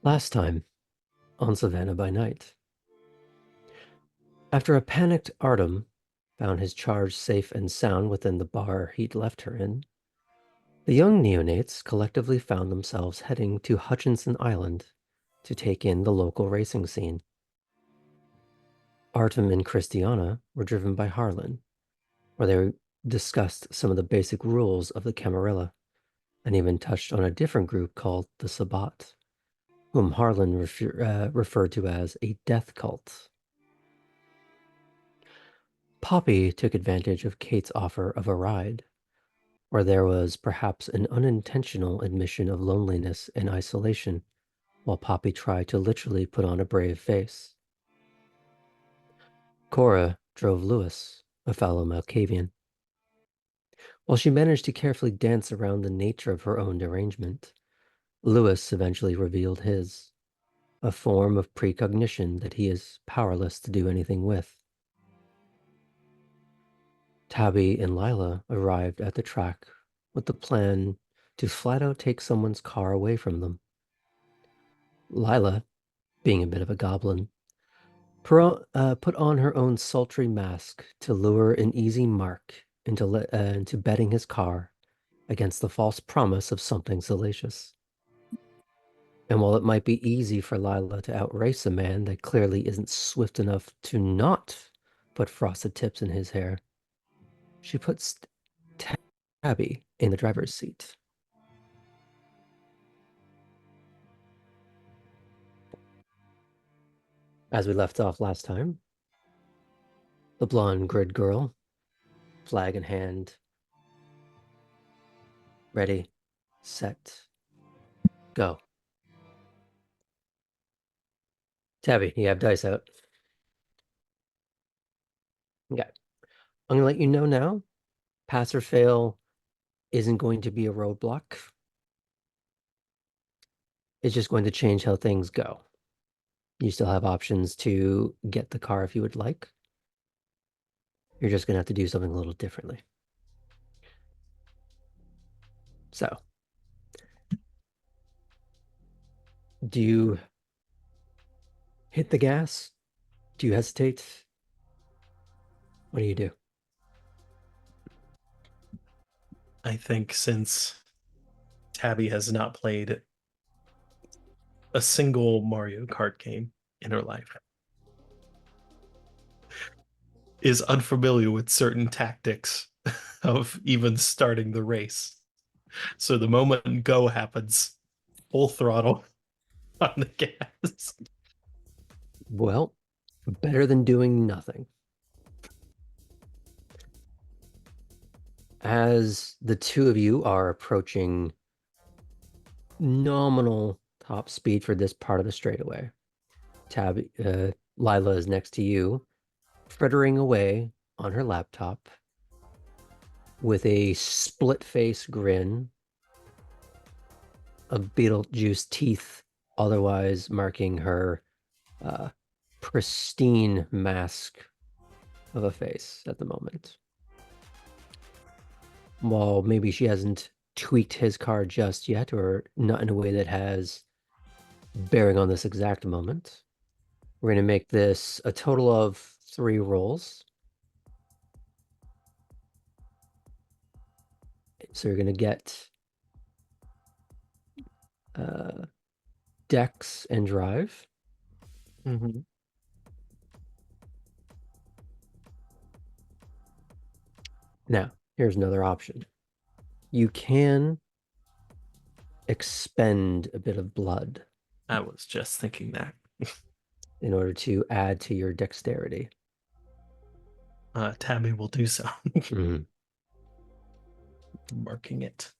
Last time on Savannah by Night. After a panicked Artem found his charge safe and sound within the bar he'd left her in, the young neonates collectively found themselves heading to Hutchinson Island to take in the local racing scene. Artem and Christiana were driven by Harlan, where they discussed some of the basic rules of the Camarilla, and even touched on a different group called the Sabbat, whom Harlan referred to as a death cult. Poppy took advantage of Kate's offer of a ride, where there was perhaps an unintentional admission of loneliness and isolation, while Poppy tried to literally put on a brave face. Cora drove Lewis, a fellow Malkavian. While she managed to carefully dance around the nature of her own derangement, Lewis eventually revealed his, a form of precognition that he is powerless to do anything with. Tabby and Lila arrived at the track with the plan to flat out take someone's car away from them. Lila, being a bit of a goblin, put on her own sultry mask to lure an easy mark into betting his car against the false promise of something salacious. And while it might be easy for Lila to outrace a man that clearly isn't swift enough to not put frosted tips in his hair, she puts Tabby in the driver's seat. As we left off last time, the blonde grid girl, flag in hand, ready, set, go. Tabby, you have dice out. Okay. I'm going to let you know now, pass or fail isn't going to be a roadblock. It's just going to change how things go. You still have options to get the car if you would like. You're just going to have to do something a little differently. So, do you hit the gas? Do you hesitate? What do you do? I think since Tabby has not played a single Mario Kart game in her life, is unfamiliar with certain tactics of even starting the race. So the moment go happens, full throttle on the gas. Well, better than doing nothing. As the two of you are approaching nominal top speed for this part of the straightaway, Lila is next to you, frittering away on her laptop with a split face grin, of Beetlejuice teeth, otherwise marking her pristine mask of a face at the moment. While maybe she hasn't tweaked his card just yet, or not in a way that has bearing on this exact moment, we're going to make this a total of 3 rolls. So you're going to get Dex and Drive. Mm-hmm. Now, here's another option. You can expend a bit of blood I was just thinking that. in order to add to your dexterity. Tabby will do so. Mhm. Marking it.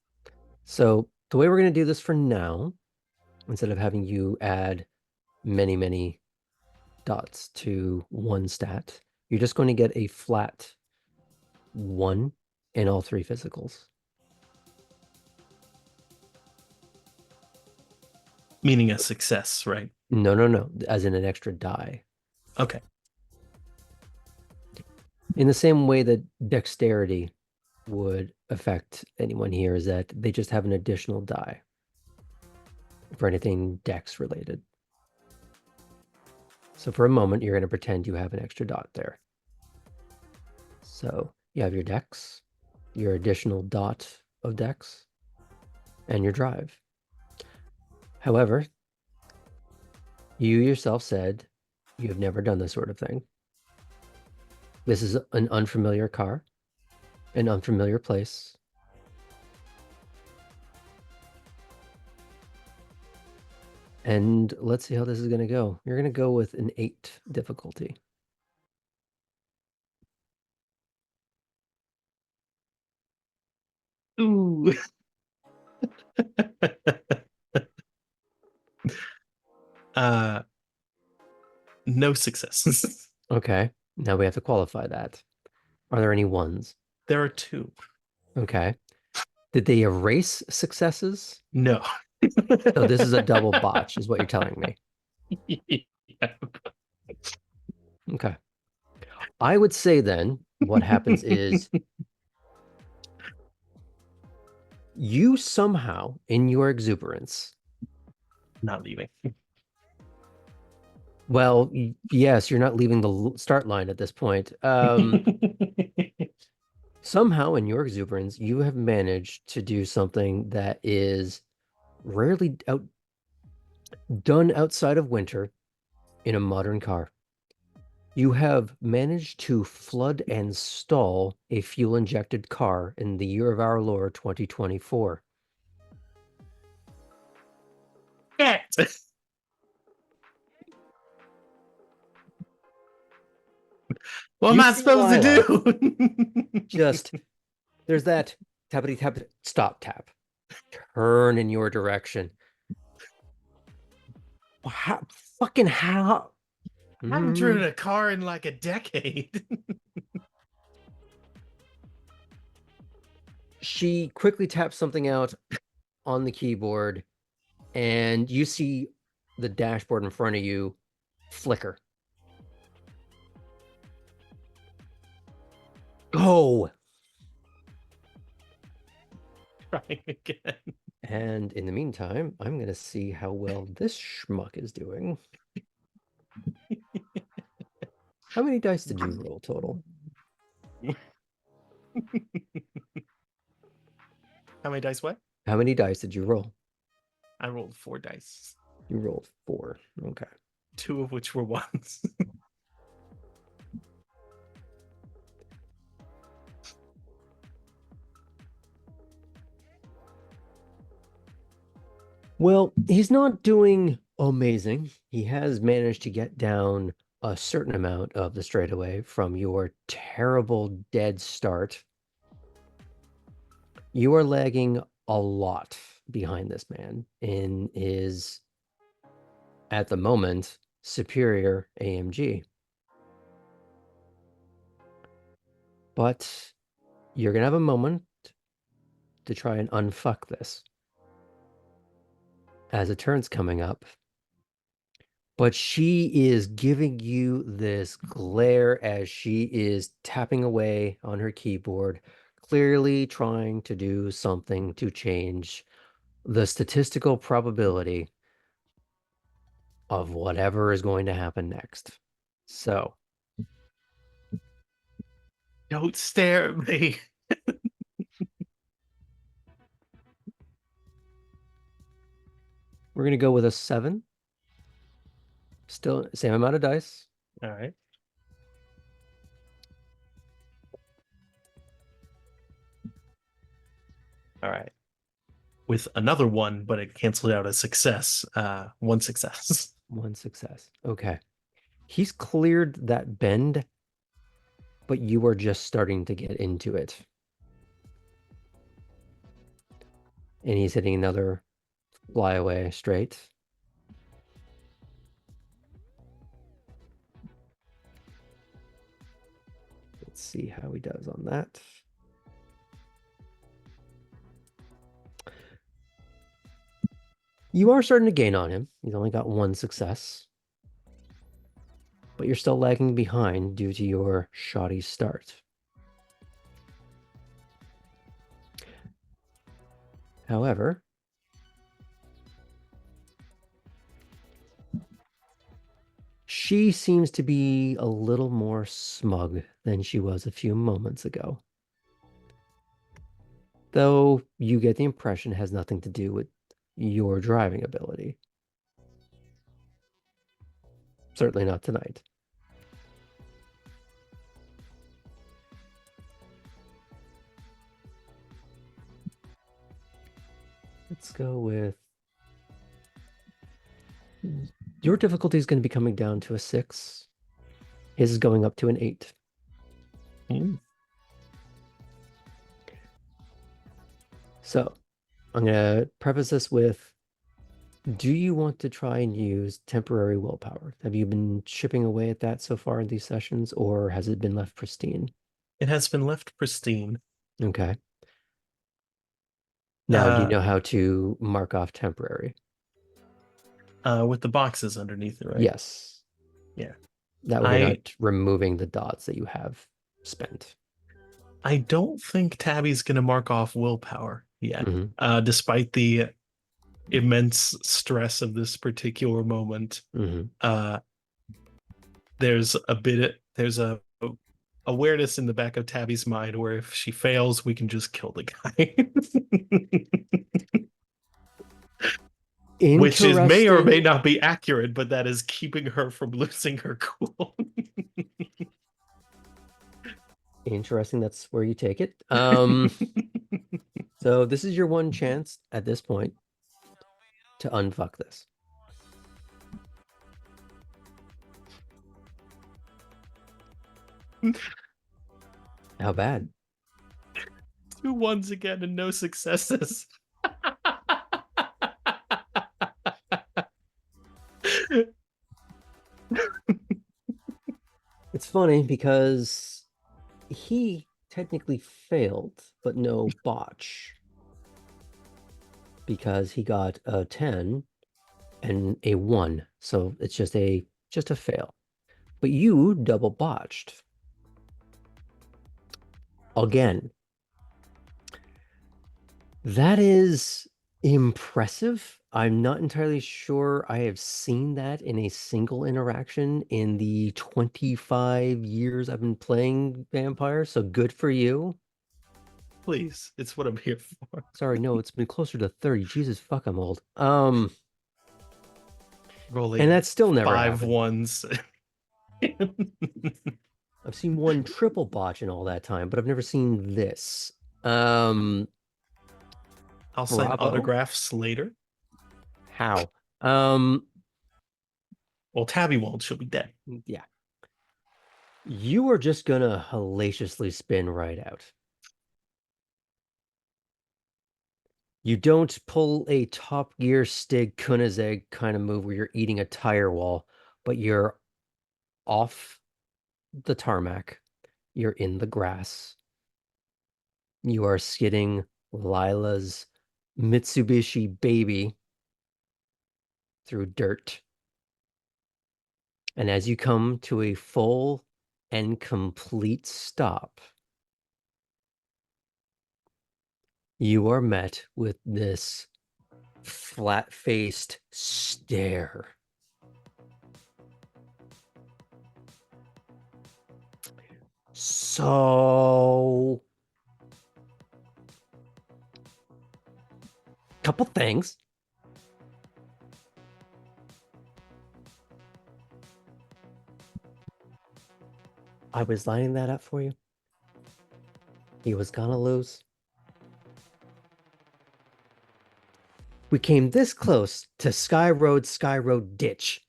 So the way we're going to do this for now, instead of having you add many, many dots to one stat, you're just going to get a flat 1 in all 3 physicals. Meaning a success, right? No, as in an extra die. Okay. In the same way that dexterity would affect anyone here, is that they just have an additional die. for anything dex related. So for a moment, you're going to pretend you have an extra dot there. So you have your dex, your additional dot of dex, and your drive. However, you yourself said you have never done this sort of thing. This is an unfamiliar car, an unfamiliar place. And let's see how this is going to go. You're going to go with an 8 difficulty. Ooh. uh, no successes. Okay, now we have to qualify that. Are there any ones? There are 2. Okay. Did they erase successes? No. So this is a double botch, is what you're telling me. Yeah. Okay. I would say then what happens is you somehow, in your exuberance, Not leaving. well, yes, you're not leaving the start line at this point. Somehow, in your exuberance, you have managed to do something that is rarely done outside of winter in a modern car. You have managed to flood and stall a fuel-injected car in the year of our Lord 2024. What am You I see supposed to Lila do? just, there's that tappity tap, stop tap, turn in your direction. How, fucking how? I haven't driven a car in like a decade. She quickly taps something out on the keyboard, and you see the dashboard in front of you flicker. Go! Trying again. And in the meantime, I'm going to see how well this schmuck is doing. How many dice did you roll total? How many dice what? How many dice did you roll? I rolled 4 dice. You rolled 4. Okay. 2 of which were ones. Well, he's not doing amazing. He has managed to get down a certain amount of the straightaway from your terrible dead start. You are lagging a lot behind this man in his, at the moment, superior AMG. But you're going to have a moment to try and unfuck this as a turn's coming up. But she is giving you this glare as she is tapping away on her keyboard, clearly trying to do something to change the statistical probability of whatever is going to happen next. So, Don't stare at me. we're going to go with a 7. Still same amount of dice. All right. All right. With another 1, but it canceled out a success. 1 success. 1 success. Okay. He's cleared that bend, but you are just starting to get into it. And he's hitting another flyaway straight. Let's see how he does on that. You are starting to gain on him. He's only got 1 success. But you're still lagging behind due to your shoddy start. However, She seems to be a little more smug than she was a few moments ago. Though you get the impression it has nothing to do with your driving ability. Certainly not tonight. Let's go with your difficulty is going to be coming down to a 6. His is going up to an 8. Mm. So I'm going to preface this with, do you want to try and use temporary willpower? Have you been chipping away at that so far in these sessions, or has it been left pristine? It has been left pristine. Okay. Now, do you Uh, know how to mark off temporary? with the boxes underneath it, right? Yes. Yeah. That way you're I not removing the dots that you have spent. I don't think Tabby's gonna mark off willpower yet, Hmm. despite the immense stress of this particular moment. Hmm. Uh, there's a awareness in the back of Tabby's mind where if she fails, we can just kill the guy. Which is may or may Interesting. not be accurate, but that is keeping her from losing her cool. Interesting. That's where you take it. So this is your one chance at this point to unfuck this. How bad? 2 1s again and no successes. It's funny because he technically failed, but no botch because he got a 10 and a 1. So it's just a fail. But you double botched. Again, that is impressive. I'm not entirely sure I have seen that in a single interaction in the 25 years I've been playing vampire. So good for you. Please, it's what I'm here for. Sorry, no, it's been closer to 30. Jesus fuck, I'm old. And Rolling that's still never five happened. ones. I've seen one triple botch in all that time, but I've never seen this. Um, I'll sign Bravo. autographs later. How? Well, Tabby won't. She'll be dead. Yeah. You are just gonna hellaciously spin right out. You don't pull a Top Gear Stig Koenigsegg kind of move where you're eating a tire wall, but you're off the tarmac. You're in the grass. You are skidding Lila's Mitsubishi baby through dirt. And as you come to a full and complete stop, you are met with this flat-faced stare. So, couple things. I was lining that up for you. He was gonna lose. We came this close to Sky Road ditch.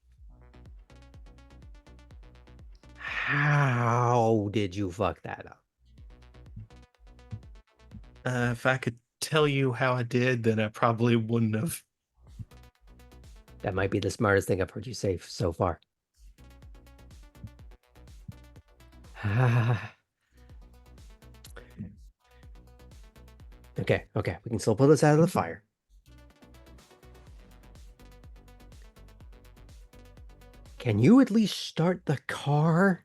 How did you fuck that up? If I could tell you how I did, then I probably wouldn't have. That might be the smartest thing I've heard you say so far. Okay, we can still pull this out of the fire. Can you at least start the car?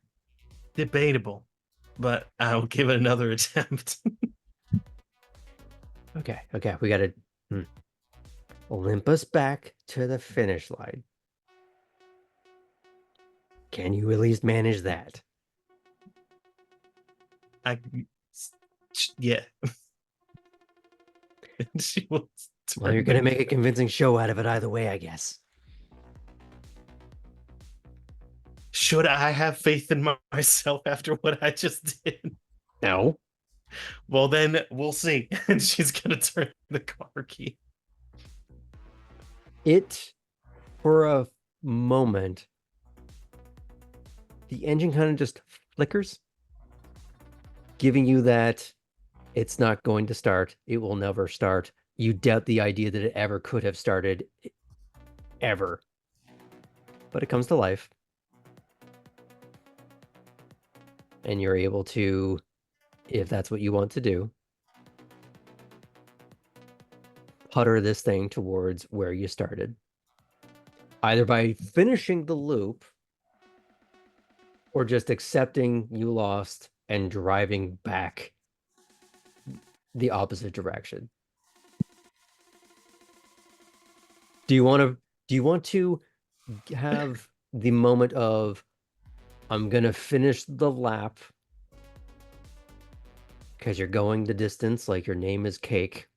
Debatable, but I'll give it another attempt. Okay, we gotta limp us back to the finish line. Can you at least manage that? I yeah. She will Well, you're turn gonna the. make a convincing show out of it either way, I guess. Should I have faith in myself after what I just did? No. Well, then we'll see. And she's gonna turn the car key. It, for a moment, the engine kind of just flickers, giving you that it's not going to start. It will never start. You doubt the idea that it ever could have started, ever. But it comes to life, and you're able to, if that's what you want to do, putter this thing towards where you started. Either by finishing the loop or just accepting you lost and driving back the opposite direction. Do you want to have the moment of I'm gonna finish the lap because you're going the distance, like your name is Cake,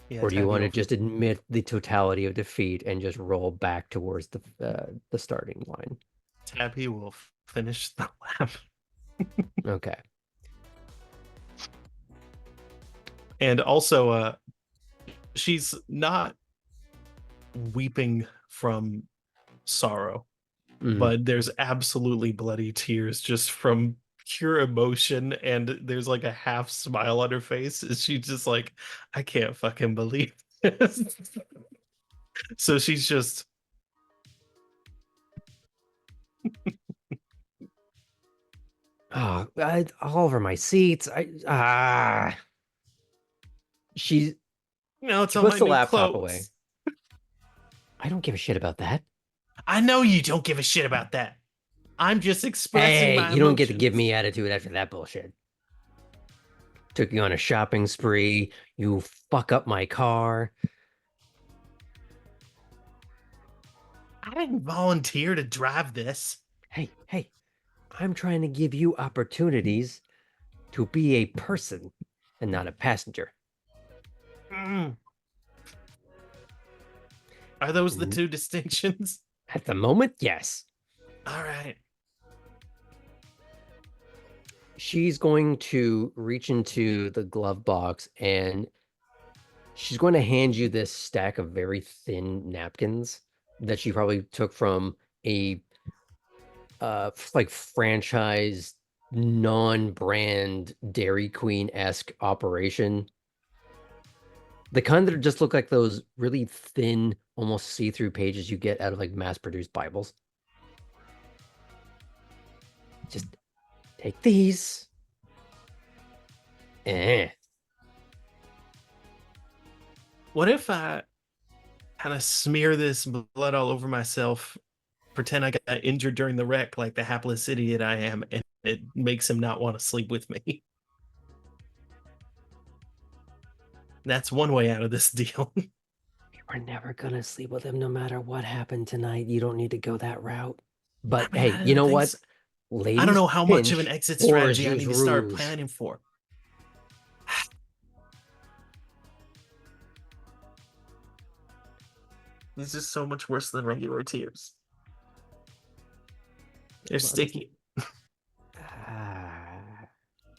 Yeah, or do you Tabby want to will. just admit the totality of defeat and just roll back towards the starting line? Tabby will finish the lap. Okay. And also, she's not weeping from sorrow, Mm. but there's absolutely bloody tears just from pure emotion. And there's like a half smile on her face. And she's just like, I can't fucking believe this. So she's just, Oh, all over my seats. She it's she on puts my the new laptop away. clothes. I don't give a shit about that. I know you don't give a shit about that. I'm just expressing Hey, my you don't get to give emotions. me attitude after that bullshit. Took you on a shopping spree. You fuck up my car. I didn't volunteer to drive this. Hey, I'm trying to give you opportunities to be a person and not a passenger. Mm. Are those the two distinctions? At the moment, yes. All right. She's going to reach into the glove box and she's going to hand you this stack of very thin napkins that she probably took from a like franchise non-brand Dairy Queen-esque operation. The kind that just look like those really thin, almost see-through pages you get out of like mass-produced Bibles. Just take these. Eh. What if I kind of smear this blood all over myself, pretend I got injured during the wreck like the hapless idiot I am, and it makes him not want to sleep with me? That's one way out of this deal. We're never gonna sleep with him no matter what happened tonight. You don't need to go that route. I But mean, hey, I you don't know think what? so. I don't Ladies know how much of an pinch, exit whores strategy I use need to start ruse. planning for. This is so much worse than regular tears. They're Well, this, sticky. ah,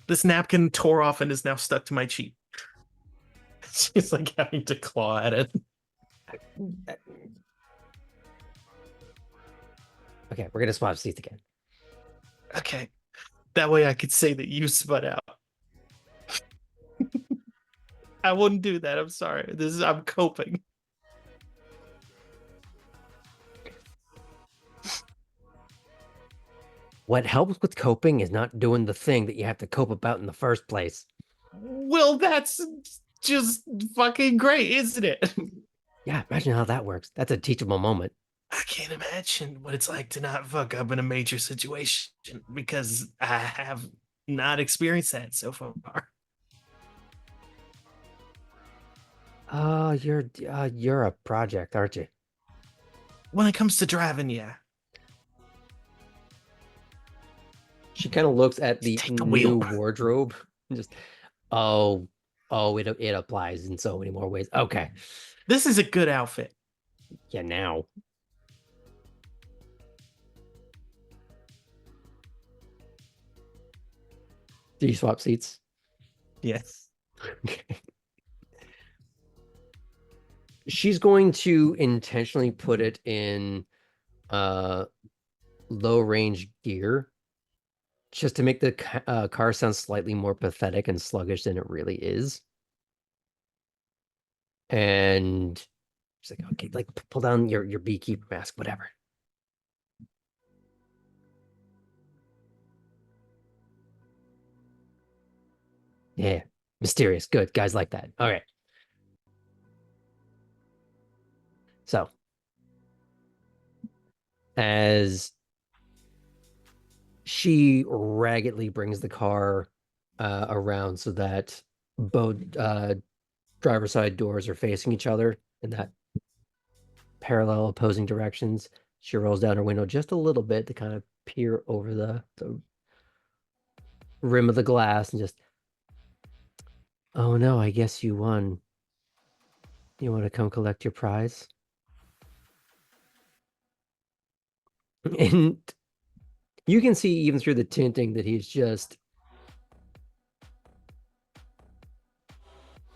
This napkin tore off and is now stuck to my cheek. She's like having to claw at it. okay, we're gonna swap seats again. Okay. That way I could say that you spun out. I wouldn't do that. I'm sorry. I'm coping. What helps with coping is not doing the thing that you have to cope about in the first place. Well, that's just fucking great, isn't it? Yeah, imagine how that works. That's a teachable moment. I can't imagine what it's like to not fuck up in a major situation because I have not experienced that so far. Oh, you're a project, aren't you? when it comes to driving, yeah. She kind of looks at Just the take the new wheel. wardrobe and just, oh, oh, it applies in so many more ways. Okay. This is a good outfit. Yeah, now. Do you swap seats? Yes. Okay. She's going to intentionally put it in uh low range gear just to make the car sound slightly more pathetic and sluggish than it really is. And she's like, okay, like pull down your beekeeper mask, whatever. Yeah, mysterious. Good. Guys like that. All right. So as she raggedly brings the car around so that both driver's side doors are facing each other in that parallel opposing directions. She rolls down her window just a little bit to kind of peer over the rim of the glass and just, oh no, I guess you won. You want to come collect your prize? And you can see even through the tinting that he's just,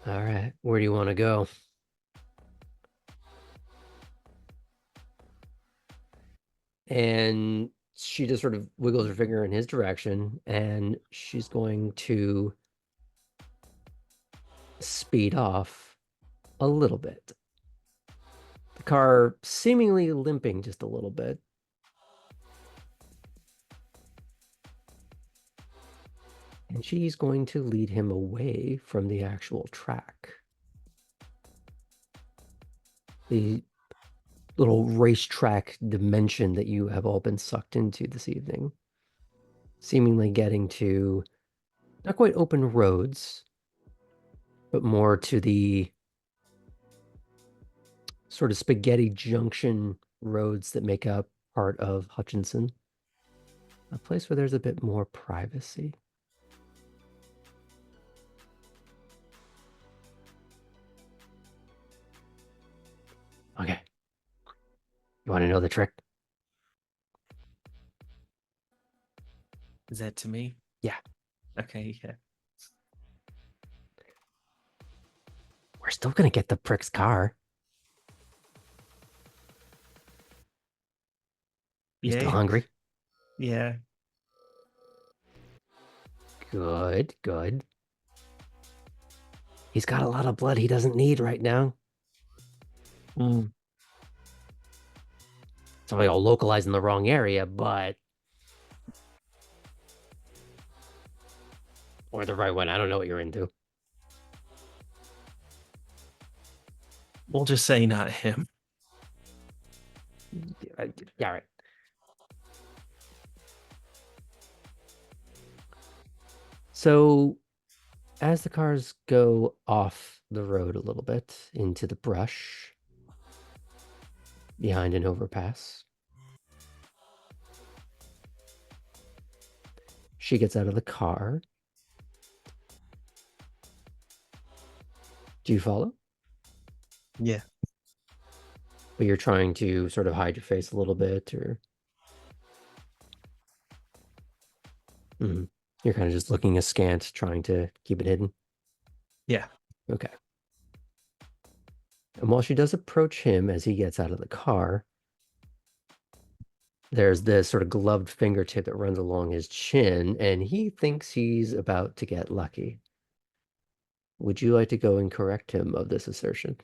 all right, where do you want to go? And she just sort of wiggles her finger in his direction and she's going to speed off a little bit. The car seemingly limping just a little bit. And she's going to lead him away from the actual track. The little racetrack dimension that you have all been sucked into this evening. Seemingly getting to not quite open roads, but more to the sort of spaghetti junction roads that make up part of Hutchinson. A place where there's a bit more privacy. Okay. You want to know the trick? Is that to me? Yeah. Okay, yeah. We're still going to get the prick's car. You still Yay? hungry? Yeah. Good, good. He's got a lot of blood he doesn't need right now. Mm. It's probably all localized in the wrong area, but or the right one. I don't know what you're into. We'll just say not him. Yeah, all right. So as the cars go off the road a little bit into the brush behind an overpass, she gets out of the car. Do you follow? Yeah. But you're trying to sort of hide your face a little bit, or you're kind of just looking askant, trying to keep it hidden. Yeah. Okay. And while she does approach him as he gets out of the car, there's this sort of gloved fingertip that runs along his chin, and he thinks he's about to get lucky. Would you like to go and correct him of this assertion?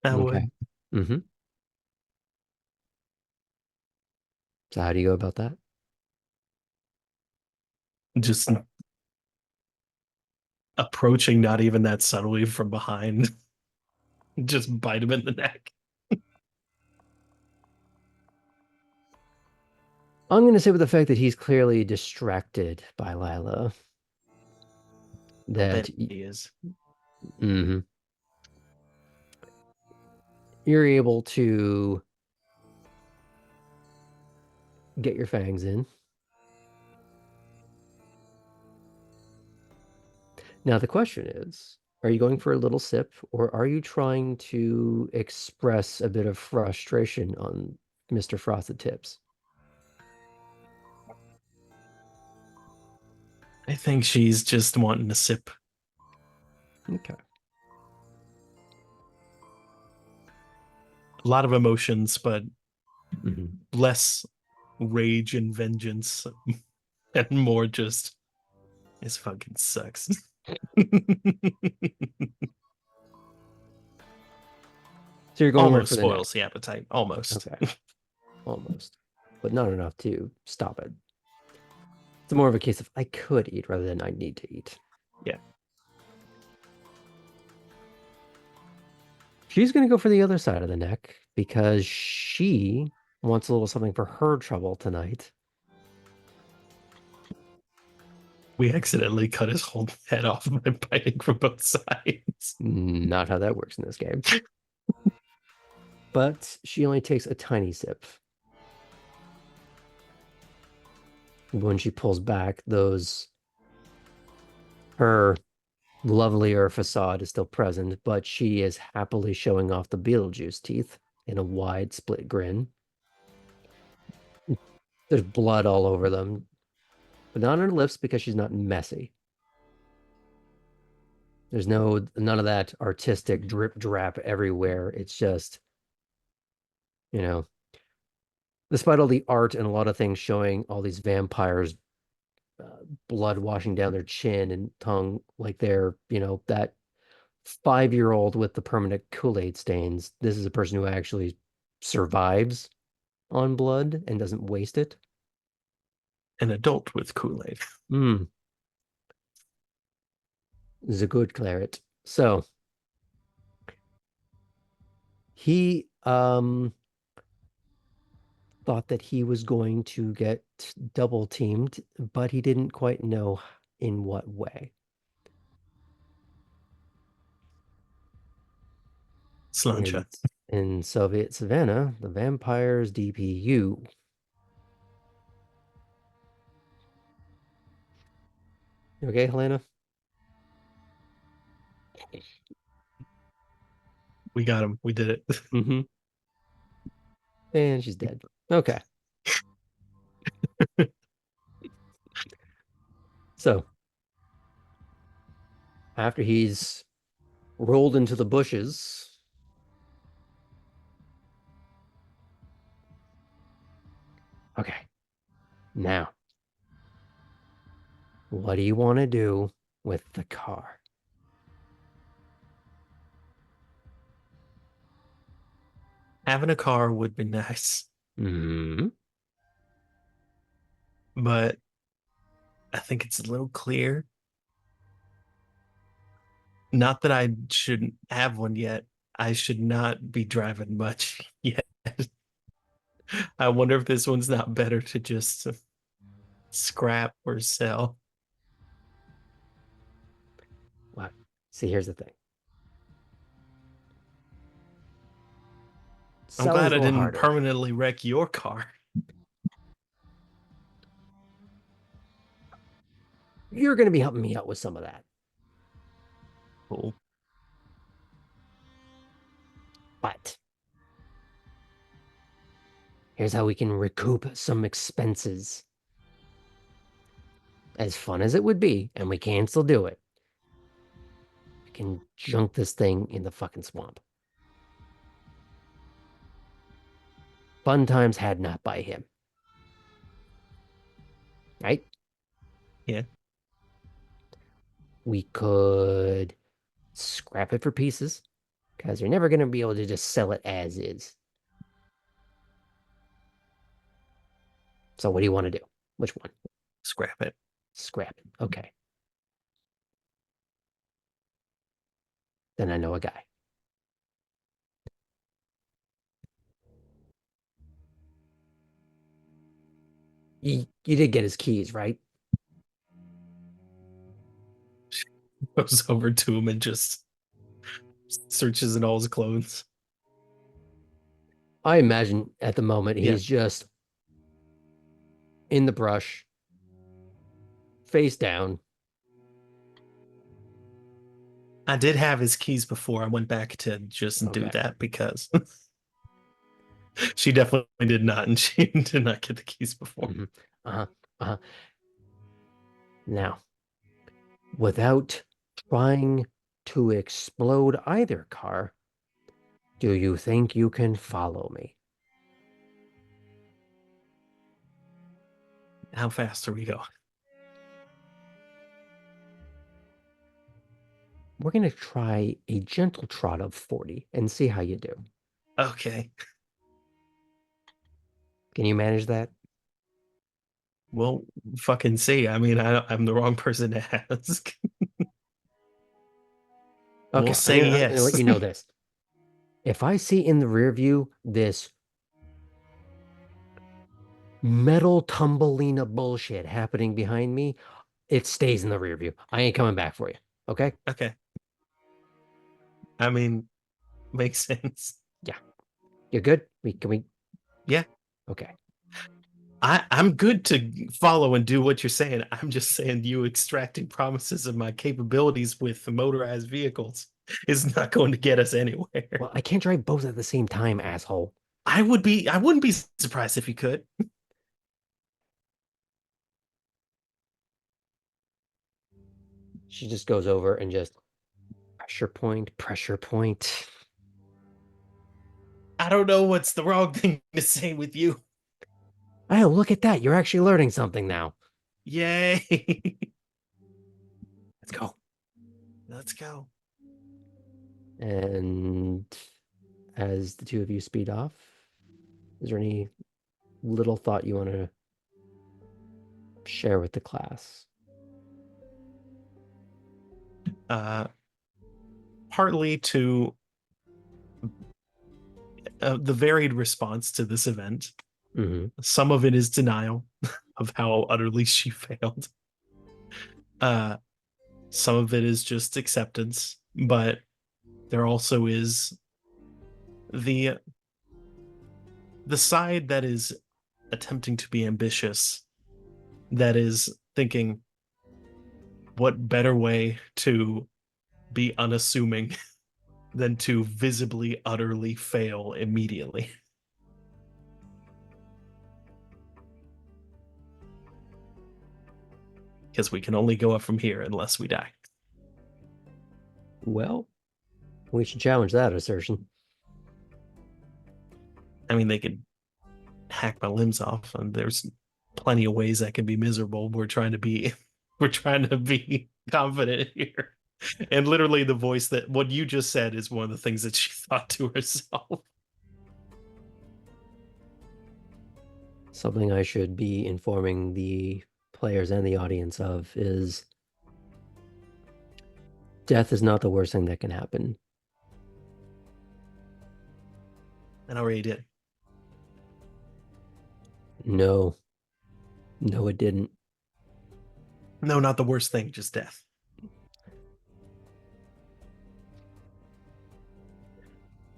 I Okay. would Mm-hmm. So how do you go about that? just approaching not even that subtly from behind. Just bite him in the neck. I'm going to say with the fact that he's clearly distracted by Lila, I'll that bet he is. mhm. You're able to get your fangs in. Now, the question is, are you going for a little sip or are you trying to express a bit of frustration on Mr. Frosted Tips? I think she's just wanting to sip. Okay. A lot of emotions, but Mhm. less rage and vengeance and more just this fucking sucks. So you're going right Almost for the spoils neck. the appetite. Almost. Okay. Almost. But not enough to stop it. It's more of a case of I could eat rather than I need to eat. Yeah. She's going to go for the other side of the neck because she wants a little something for her trouble tonight. We accidentally cut his whole head off by biting from both sides. Not how that works in this game. But she only takes a tiny sip. When she pulls back, her lovelier facade is still present, but she is happily showing off the Beetlejuice teeth in a wide split grin. There's blood all over them, but not on her lips because she's not messy. There's none of that artistic drip drap everywhere. It's just, you know, despite all the art and a lot of things showing all these vampires blood washing down their chin and tongue like they're, that 5-year-old with the permanent Kool-Aid stains. This is a person who actually survives on blood and doesn't waste it. An adult with Kool-Aid. Hmm, is a good claret. So he thought that he was going to get double teamed, but he didn't quite know in what way. Slancha. And in Soviet Savannah, the vampires DPU. Okay, Helena? We got him. We did it. Mm-hmm. And she's dead. Okay. So after he's rolled into the bushes, okay, now, what do you want to do with the car? Having a car would be nice, Hmm. but I think it's a little clear. Not that I shouldn't have one yet. I should not be driving much yet. I wonder if this one's not better to just scrap or sell. Well, see, here's the thing. I'm Sell is glad a I little didn't harder. permanently wreck your car. You're going to be helping me out with some of that. Cool. But here's how we can recoup some expenses. As fun as it would be, and we can still do it, we can junk this thing in the fucking swamp. Fun times had not by him. Right? Yeah. We could scrap it for pieces because you're never going to be able to just sell it as is. So what do you want to do? Which one? Scrap it. Scrap it. Okay. Then I know a guy. You did get his keys, right? Goes over to him and just searches in all his clothes. I imagine at the moment Yeah, he's just in the brush, face down. I did have his keys before. I went back to just do Okay. that because she definitely did not, and she did not get the keys before. Hmm. Uh-huh. Uh-huh. Now, without trying to explode either car, do you think you can follow me? How fast are we going? We're going to try a gentle trot of 40 and see how you do. Okay, Can you manage that? we'll fucking see. I mean, I'm the wrong person to ask. We'll Okay, say I'm gonna let yes. you know this. If I see in the rear view this metal tumbleina bullshit happening behind me, it stays in the rear view. I ain't coming back for you. Okay? Okay, I mean, makes sense. Yeah. You're good? Can we? Yeah, Okay. I'm good to follow and do what you're saying. I'm just saying you extracting promises of my capabilities with motorized vehicles is not going to get us anywhere. Well, I can't drive both at the same time, asshole. I wouldn't be surprised if you could. She just goes over and just pressure point, pressure point. I don't know what's the wrong thing to say with you. Oh, look at that. You're actually learning something now. Yay. Let's go. Let's go. And as the two of you speed off, is there any little thought you want to share with the class? Uh, Partly to the varied response to this event. Hmm. Some of it is denial of how utterly she failed. Uh, some of it is just acceptance, but there also is the the side that is attempting to be ambitious, that is thinking, what better way to be unassuming than to visibly utterly fail immediately? Because we can only go up from here unless we die. Well, we should challenge that assertion. I mean, they could hack my limbs off, and there's plenty of ways that can be miserable. We're trying to be confident here. And literally the voice that what you just said is one of the things that she thought to herself. Something I should be informing the players and the audience of is death is not the worst thing that can happen. And I already did. No, no, it didn't. No, not the worst thing, just death.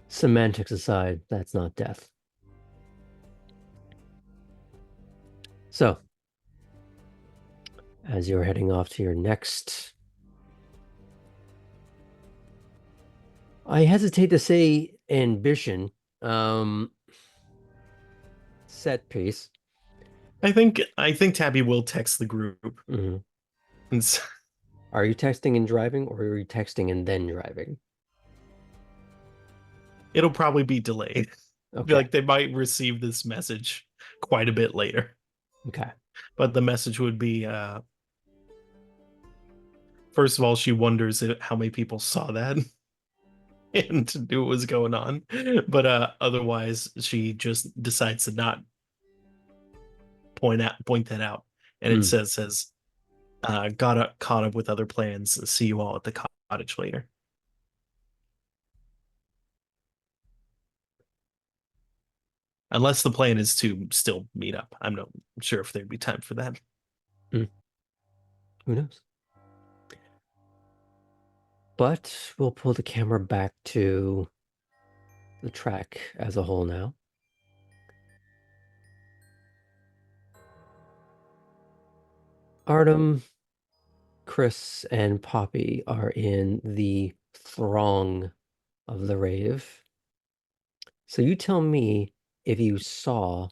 Semantics aside, that's not death. So, as you're heading off to your next, I hesitate to say ambition, um, set piece. I think Tabby will text the group. Mhm. And Are you texting and driving, or are you texting and then driving? it'll probably be delayed. Okay, Like they might receive this message quite a bit later. okay. But the message would be first of all, she wonders how many people saw that and knew what was going on. But otherwise, she just decides to not point that out. And it Hmm. says got caught up with other plans. See you all at the cottage later. Unless the plan is to still meet up. I'm not sure if there'd be time for that. Hmm. Who knows? But we'll pull the camera back to the track as a whole now. Artem, Chris, and Poppy are in the throng of the rave. So you tell me if you saw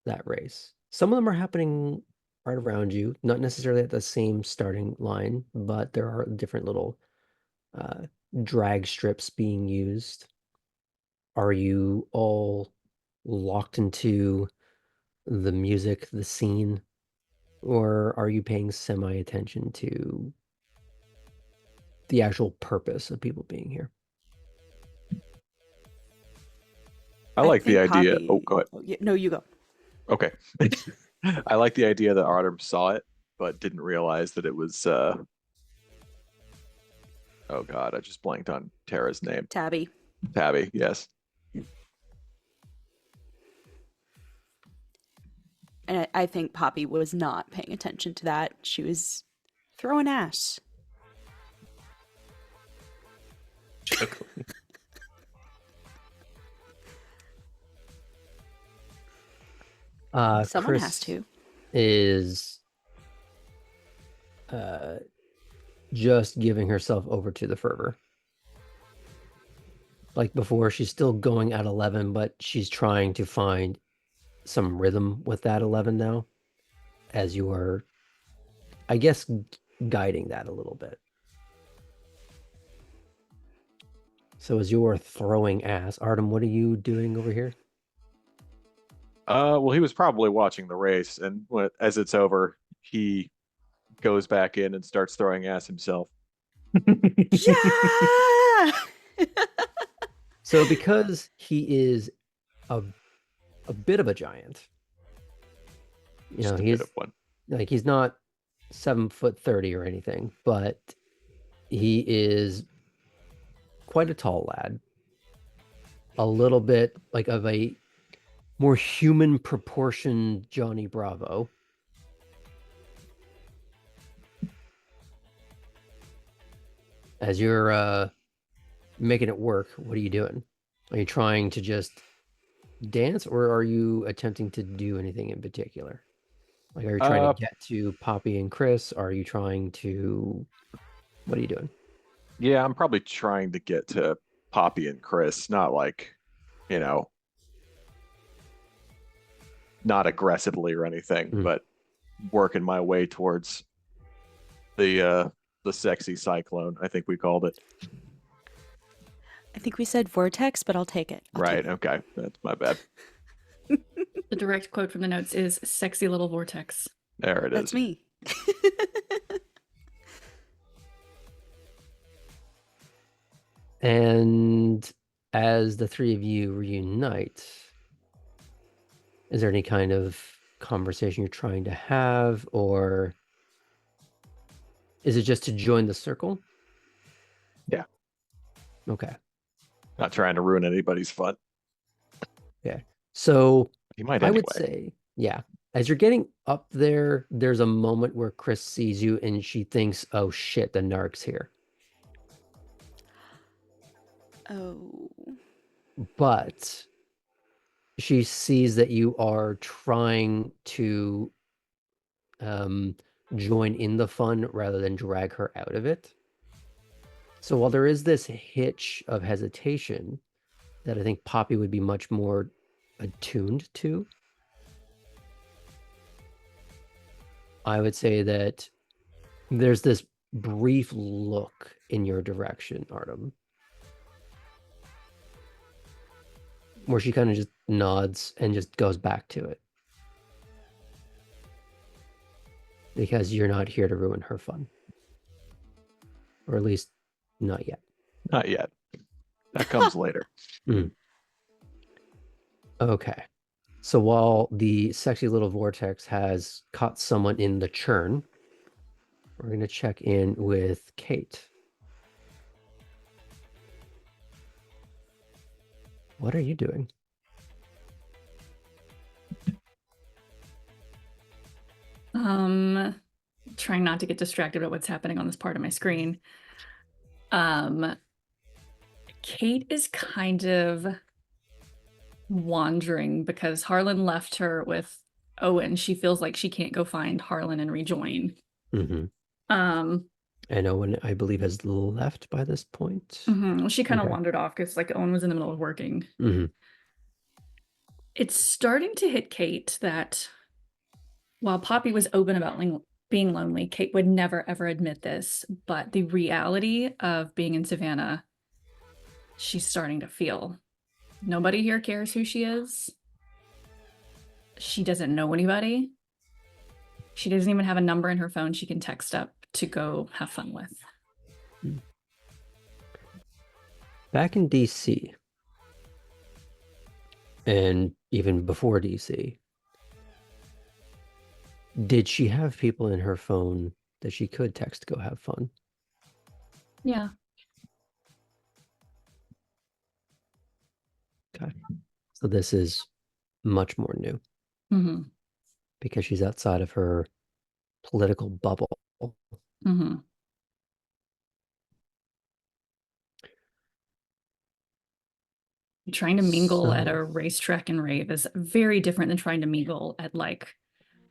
that race. Some of them are happening right around you, not necessarily at the same starting line, but there are different little uh, drag strips being used. Are you all locked into the music, the scene, or are you paying semi attention to the actual purpose of people being here? I I like the think idea. Oh, Poppy. go ahead. Oh, yeah, no, you go. Okay. I like the idea that Artem saw it, but didn't realize that it was oh God, I just blanked on Tara's name. Tabby. Tabby, yes. And I think Poppy was not paying attention to that. She was throwing ass. Chuckling. Someone Chris has to. is uh, just giving herself over to the fervor. Like before, she's still going at 11, but she's trying to find some rhythm with that 11 now, as you are, I guess, guiding that a little bit. So as you're throwing ass, Artem, what are you doing over here? Well, he was probably watching the race, and as it's over, he goes back in and starts throwing ass himself. Yeah. So because he is a bit of a giant, Just a bit of one. he's not 7'30" or anything, but he is quite a tall lad. A little bit like of a more human proportioned Johnny Bravo. As you're making it work, what are you doing? Are you trying to just dance, or are you attempting to do anything in particular? Like, are you trying to get to Poppy and Chris? Are you trying to... What are you doing? Yeah, I'm probably trying to get to Poppy and Chris, not like, you know, not aggressively or anything, but working my way towards the sexy cyclone, I think we called it. I think we said vortex, but I'll take it. Right. Okay. That's my bad. The direct quote from the notes is "sexy little vortex." There it is. That's me. And as the three of you reunite, is there any kind of conversation you're trying to have, or is it just to join the circle? Yeah. Okay. Not trying to ruin anybody's fun. Okay. So You might I anyway. would say, yeah, as you're getting up there, there's a moment where Chris sees you and she thinks, oh shit, the narc's here. Oh. But she sees that you are trying to join in the fun rather than drag her out of it. So while there is this hitch of hesitation that I think Poppy would be much more attuned to, I would say that there's this brief look in your direction, Artem, where she kind of just nods and just goes back to it. Because you're not here to ruin her fun. Or at least not yet. Not yet. That comes later. Okay. So while the sexy little vortex has caught someone in the churn, we're going to check in with Kate. What are you doing? Trying not to get distracted by what's happening on this part of my screen. Kate is kind of wandering because Harlan left her with Owen. She feels like she can't go find Harlan and rejoin. Mm-hmm. And Owen, I believe, has left by this point. Well, she kind of Okay. wandered off because like Owen was in the middle of working. Mm-hmm. It's starting to hit Kate that while Poppy was open about being lonely, Kate would never ever admit this, but the reality of being in Savannah, she's starting to feel. Nobody here cares who she is. She doesn't know anybody. She doesn't even have a number in her phone she can text up to go have fun with. Back in DC, and even before DC, did she have people in her phone that she could text to go have fun? Yeah. Okay. So this is much more new Mm-hmm. because she's outside of her political bubble. Mm-hmm. Trying to mingle at a racetrack and rave is very different than trying to mingle at like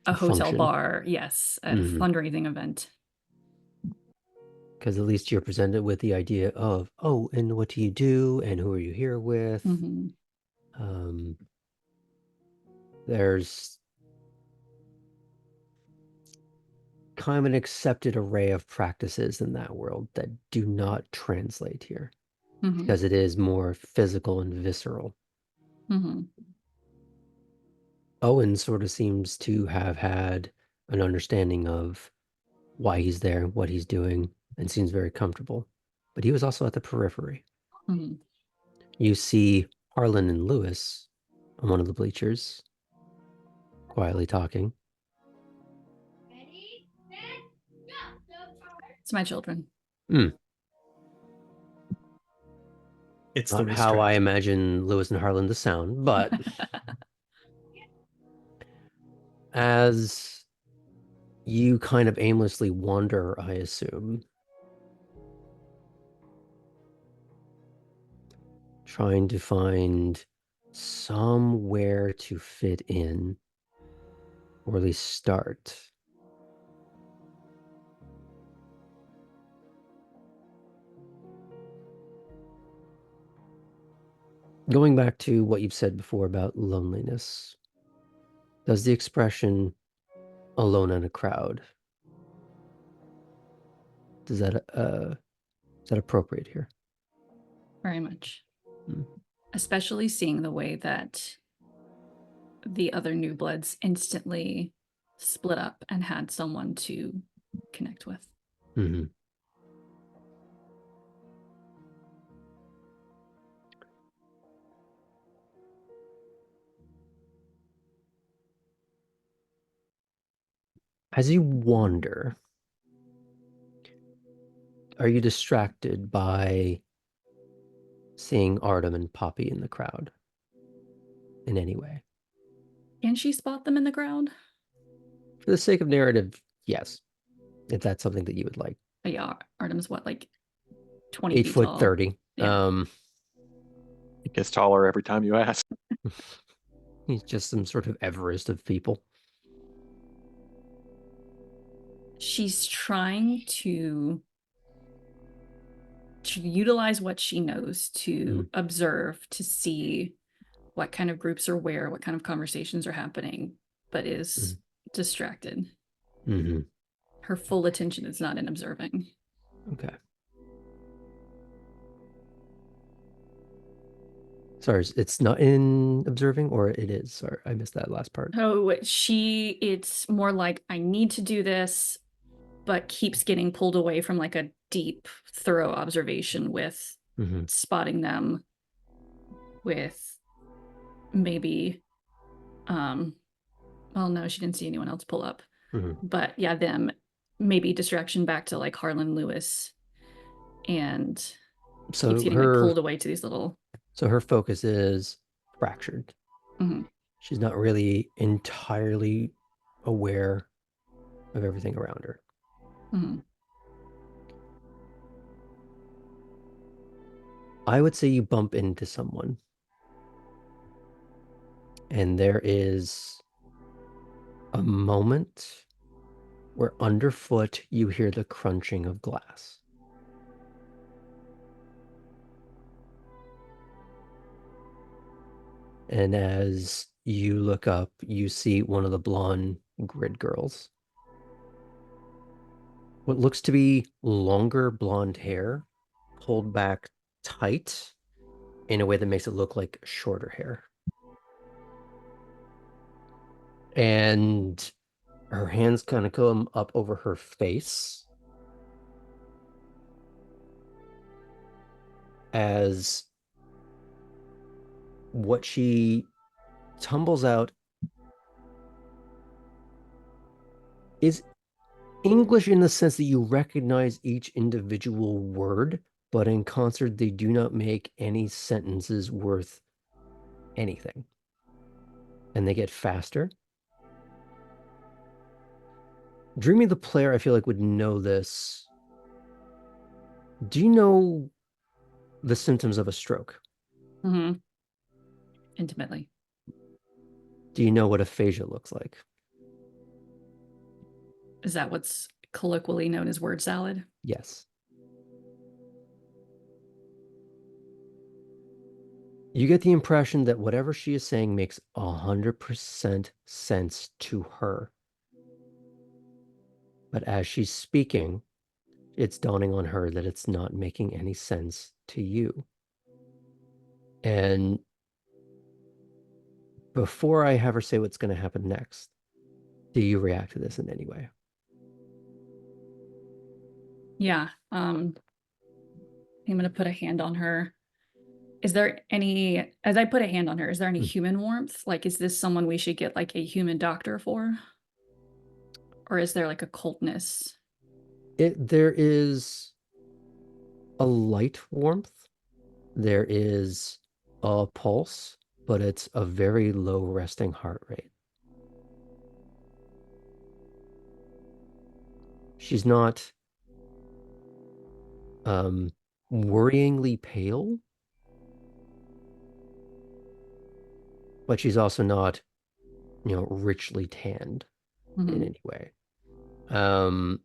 a hotel function. bar. Yes, a fundraising event. Because at least you're presented with the idea of, oh, and what do you do, and who are you here with? There's kind of an accepted array of practices in that world that do not translate here because it is more physical and visceral. Owen sort of seems to have had an understanding of why he's there, what he's doing, and seems very comfortable. But he was also at the periphery. You see Harlan and Lewis on one of the bleachers, quietly talking. It's my children. It's the Not how I racetrack. imagine Lewis and Harlan to sound, but as you kind of aimlessly wander, I assume, trying to find somewhere to fit in, or at least start. Going back to what you've said before about loneliness, does the expression alone in a crowd, is that appropriate here? Very much. Especially seeing the way that the other new bloods instantly split up and had someone to connect with. As you wander, are you distracted by seeing Artem and Poppy in the crowd in any way? Can she spot them in the crowd? For the sake of narrative, yes. If that's something that you would like. Yeah, Artem's what, like 20 8 feet foot tall? 30. Yeah. He gets taller every time you ask. He's just some sort of Everest of people. She's trying to utilize what she knows to observe, to see what kind of groups are where, what kind of conversations are happening, but is distracted. Her full attention is not in observing. Okay. Sorry, it's not in observing, or it is? Sorry, I missed that last part. Oh, it's more like, I need to do this, but keeps getting pulled away from like a deep, thorough observation with spotting them, with maybe, well, no, she didn't see anyone else pull up. But yeah, them, maybe distraction back to like Harlan Lewis, and So keeps getting like pulled away to these little. So her focus is fractured. She's not really entirely aware of everything around her. I would say you bump into someone, and there is a moment where underfoot you hear the crunching of glass. And as you look up, you see one of the blonde grid girls. What looks to be longer blonde hair pulled back tight in a way that makes it look like shorter hair. And her hands kind of come up over her face as what she tumbles out is English in the sense that you recognize each individual word, but in concert, they do not make any sentences worth anything. And they get faster. Dreamy the player, I feel like, would know this. Do you know the symptoms of a stroke? Mm-hmm. Intimately. Do you know what aphasia looks like? Is that what's colloquially known as word salad? Yes. You get the impression that whatever she is saying makes 100% sense to her. But as she's speaking, it's dawning on her that it's not making any sense to you. And before I have her say what's going to happen next, do you react to this in any way? Yeah. I'm going to put a hand on her. Is there any, as I put a hand on her, is there any human warmth? Like, is this someone we should get like a human doctor for? Or is there like a coldness? There is a light warmth. There is a pulse, but it's a very low resting heart rate. She's not worryingly pale, but she's also not, richly tanned in any way. Would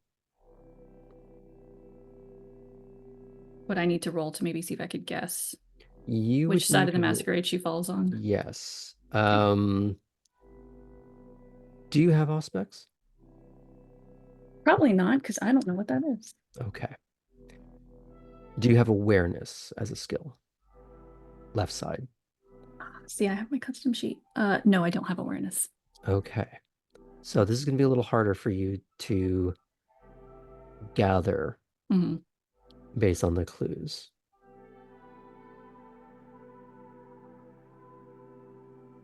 I need to roll to maybe see if I could guess You which would side need of the to roll. masquerade she falls on? Yes. Do you have Auspex? Probably not, because I don't know what that is. Okay. Do you have awareness as a skill? Left side. See, I have my custom sheet. No, I don't have awareness. Okay. So this is going to be a little harder for you to gather based on the clues.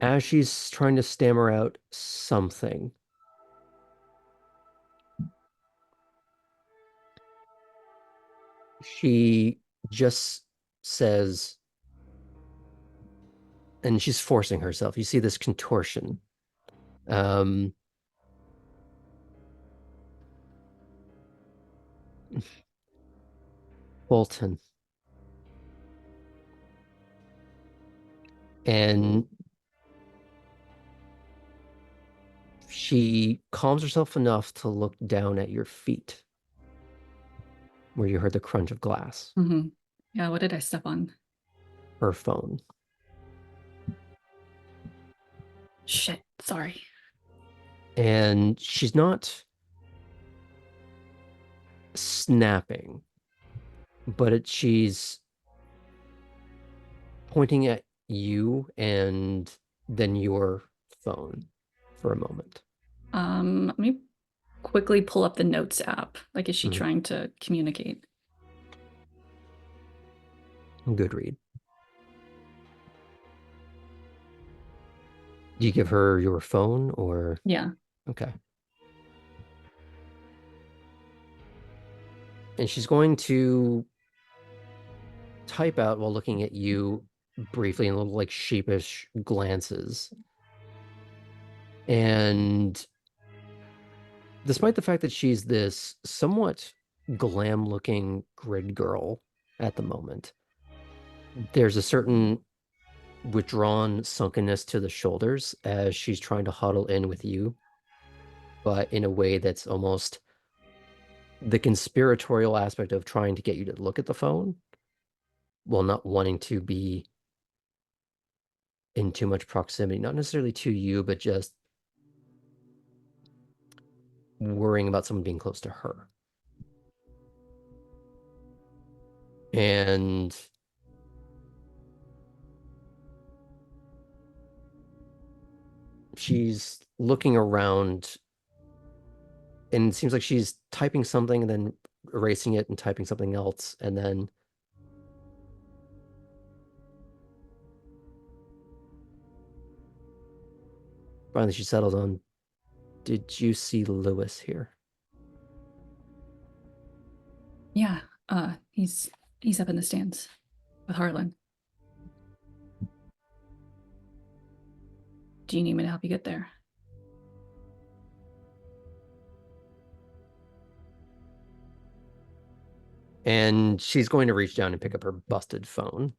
As she's trying to stammer out something, she just says, and she's forcing herself. You see this contortion. Bolton. And she calms herself enough to look down at your feet where you heard the crunch of glass. Yeah, what did I step on? Her phone. Shit, sorry. And she's not snapping, but she's pointing at you and then your phone for a moment. Let me quickly pull up the notes app. Like, is she trying to communicate? Good read. Do you give her your phone or? Yeah. Okay. And she's going to type out while looking at you briefly in little like sheepish glances. And despite the fact that she's this somewhat glam looking grid girl at the moment, there's a certain withdrawn sunkenness to the shoulders as she's trying to huddle in with you. but in a way that's almost the conspiratorial aspect of trying to get you to look at the phone while not wanting to be in too much proximity, not necessarily to you, but just worrying about someone being close to her. And she's looking around, and it seems like she's typing something and then erasing it and typing something else, and then finally she settles on, did you see Lewis here? Yeah, he's up in the stands with Harlan. Do you need me to help you get there? And she's going to reach down and pick up her busted phone.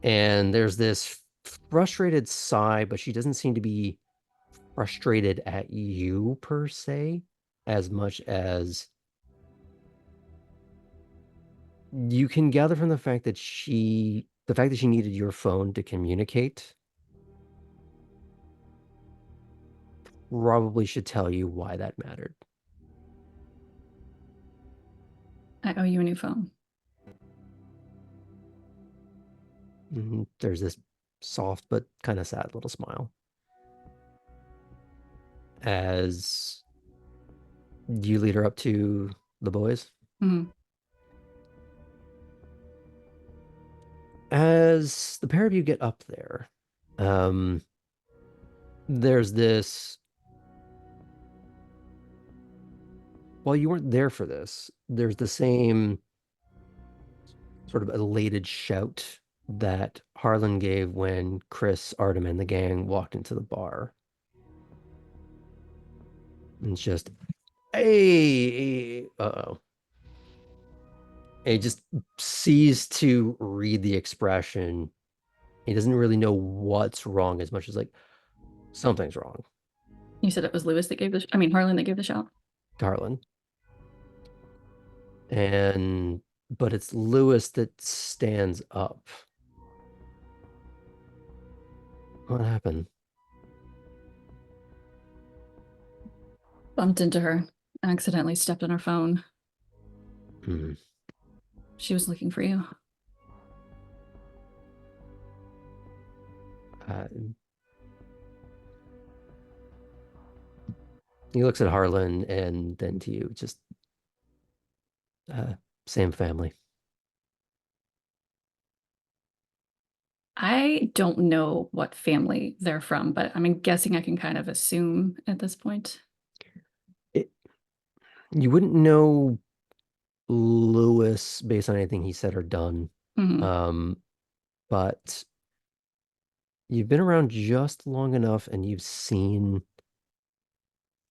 And there's this frustrated sigh, but she doesn't seem to be frustrated at you per se, as much as you can gather from the fact that she needed your phone to communicate probably should tell you why that mattered. I owe you a new phone. There's this soft but kind of sad little smile as you lead her up to the boys. Mhm. As the pair of you get up there, there's this. While you weren't there for this, there's the same sort of elated shout that Harlan gave when Chris, Artem, and the gang walked into the bar. And it's just, hey, uh-oh. And he just ceased to read the expression. He doesn't really know what's wrong as much as like, something's wrong. You said it was Lewis that gave the Harlan that gave the shout? Harlan. But it's Lewis that stands up. What happened? Bumped into her. Accidentally stepped on her phone. Hmm. She was looking for you. He looks at Harlan and then to you, just same family. I don't know what family they're from, but I'm guessing I can kind of assume at this point. You wouldn't know Lewis based on anything he said or done. Mhm. But you've been around just long enough and you've seen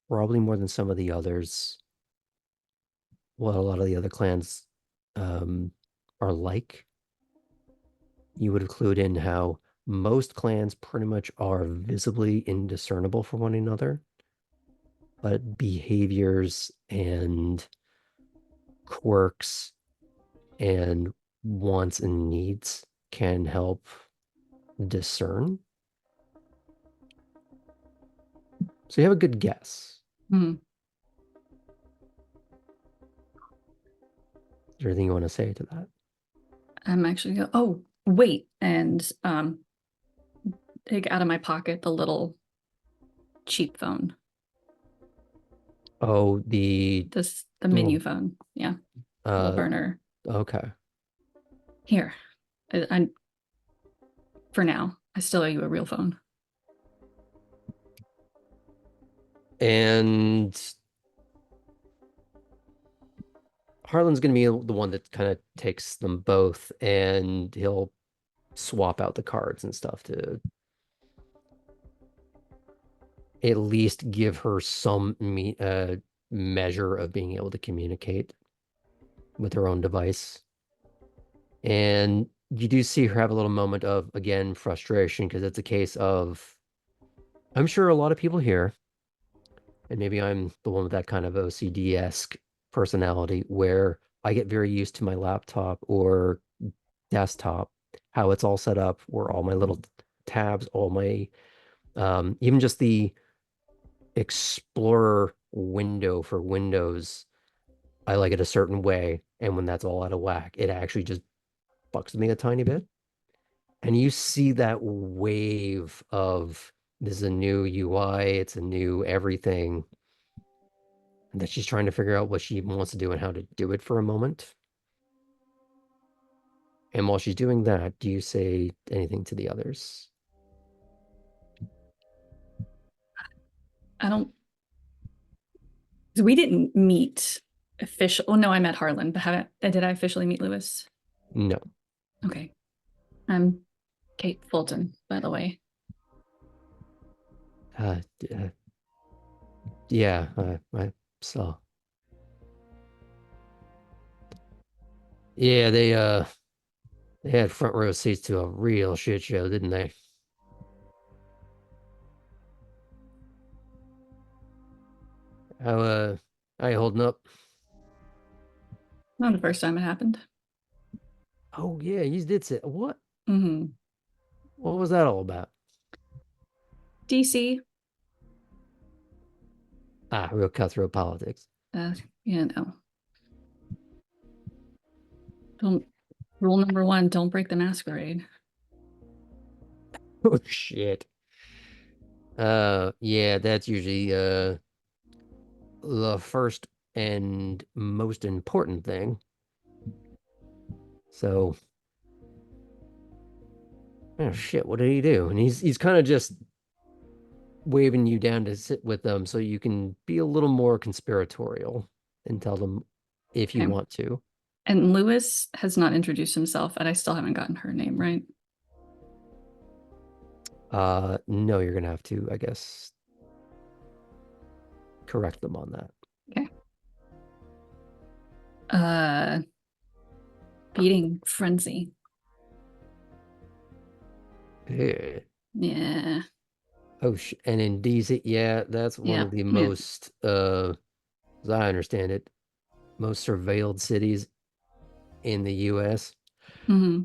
probably more than some of the others what a lot of the other clans are like. You would have clued in how most clans pretty much are visibly indiscernible from one another, but behaviors and quirks and wants and needs can help discern. So you have a good guess. Mhm. Is there anything you want to say to that? I'm actually oh wait, and take out of my pocket the little cheap phone. Oh, the menu phone. Yeah. Little burner. Okay. Here. I for now. I still owe you a real phone. And Harlan's going to be the one that kind of takes them both, and he'll swap out the cards and stuff to at least give her some measure of being able to communicate with her own device. And you do see her have a little moment of, again, frustration, because it's a case of I'm sure a lot of people here, and maybe I'm the one with that kind of OCD-esque personality where I get very used to my laptop or desktop, how it's all set up, where all my little tabs, all my even just the Explorer window for Windows, I like it a certain way, and when that's all out of whack, it actually just bucks me a tiny bit. And you see that wave of this is a new UI, it's a new everything, and that she's trying to figure out what she even wants to do and how to do it for a moment. And while she's doing that, do you say anything to the others? I don't. 'Cause we didn't meet official. Oh no, I met Harlan, but did I officially meet Lewis? No. Okay. I'm Kate Fulton, by the way. Uh, yeah, I saw. Yeah, they had front row seats to a real shit show, didn't they? How you holding up? Not the first time it happened. Oh yeah, you did say what? Mm-hmm. What was that all about? DC, Ah, real cutthroat politics. you know. Don't rule number 1, don't break the masquerade. Oh shit. Yeah, that's usually the first and most important thing. So, oh shit, what did he do? And he's kind of just waving you down to sit with them so you can be a little more conspiratorial and tell them if you Okay. want to. And Lewis has not introduced himself, and I still haven't gotten her name right. No, you're gonna have to, I guess, correct them on that. Okay. Beating frenzy. Yeah. Yeah. Oh, and in DC, yeah, that's one Yeah. of the Yeah. most, as I understand it, most surveilled cities in the US. Mm-hmm.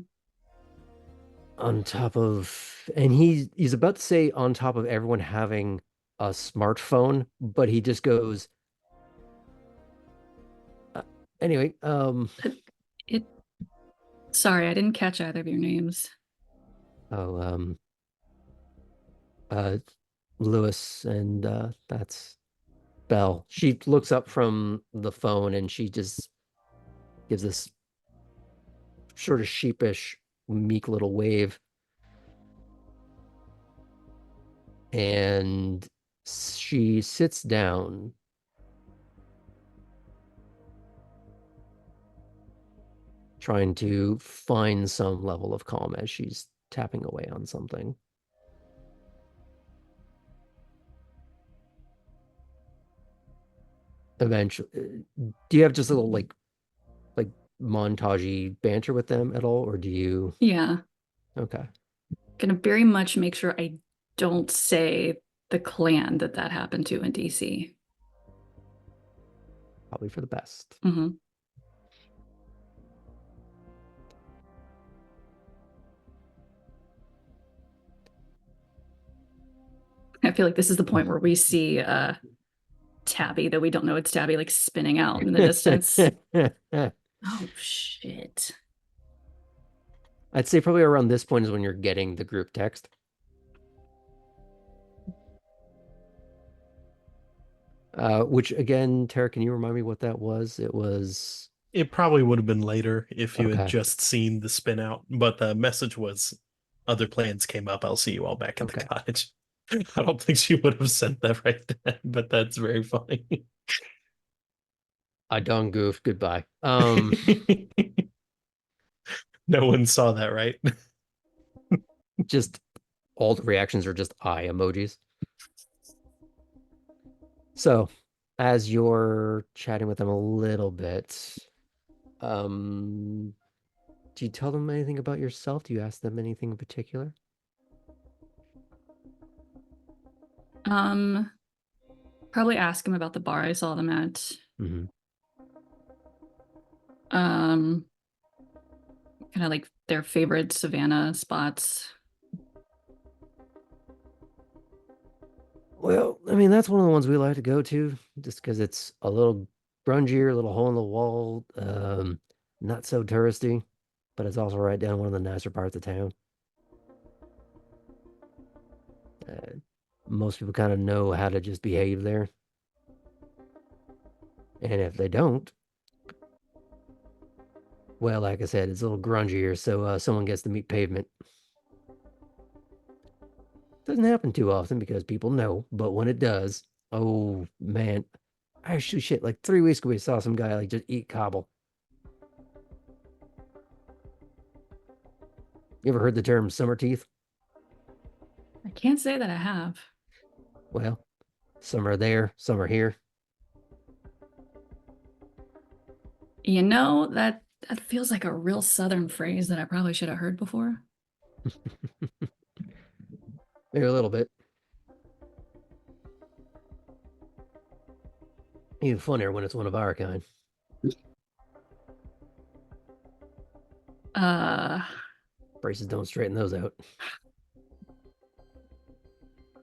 On top of, and he's about to say on top of everyone having a smartphone, but he just goes, uh, anyway, It. Sorry, I didn't catch either of your names. oh, uh, Lewis, and that's Belle. She looks up from the phone and she just gives this sort of sheepish, meek little wave. And she sits down, trying to find some level of calm as she's tapping away on something. Eventually, do you have just a little like montagey banter with them at all, or do you? Yeah. Okay, Gonna very much make sure I don't say the clan that happened to in DC. probably for the best. Mm-hmm. I feel like this is the point where we see Tabby, that we don't know it's Tabby, like spinning out in the distance. Oh shit. I'd say probably around this point is when you're getting the group text. Which again, Tara, can you remind me what that was? It was It probably would have been later if you had okay. just seen the spin out, but the message was other plans came up. I'll see you all back at the Okay. cottage. I don't think she would have sent that right then, but that's very funny. I done goofed. Goodbye. No one saw that, right? Just all the reactions are just eye emojis. So, as you're chatting with them a little bit, do you tell them anything about yourself? Do you ask them anything in particular? Probably ask him about the bar I saw them at. Hmm. Kind of like their favorite Savannah spots. Well, I mean, that's one of the ones we like to go to just because it's a little grungier, a little hole in the wall, not so touristy, but it's also right down one of the nicer parts of town. Uh, Most people kind of know how to just behave there. And if they don't, well, like I said, it's a little grungier, so someone gets to meet pavement. Doesn't happen too often because people know, but when it does, oh man, actually shit, like 3 weeks ago we saw some guy like just eat cobble. You ever heard the term summer teeth? I can't say that I have. Well, some are there, some are here. You know, that feels like a real Southern phrase that I probably should have heard before. Maybe a little bit. Even funnier when it's one of our kind. Uh, Braces don't straighten those out.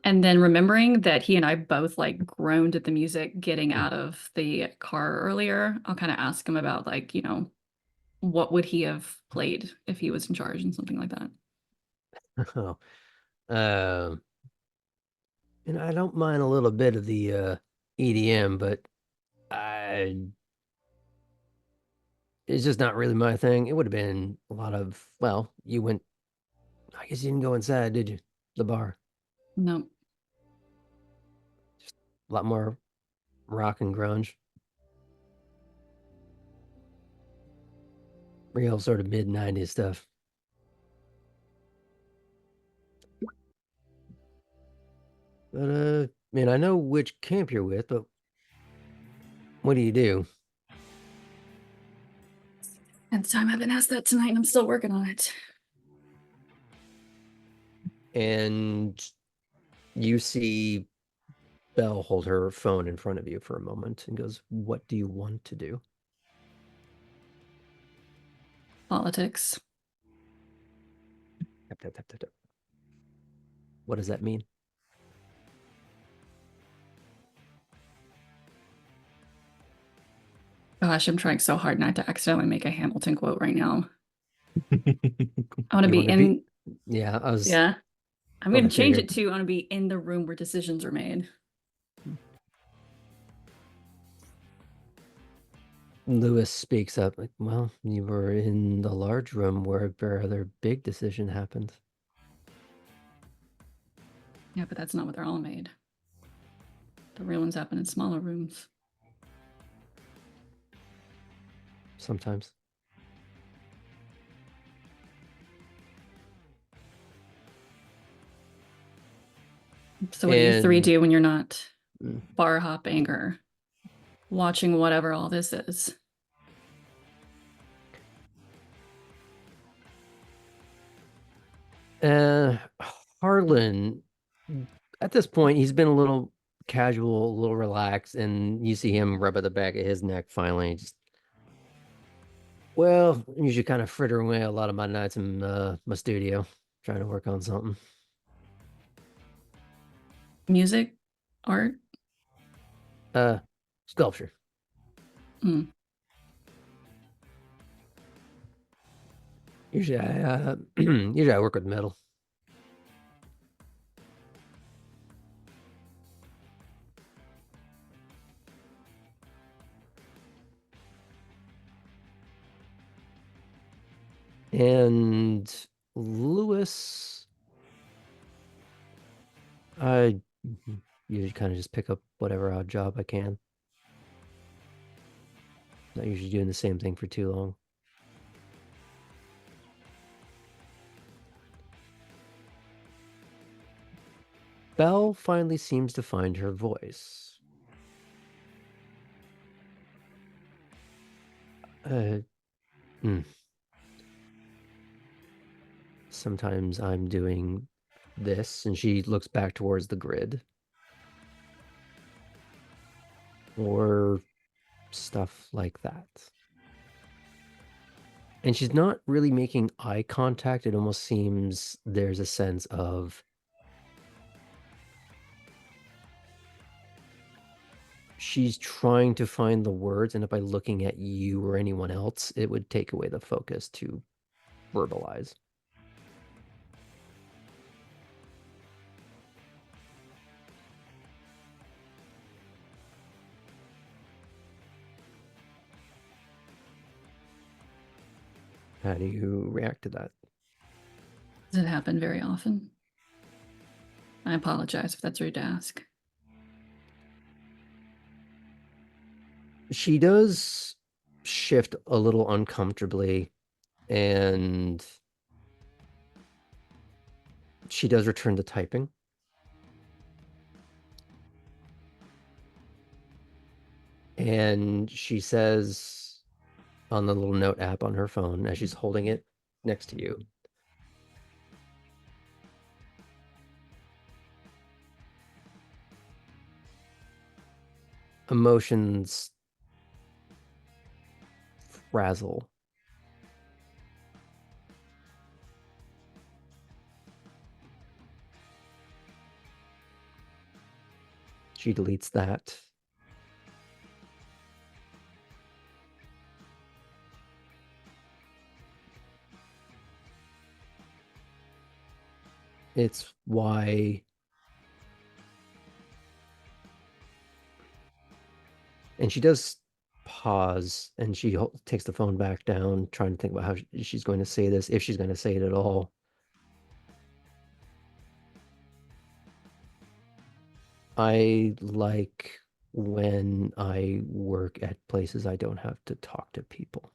and then remembering that he and I both like groaned at the music getting out of the car earlier, I'll kind of ask him about like, you know, what would he have played if he was in charge and something like that. Oh. And I don't mind a little bit of the EDM, but I it's just not really my thing. It would have been a lot of, well, you went, I guess you didn't go inside, did you? The bar. No. A lot more rock and grunge. Real sort of mid 90s stuff. But man, I know which camp you're with, but what do you do? And time I've been asked that tonight and I'm still working on it. And you see Belle hold her phone in front of you for a moment and goes, "What do you want to do?" Politics. Tap, tap, tap, tap, tap. What does that mean? Gosh, I'm trying so hard not to accidentally make a Hamilton quote right now. I want to You be wanna in. Yeah, I was. Yeah. I'm Well, going the to change figure. it to I want to be in the room where decisions are made. Lewis speaks up, like, "Well, you were in the large room where a rather big decision happened." Yeah, but that's not what they're all made. The real ones happen in smaller rooms. Sometimes. So what do you three And do when you're not Mm. bar hopping or watching whatever all this is? Harlan, at this point, he's been a little casual, a little relaxed, and you see him rub at the back of his neck finally. Just, well, I usually kind of fritter away a lot of my nights in my studio, trying to work on something. Music? Art? Sculpture. Mm. Usually usually I work with metal. And Lewis, I usually kind of just pick up whatever odd job I can. Not usually doing the same thing for too long. Belle finally seems to find her voice. Hmm. Sometimes I'm doing this, and she looks back towards the grid. or stuff like that. And she's not really making eye contact. It almost seems there's a sense of she's trying to find the words, and if by looking at you or anyone else, it would take away the focus to verbalize. How do you react to that? Does it happen very often? I apologize if that's rude to ask. She does shift a little uncomfortably, and she does return to typing. And she says on the little note app on her phone, as she's holding it next to you, emotions frazzle. She deletes that. It's why. And she does pause, and she takes the phone back down, trying to think about how she's going to say this, if she's going to say it at all. I like when I work at places I don't have to talk to people.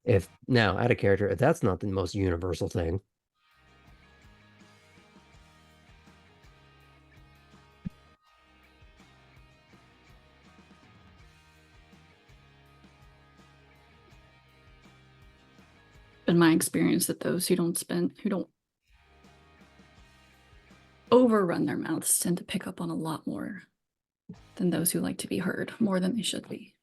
If now, out of character, if that's not the most universal thing, Been my experience that those who don't overrun their mouths tend to pick up on a lot more than those who like to be heard more than they should be.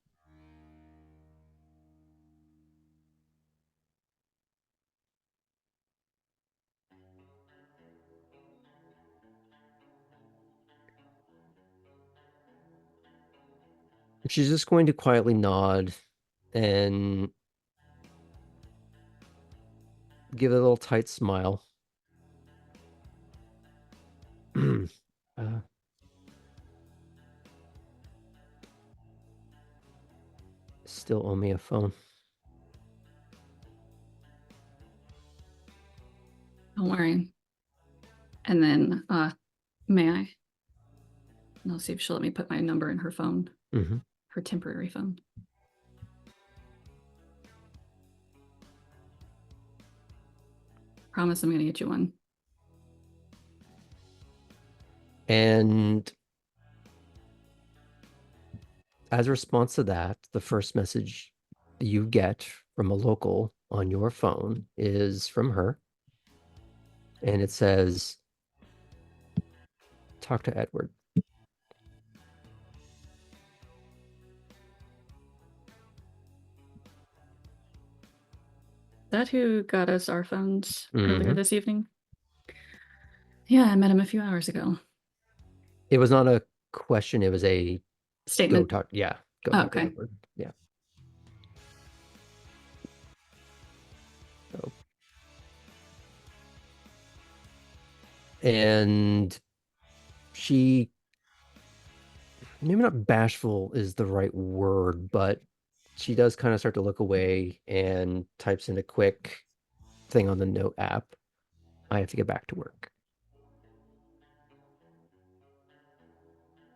she's just going to quietly nod and give a little tight smile. Still owe me a phone. Don't worry. And then, may I? And I'll see if she'll let me put my number in her phone, her temporary phone. Promise I'm going to get you one. And as a response to that, the first message you get from a local on your phone is from her. And it says, talk to Edward. That who got us our phones earlier this evening? Yeah, I met him a few hours ago. It was not a question, it was a Statement. Go talk to okay. Edward. Yeah. So. And she, maybe not bashful is the right word, but she does kind of start to look away and types in a quick thing on the note app. I have to get back to work.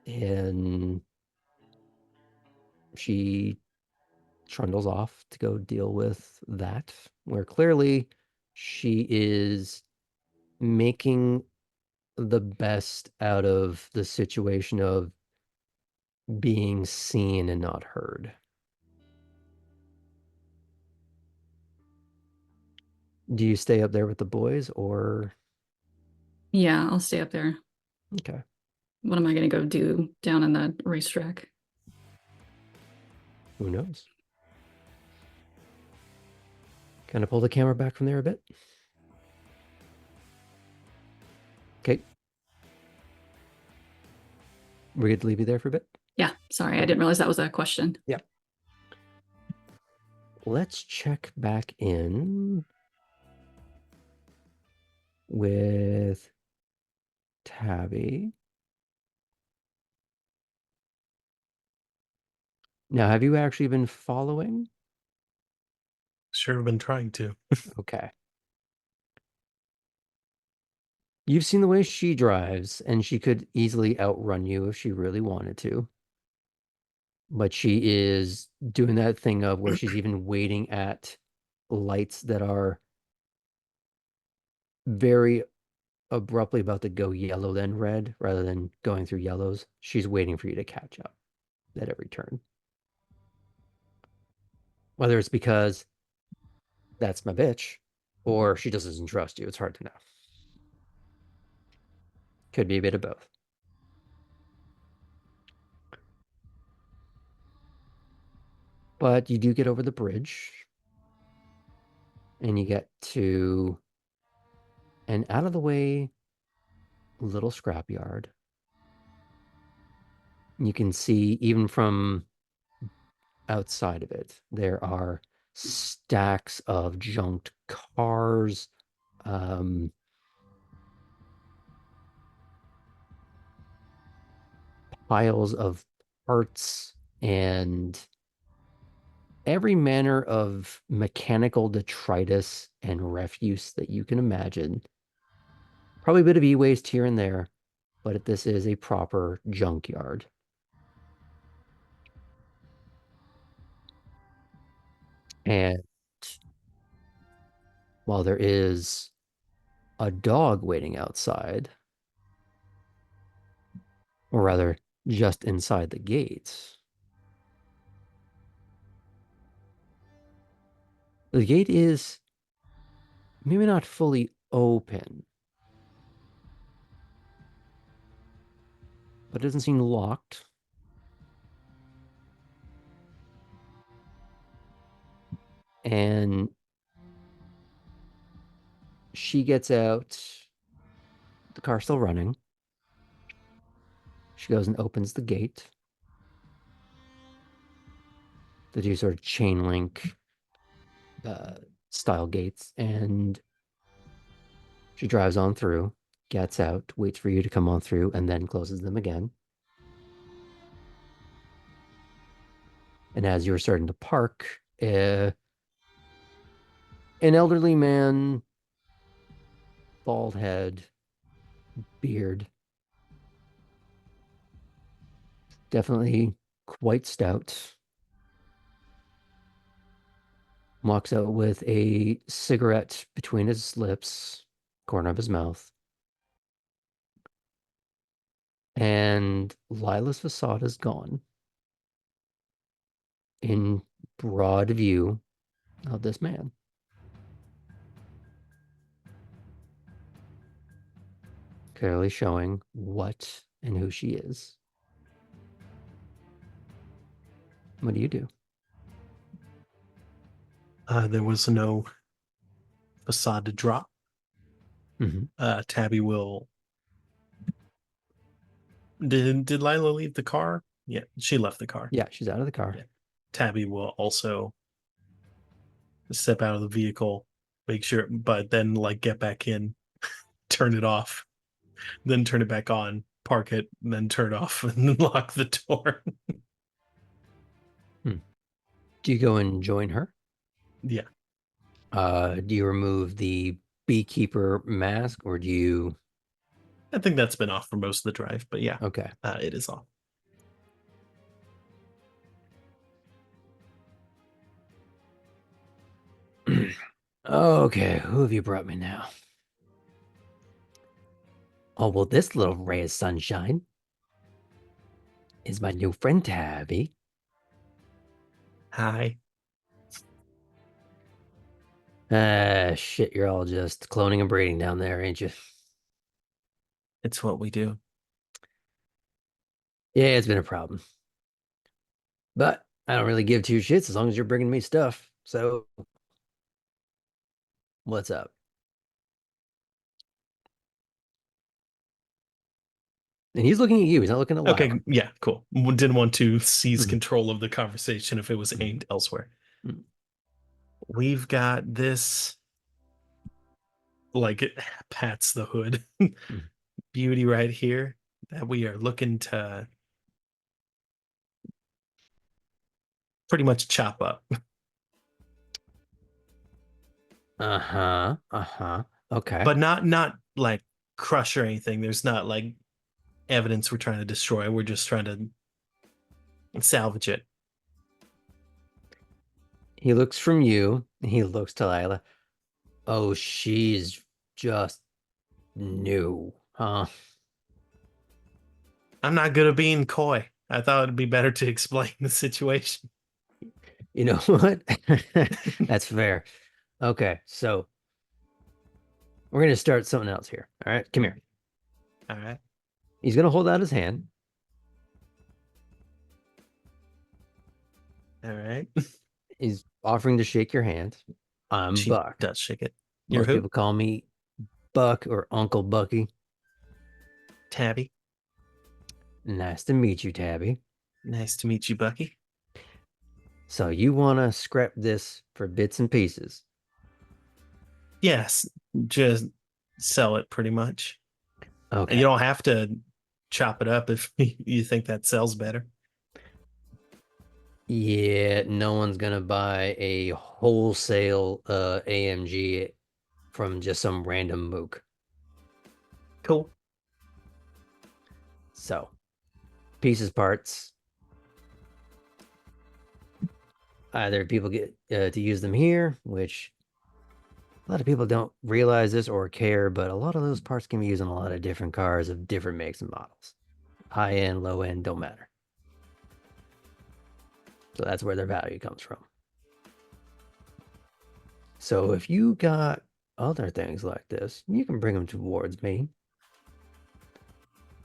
And she trundles off to go deal with that, where clearly she is making the best out of the situation of being seen and not heard. Do you stay up there with the boys, or Yeah, I'll stay up there. Okay. What am I going to go do down in the racetrack? Who knows? Kind of pull the camera back from there a bit. Okay. We're good to leave you there for a bit? Yeah, sorry, I didn't realize that was a question. Yep. Let's check back in with Tabby. Now, have you actually been following? Sure, have been trying to. Okay. You've seen the way she drives, and she could easily outrun you if she really wanted to. But she is doing that thing of where she's even waiting at lights that are very abruptly about to go yellow, then red, rather than going through yellows. She's waiting for you to catch up at every turn. Whether it's because that's my bitch, or she just doesn't trust you. It's hard to know. Could be a bit of both. But you do get over the bridge, and you get to an out of the way little scrapyard. You can see, even from outside of it, there are stacks of junked cars, piles of parts, and every manner of mechanical detritus and refuse that you can imagine. Probably a bit of e-waste here and there, but this is a proper junkyard. And while there is a dog waiting outside, or rather, just inside the gates, the gate is maybe not fully open, but it doesn't seem locked. And she gets out, the car's still running. She goes and opens the gate. The two sort of chain link style gates, and she drives on through, gets out, waits for you to come on through, and then closes them again. And as you're starting to park, an elderly man, bald head, beard, definitely quite stout, walks out with a cigarette between his lips, corner of his mouth. And Lila's facade is gone in broad view of this man. Clearly showing what and who she is. What do you do? There was no facade to drop. Mm-hmm. Tabby will. Did Lila leave the car? Yeah, she left the car. Yeah, she's out of the car. Yeah. Tabby will also step out of the vehicle, make sure, but then like get back in, turn it off, then turn it back on, park it, and then turn it off, and then lock the door. Do you go and join her? Yeah. Do you remove the beekeeper mask, or do you? I think that's been off for most of the drive, but yeah, Okay. it is off. Okay, who have you brought me now? Oh, well, this little ray of sunshine is my new friend Tabby. Hi. Shit, you're all just cloning and breeding down there, ain't you? It's what we do. Yeah, it's been a problem. But I don't really give two shits as long as you're bringing me stuff. So, what's up? And he's looking at you. He's not looking at Lila. Okay, yeah, cool. Didn't want to seize Mhm. control of the conversation if it was aimed elsewhere. Mhm. We've got this, like, it pats the hood, beauty right here that we are looking to pretty much chop up. Uh-huh. Uh-huh. Okay. But not like crush or anything. There's not like evidence we're trying to destroy. We're just trying to salvage it. He looks from you, and he looks to Lila. Oh, she's just new, huh? I'm not good at being coy. I thought it'd be better to explain the situation. You know what? That's fair. Okay, so we're gonna start something else here. All right, come here. All right. He's gonna hold out his hand. All right. He's offering to shake your hand. I'm She Buck. does shake it. You're Most who? people call me Buck or Uncle Bucky. Tabby. Nice to meet you, Tabby. Nice to meet you, Bucky. So you want to scrap this for bits and pieces? Yes, just sell it pretty much. And Okay. you don't have to chop it up if you think that sells better. Yeah, no one's gonna buy a wholesale AMG from just some random mook. Cool. So, pieces, parts. Either people get to use them here, which a lot of people don't realize this or care, but a lot of those parts can be used in a lot of different cars of different makes and models. High end, low end, don't matter. So that's where their value comes from. So if you got other things like this, you can bring them towards me.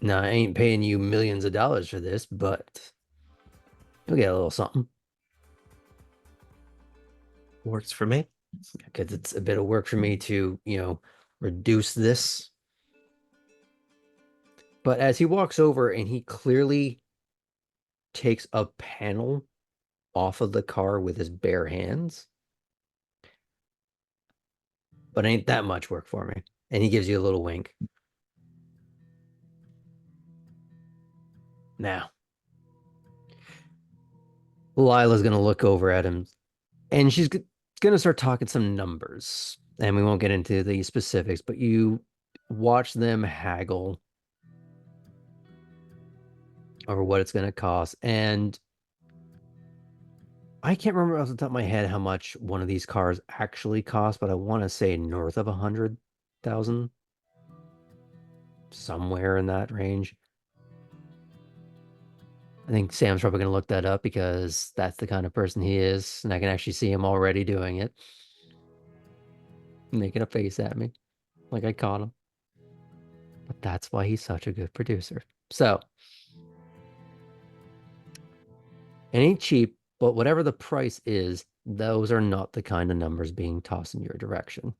Now, I ain't paying you millions of dollars for this, but you'll get a little something. Works for me. Because it's a bit of work for me to, reduce this. But as he walks over and he clearly takes a panel off of the car with his bare hands, but ain't that much work for me. And he gives you a little wink. Now, Lila's going to look over at him and she's going to start talking some numbers. And we won't get into the specifics, but you watch them haggle over what it's going to cost. And I can't remember off the top of my head how much one of these cars actually cost, but I want to say north of 100,000, somewhere in that range. I think Sam's probably going to look that up because that's the kind of person he is, and I can actually see him already doing it, making a face at me like I caught him. But that's why he's such a good producer. So, it ain't cheap, but whatever the price is, those are not the kind of numbers being tossed in your direction.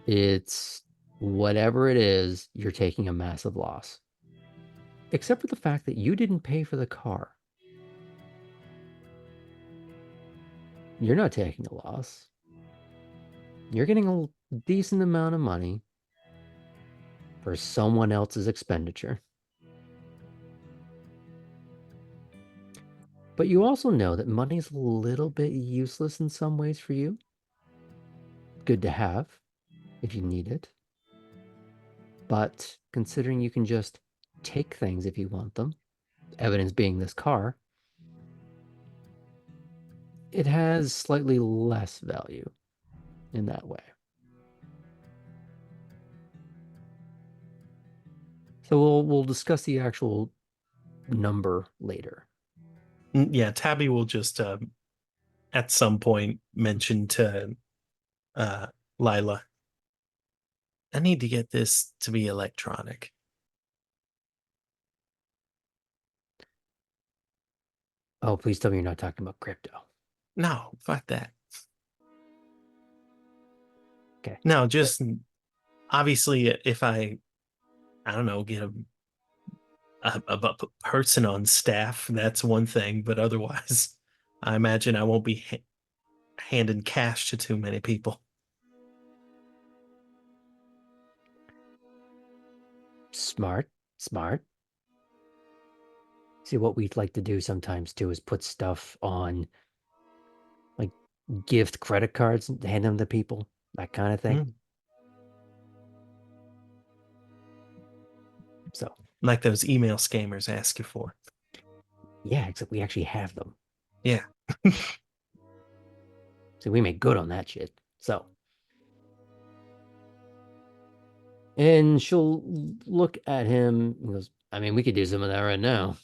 It's whatever it is, you're taking a massive loss. Except for the fact that you didn't pay for the car. You're not taking a loss. You're getting a decent amount of money for someone else's expenditure. But you also know that money's a little bit useless in some ways for you. Good to have if you need it. But considering you can just take things if you want them, evidence being this car, it has slightly less value in that way. So we'll discuss the actual number later. Yeah, Tabby will just at some point mention to Lila, I need to get this to be electronic. Oh, please tell me you're not talking about crypto. No, fuck that. Okay. No, just obviously if I don't know, get a person on staff, that's one thing, but otherwise, I imagine I won't be handing cash to too many people. Smart. See, what we'd like to do sometimes too is put stuff on like gift credit cards and hand them to people, that kind of thing. Mm. So Like those email scammers ask you for. yeah, except we actually have them. Yeah. So we make good on that shit. So. And she'll look at him and goes, I mean, we could do some of that right now.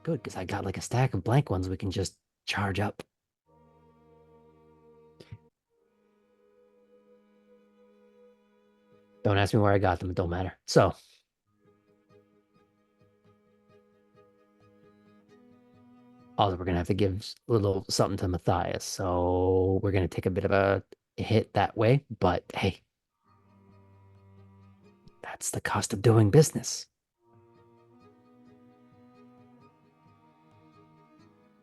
Good, because I got like a stack of blank ones we can just charge up. Don't ask me where I got them. It don't matter. So. Also, we're going to have to give a little something to Matthias. So we're going to take a bit of a hit that way. But hey, that's the cost of doing business.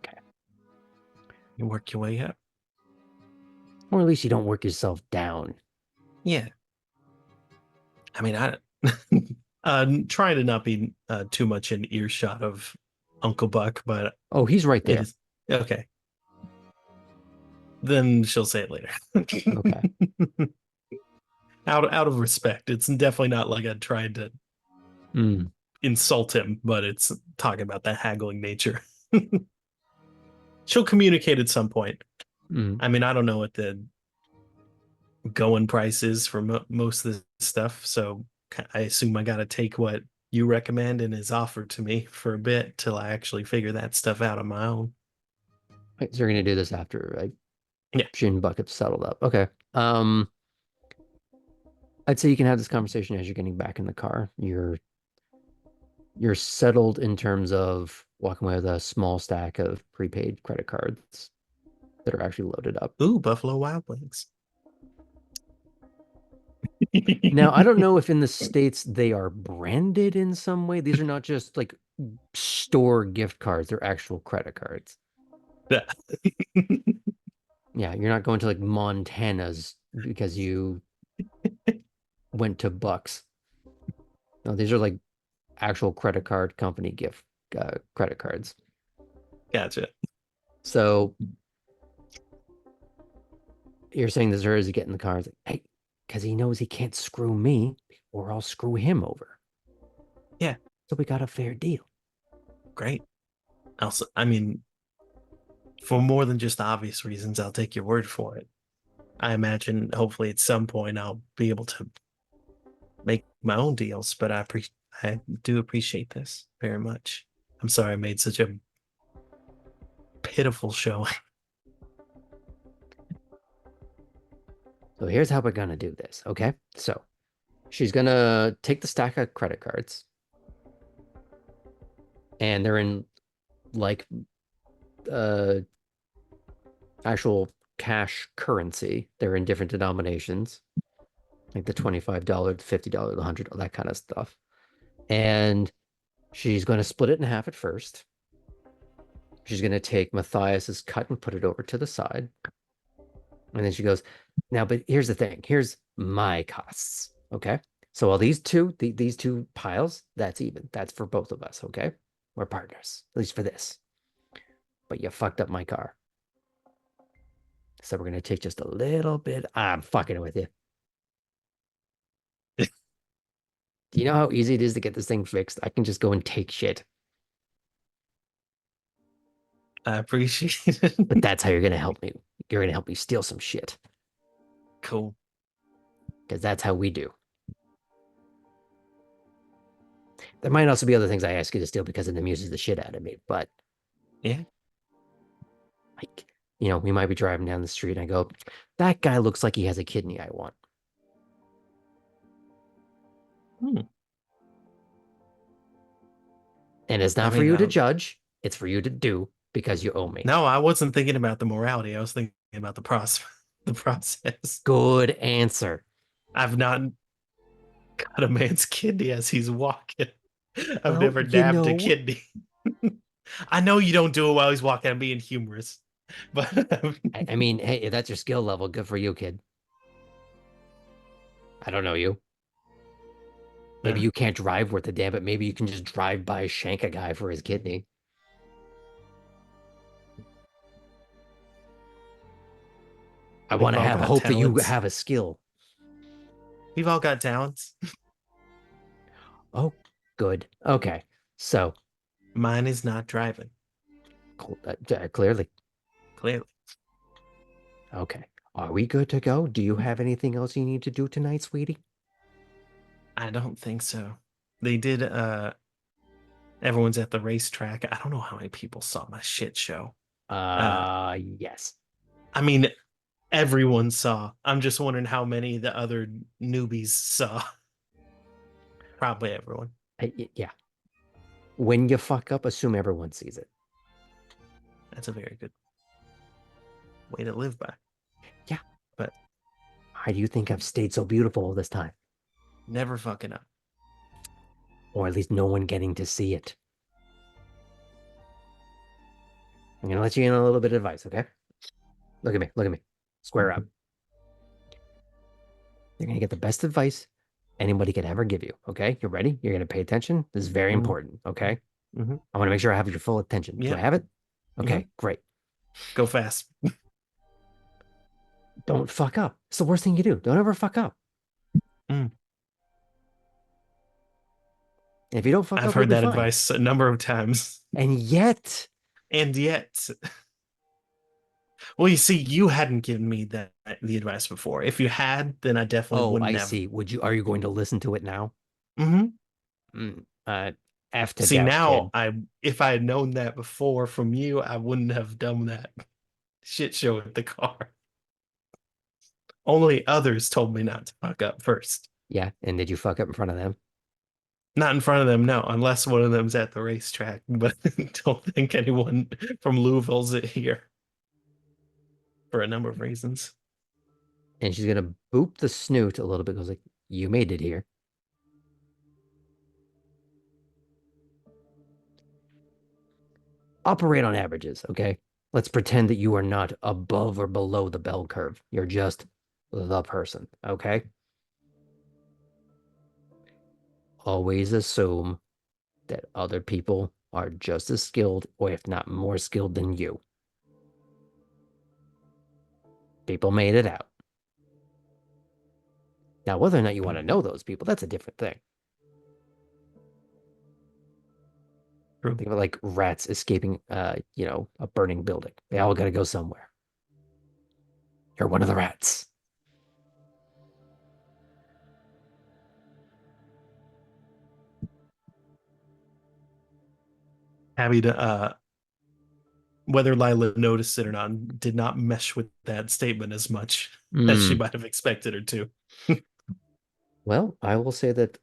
Okay. You work your way up. Or at least you don't work yourself down. Yeah. I mean, trying to not be too much in earshot of Uncle Buck, but Oh, he's right it there. is okay. Then she'll say it later. Okay. Out of respect. It's definitely not like I tried to insult him, but it's talking about that haggling nature. She'll communicate at some point. I mean, I don't know what the going price is for most of this stuff, so I assume I got to take what you recommend and is offered to me for a bit till I actually figure that stuff out on my own. Right, so you're going to do this after Yeah. Gin Bucket's settled up. Okay. I'd say you can have this conversation as you're getting back in the car. You're settled in terms of walking away with a small stack of prepaid credit cards that are actually loaded up. Ooh, Buffalo Wild Wings. Now, I don't know if in the States they are branded in some way. These are not just like store gift cards, they're actual credit cards. Yeah. Yeah, you're not going to like Montana's because you went to Bucks. No, these are like actual credit card company gift credit cards. Gotcha. So you're saying this is get in the car. It's like, hey, because he knows he can't screw me or I'll screw him over. Yeah. So we got a fair deal. Great. Also, I mean, for more than just obvious reasons, I'll take your word for it. I imagine hopefully at some point I'll be able to make my own deals, but I do appreciate this very much. I'm sorry I made such a pitiful showing. So here's how we're gonna do this, okay? So she's gonna take the stack of credit cards, and they're in like actual cash currency. They're in different denominations, like the $25, the $50, the $100, that kind of stuff. And she's going to split it in half at first. She's going to take Matthias's cut and put it over to the side. And then she goes, now, but here's the thing. Here's my costs. Okay. So all these two piles, that's even. That's for both of us. Okay. We're partners, at least for this. But you fucked up my car. So we're going to take just a little bit. I'm fucking with you. Do you know how easy it is to get this thing fixed? I can just go and take shit. I appreciate it. But that's how you're going to help me. You're going to help me steal some shit. Cool. Because that's how we do. There might also be other things I ask you to steal because it amuses the shit out of me, but yeah, like we might be driving down the street and I go, that guy looks like he has a kidney I want. Hmm. And it's not for you to judge. It's for you to do because you owe me. No, I wasn't thinking about the morality. I was thinking about the process. Good answer. I've not got a man's kidney as he's walking. I've Well, never nabbed a kidney. I know you don't do it while he's walking. I'm being humorous. But I mean, hey, if that's your skill level, good for you, kid. I don't know you. Maybe you can't drive worth a damn, but maybe you can just drive by, shank a guy for his kidney. I want to have hope that you have a skill. We've all got talents. Oh, good. Okay. So. Mine is not driving. Clearly. Clearly. Okay. Are we good to go? Do you have anything else you need to do tonight, sweetie? I don't think so. They did, everyone's at the racetrack. I don't know how many people saw my shit show. Yes. I mean, everyone saw. I'm just wondering how many the other newbies saw. Probably everyone. Yeah. When you fuck up, assume everyone sees it. That's a very good way to live by. Yeah. But why do you think I've stayed so beautiful all this time? Never fucking up. Or at least no one getting to see it. I'm going to let you in on a little bit of advice, okay? Look at me. Look at me. Square up. You're going to get the best advice anybody could ever give you, okay? You ready? You're going to pay attention. This is very important, okay? I want to make sure I have your full attention. Do I have it? Okay, great. Go fast. Don't fuck up. It's the worst thing you do. Don't ever fuck up. If you don't fuck up, I've heard that advice a number of times. And yet. Well, you see, you hadn't given me the advice before. If you had, then I definitely wouldn't have. See. Are you going to listen to it now? F to see, doubt, now kid. if I had known that before from you, I wouldn't have done that shit show at the car. Only others told me not to fuck up first. Yeah, and did you fuck up in front of them? Not in front of them, no, unless one of them's at the racetrack. But I don't think anyone from Louisville's here for a number of reasons. And she's gonna boop the snoot a little bit. Goes like, "You made it here." Operate on averages, okay? Let's pretend that you are not above or below the bell curve. You're just the person, okay? Always assume that other people are just as skilled, or if not more skilled than you. People made it out. Now, whether or not you want to know those people, that's a different thing. True. Think of it like rats escaping, a burning building. They all got to go somewhere. You're one of the rats. Tabby, whether Lila noticed it or not, did not mesh with that statement as much as she might have expected her to. Well, I will say that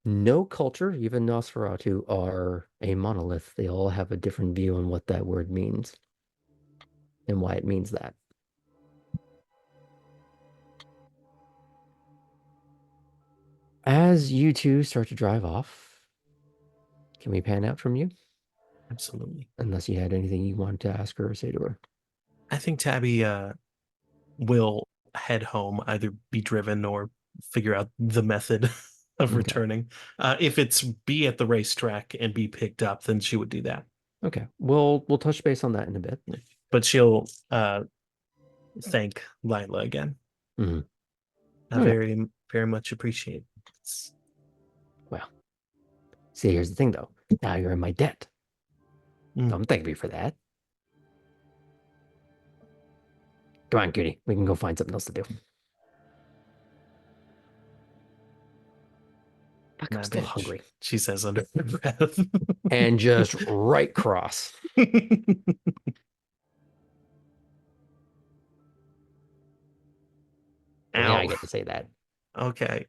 no culture, even Nosferatu, are a monolith. They all have a different view on what that word means and why it means that. As you two start to drive off, can we pan out from you? Absolutely. Unless you had anything you wanted to ask her or say to her. I think Tabby will head home, either be driven or figure out the method of returning. If it's be at the racetrack and be picked up, then she would do that. Okay, we'll touch base on that in a bit. But she'll thank Lila again. I very, very much appreciate it. Well, see, here's the thing, though. Now you're in my debt. Don't thank me for that. Come on, cutie. We can go find something else to do. Fuck, I'm still hungry. She says under her breath. And just right cross. Yeah, I Ow. get to say that. Okay.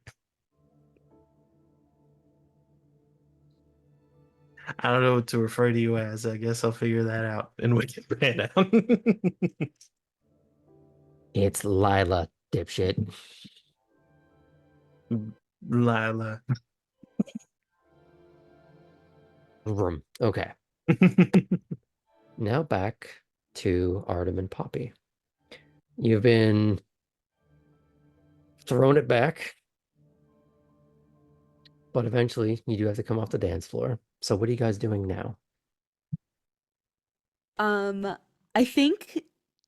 I don't know what to refer to you as. I guess I'll figure that out in Wikipedia. It's Lila, dipshit. Lila. Vroom. Okay. Now back to Artem and Poppy. You've been thrown it back, but eventually you do have to come off the dance floor. So what are you guys doing now? I think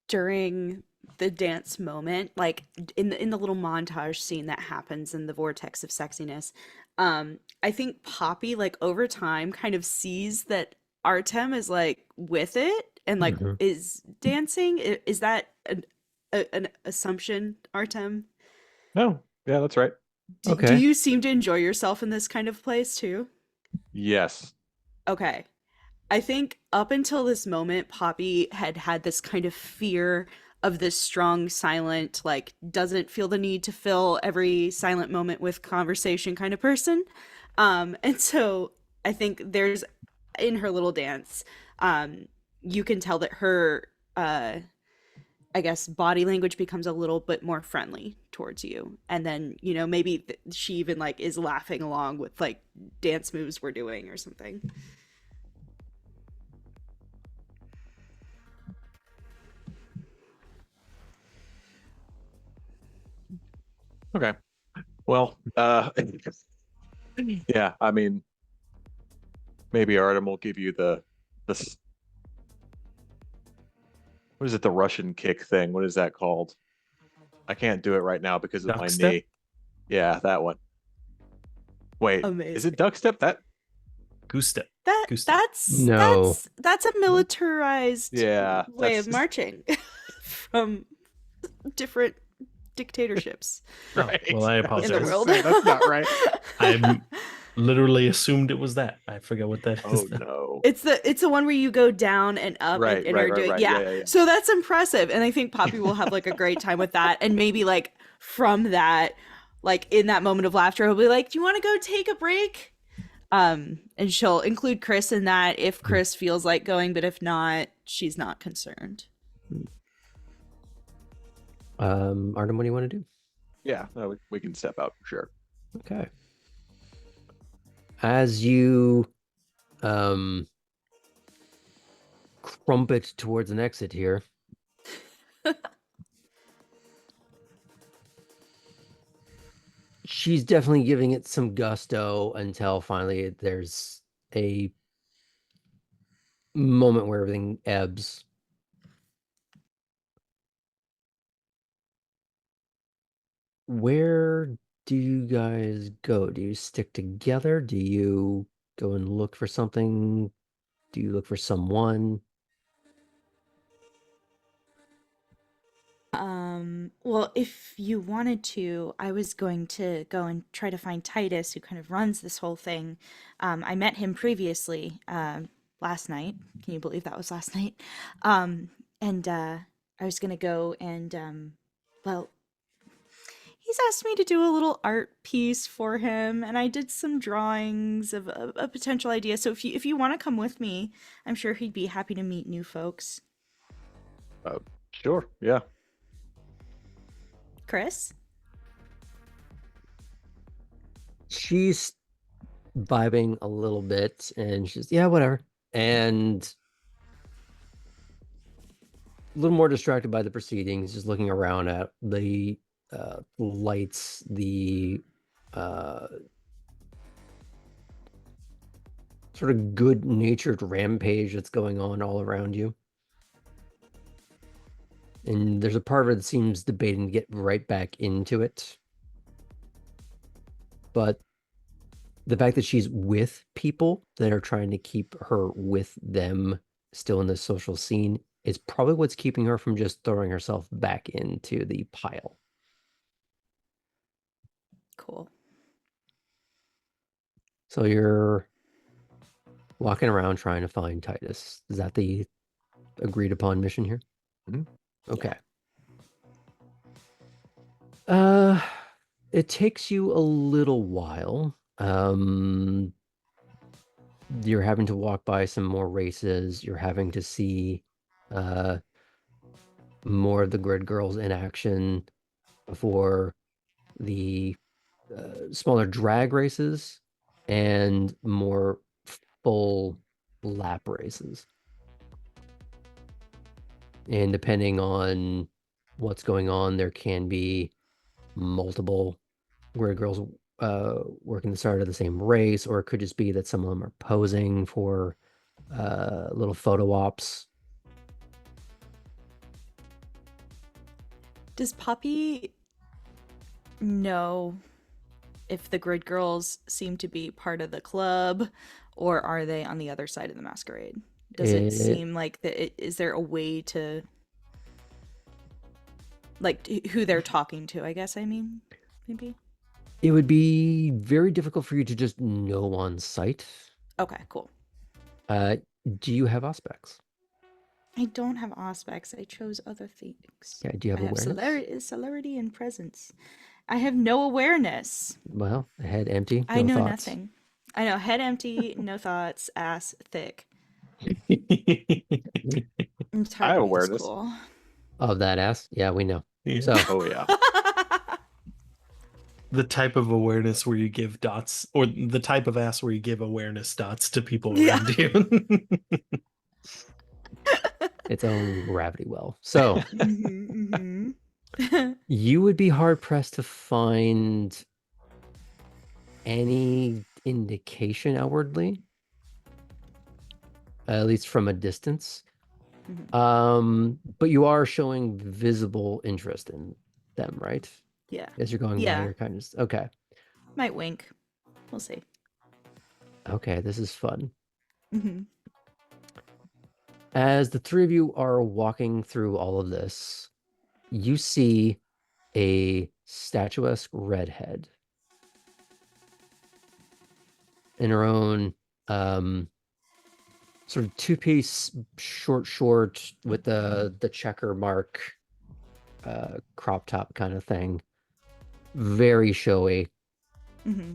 during the dance moment, like in the little montage scene that happens in the vortex of sexiness, I think Poppy, like over time, kind of sees that Artem is like with it and like Mhm. is dancing. Is that an assumption, Artem? No, yeah, that's right. Do Okay. you seem to enjoy yourself in this kind of place too? Yes. Okay. I think up until this moment, Poppy had had this kind of fear of this strong, silent, like, doesn't feel the need to fill every silent moment with conversation kind of person. And so I think there's in her little dance, um, you can tell that her, I guess, body language becomes a little bit more friendly towards you. And then, maybe she even like is laughing along with like dance moves we're doing or something. Okay. Well, yeah, I mean, maybe Artem will give you the what is it, the Russian kick thing? What is that called? I can't do it right now because of Duck my step? knee. Yeah, that one. Wait, is Amazing. it duck step? That Goose step. That Goose step. No. that's a militarized yeah, way of that's marching from different dictatorships right. Oh, well, I in the apologize. world. That's not right. I literally assumed it was that. I forget what that is. Oh no. It's the one where you go down and up Right, and right, are right, doing right. yeah. Yeah, yeah, yeah. So that's impressive, and I think Poppy will have like a great time with that, and maybe like from that, like in that moment of laughter, he'll be like, "Do you want to go take a break?" And she'll include Chris in that if Chris feels like going, but if not, she's not concerned. Artem, what do you want to do? Yeah, no, we can step out for sure. Okay. As you crumpet towards an exit here, she's definitely giving it some gusto until finally there's a moment where everything ebbs. Where do you guys go? Do you stick together? Do you go and look for something? Do you look for someone? Well, if you wanted to, I was going to go and try to find Titus, who kind of runs this whole thing. I met him previously, last night. Can you believe that was last night? And I was gonna go and, well, he's asked me to do a little art piece for him, and I did some drawings of a potential idea. So if you want to come with me, I'm sure he'd be happy to meet new folks. Sure, yeah. Chris? She's vibing a little bit and she's, yeah, whatever. And a little more distracted by the proceedings, just looking around at the lights, the sort of good-natured rampage that's going on all around you. And there's a part of her that seems debating to get right back into it. But the fact that she's with people that are trying to keep her with them still in the social scene is probably what's keeping her from just throwing herself back into the pile. Cool. So you're walking around trying to find Titus. Is that the agreed upon mission here? Mhm. Okay. It takes you a little while. You're having to walk by some more races. You're having to see more of the grid girls in action before the smaller drag races and more full lap races. And depending on what's going on, there can be multiple grid girls working the start of the same race, or it could just be that some of them are posing for little photo ops. Does Poppy know if the grid girls seem to be part of the club, or are they on the other side of the masquerade? Does it seem like is there a way to like who they're talking to? I guess I mean maybe. It would be very difficult for you to just know on sight. Okay, cool. Do you have aspects? I don't have aspects. I chose other things. Yeah, do you have I have awareness? celerity and presence. I have no awareness. Well, head empty, I no know thoughts. nothing. I know head empty, no thoughts, ass thick. I have Typing is awareness. cool. Of that ass? Yeah, we know. Yeah. So, Oh yeah. The type of awareness where you give dots, or the type of ass where you give awareness dots to people Yeah. around you. its own gravity well. So, Mhm, mhm. you would be hard pressed to find any indication outwardly, at least from a distance. But you are showing visible interest in them, right? Yeah. As you're going by, Yeah. you're kind of just, okay. Might wink. We'll see. Okay, this is fun. Hmm. As the three of you are walking through all of this, you see a statuesque redhead in her own sort of two-piece short with the checker mark crop top kind of thing. Very showy. Hmm.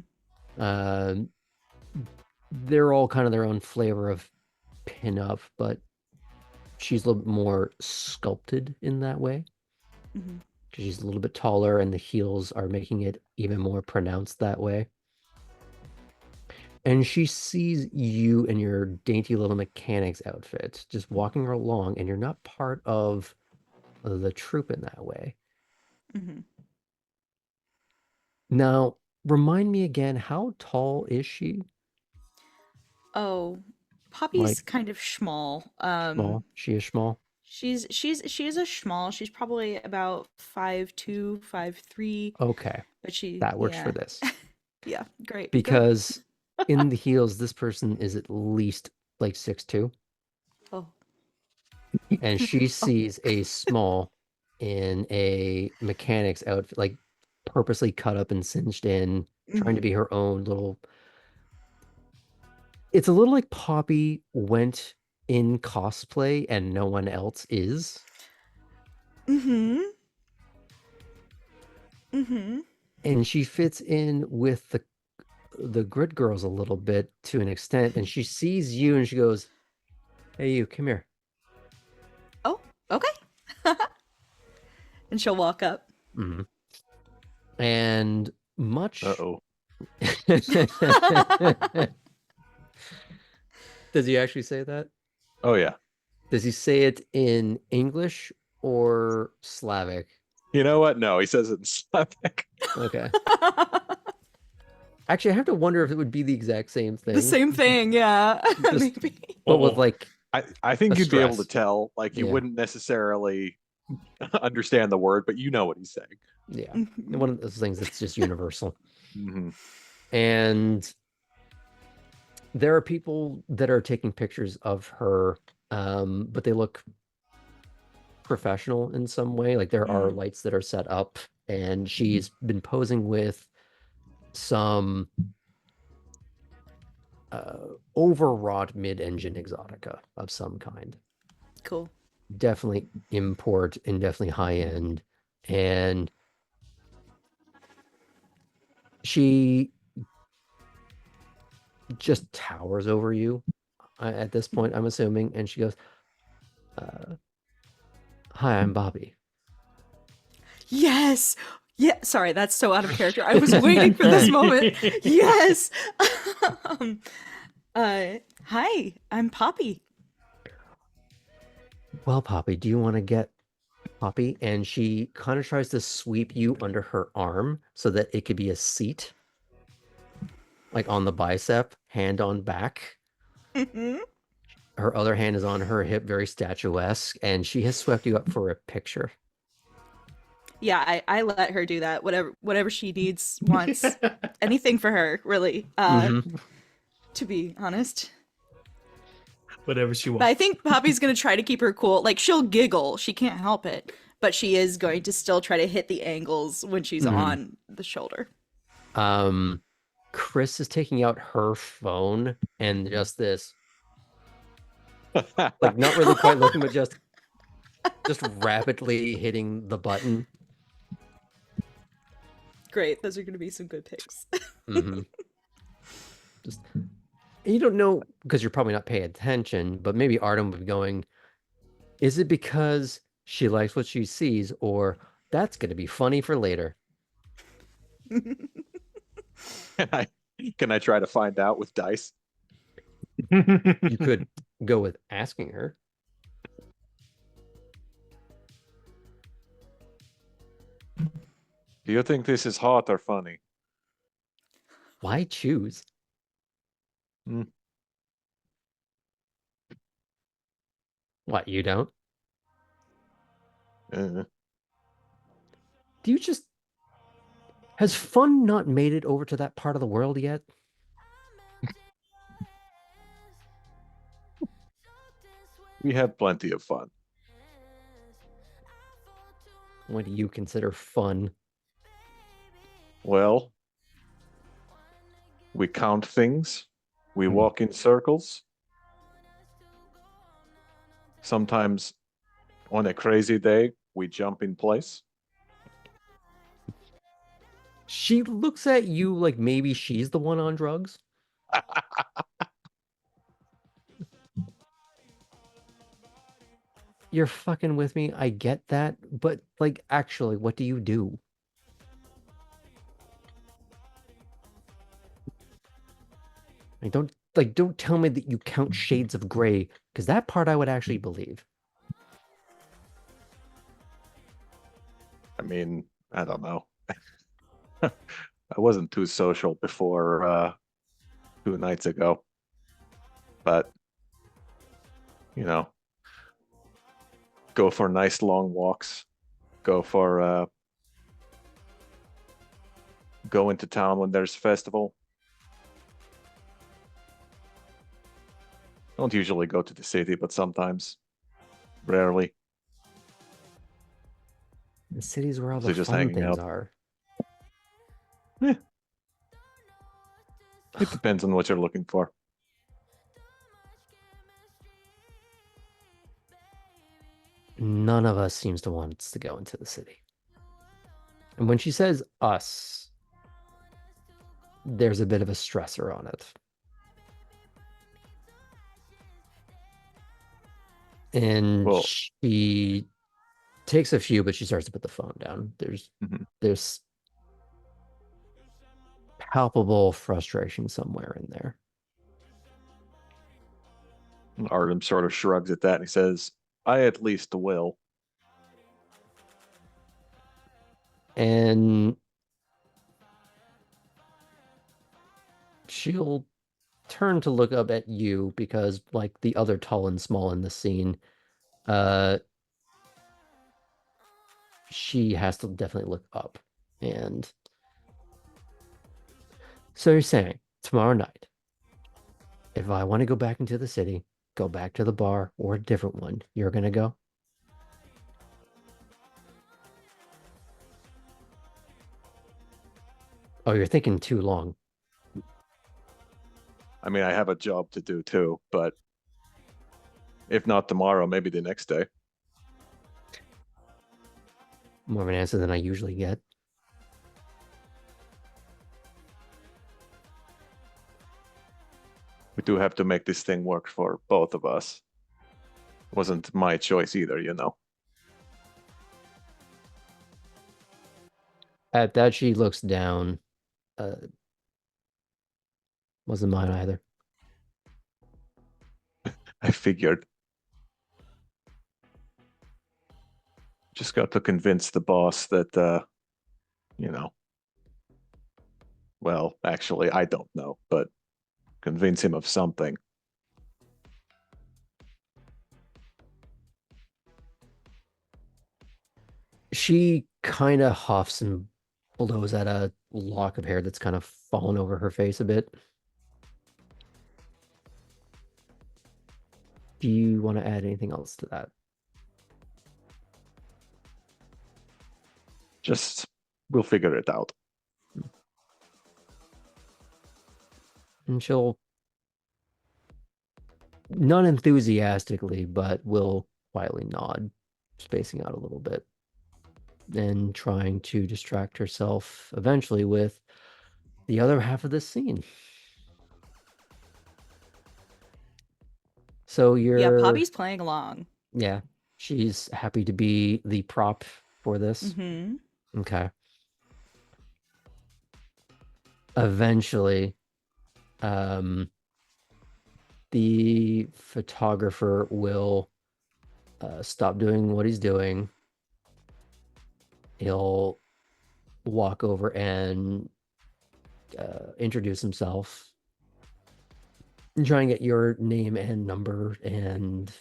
They're all kind of their own flavor of pin-up, but she's a little bit more sculpted in that way. Hmm. Because she's a little bit taller and the heels are making it even more pronounced that way. And she sees you in your dainty little mechanic's outfit just walking along, and you're not part of the troop in that way. Hmm. Now, remind me again, how tall is she? Oh, Like, Poppy's kind of small. small? She is small? She is a small. She's probably about 5'2", 5'3", Okay, but she that works for this. yeah, great. Because in the heels, this person is at least like 6'2", Oh. and she Oh. sees a small in a mechanic's outfit, like purposely cut up and cinched in, trying to Mhm. be her own little. It's a little like Poppy went in cosplay and no one else is. Mhm. Mhm. And she fits in with the grid girls a little bit to an extent, and she sees you and she goes, "Hey, you, come here." Oh, okay. And she'll walk up. Mhm. And much. Uh-oh. Does he actually say that? Oh yeah. Does he say it in English or Slavic? You know what? No, he says it in Slavic. Okay. Actually, I have to wonder if it would be the exact same thing. The same thing, yeah. Just- Maybe. But with like I think a you'd be able to stress. tell. Like you Yeah. wouldn't necessarily understand the word, but you know what he's saying. Yeah, Mhm. one of those things that's just universal. Mm-hmm. And there are people that are taking pictures of her, but they look professional in some way. Like there are lights that are set up, and she's been posing with some overwrought mid-engine exotica of some kind. Cool. Definitely import and definitely high end. And She just towers over you at this point, I'm assuming, and she goes, "Hi, I'm Bobby." Yes. Yeah. Sorry, that's so out of character. I was waiting for this moment. Yes. um, hi, I'm Poppy. Well, Poppy, do you want to get Poppy? And she kind of tries to sweep you under her arm so that it could be a seat, like on the bicep, hand on back. Mhm. Her other hand is on her hip, very statuesque, and she has swept you up for a picture. Yeah, I let her do that. Whatever she needs, wants, anything for her, really. Mhm. To be honest. Whatever she But I wants. think Poppy's gonna try to keep her cool. Like she'll giggle, she can't help it, but she is going to still try to hit the angles when she's Mhm. on the shoulder. Chris is taking out her phone and just this, like, not really quite looking, but just rapidly hitting the button. Great, those are gonna be some good picks. Mm-hmm. Just, you don't know because you're probably not paying attention, but maybe Artem would be going, is it because she likes what she sees, or that's going to be funny for later? Can I try to find out with dice? You could go with asking her. Do you think this is hot or funny? Why choose? Hmm. What, you don't? Uh, Do you just... Has fun not made it over to that part of the world yet? we have plenty of fun. What do you consider fun? Well, we count things. We Hmm. walk in circles. Sometimes on a crazy day, we jump in place. She looks at you like maybe she's the one on drugs. You're fucking with me. I get that. But, like, actually, what do you do? Don't tell me that you count shades of gray, because that part I would actually believe. I mean, I don't know. I wasn't too social before 2 nights ago. But, you know, go for nice long walks. Go for go into town when there's a festival. Don't usually go to the city, but sometimes. Rarely. The city's where all So the just fun hanging things out. are. It depends on what you're looking for. None of us seems to want us to go into the city. And when she says us, there's a bit of a stressor on it. And Well, she takes a few, but she starts to put the phone down. Mhm. There's palpable frustration somewhere in there. Artem sort of shrugs at that and he says, I at least will. And she'll turn to look up at you because, like the other tall and small in the scene, she has to definitely look up. And so you're saying tomorrow night, if I want to go back into the city, go back to the bar or a different one, you're gonna go? Oh, you're thinking too long. I mean, I have a job to do too, but if not tomorrow, maybe the next day. More of an answer than I usually get. We do have to make this thing work for both of us. Wasn't my choice either, you know. At that, she looks down. Wasn't mine either. I figured. Just got to convince the boss that, you know, well, actually, I don't know, but convince him of something. She kind of huffs and blows at a lock of hair that's kind of fallen over her face a bit. Do you want to add anything else to that? Just, we'll figure it out. And she'll, not enthusiastically, but will quietly nod, spacing out a little bit, and trying to distract herself eventually with the other half of this scene. So Yeah, you're, Poppy's playing along. yeah, she's happy to be the prop for this. Mm-hmm. Okay. Eventually, the photographer will stop doing what he's doing. He'll walk over and introduce himself and try and get your name and number, and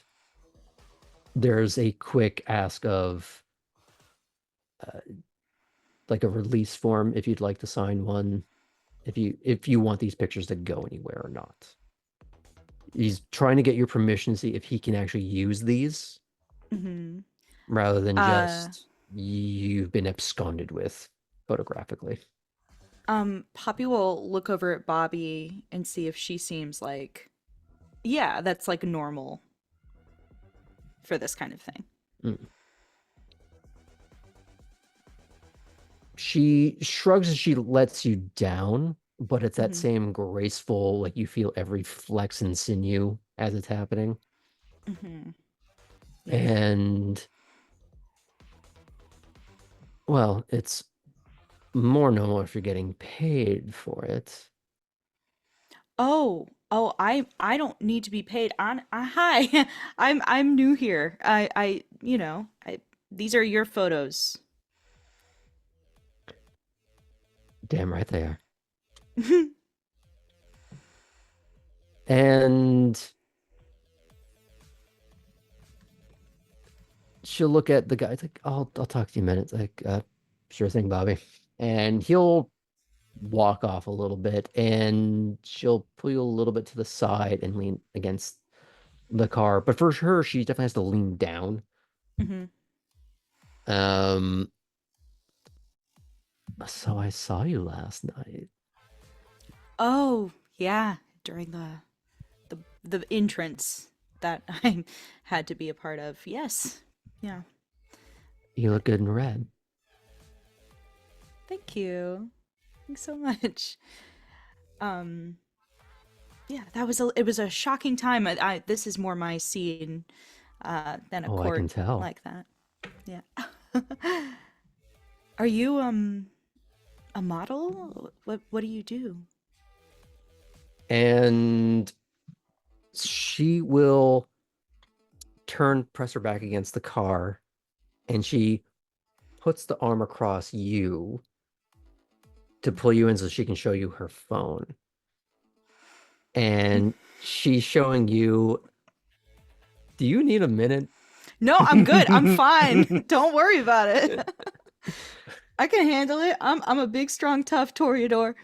there's a quick ask of like a release form if you'd like to sign one, if you want these pictures to go anywhere or not. He's trying to get your permission to see if he can actually use these Mm-hmm. rather than just you've been absconded with photographically. Poppy will look over at Bobby and see if she seems like, yeah, that's like normal for this kind of thing. She shrugs and she lets you down, but it's that Mhm. same graceful, like you feel every flex and sinew as it's happening. Mm-hmm. And well, it's more normal if you're getting paid for it. Oh, I don't need to be paid on. Hi, I'm new here. These are your photos. Damn right they are. And she'll look at the guy. It's like, I'll talk to you in a minute. It's like, sure thing, Bobby. And he'll walk off a little bit, and she'll pull you a little bit to the side and lean against the car. But for her, she definitely has to lean down. Mm-hmm. So I saw you last night. Oh, yeah, during the entrance that I had to be a part of. Yes. Yeah. You look good in red. Thank you. Thanks so much. Yeah, it was a shocking time. This is more my scene than a Oh, I court can tell. like that. Yeah. Are you a model? What do you do? And she will press her back against the car, and she puts the arm across you to pull you in so she can show you her phone. And she's showing you, do you need a minute? No, I'm good. I'm fine. Don't worry about it. I can handle it. I'm a big, strong, tough Toreador.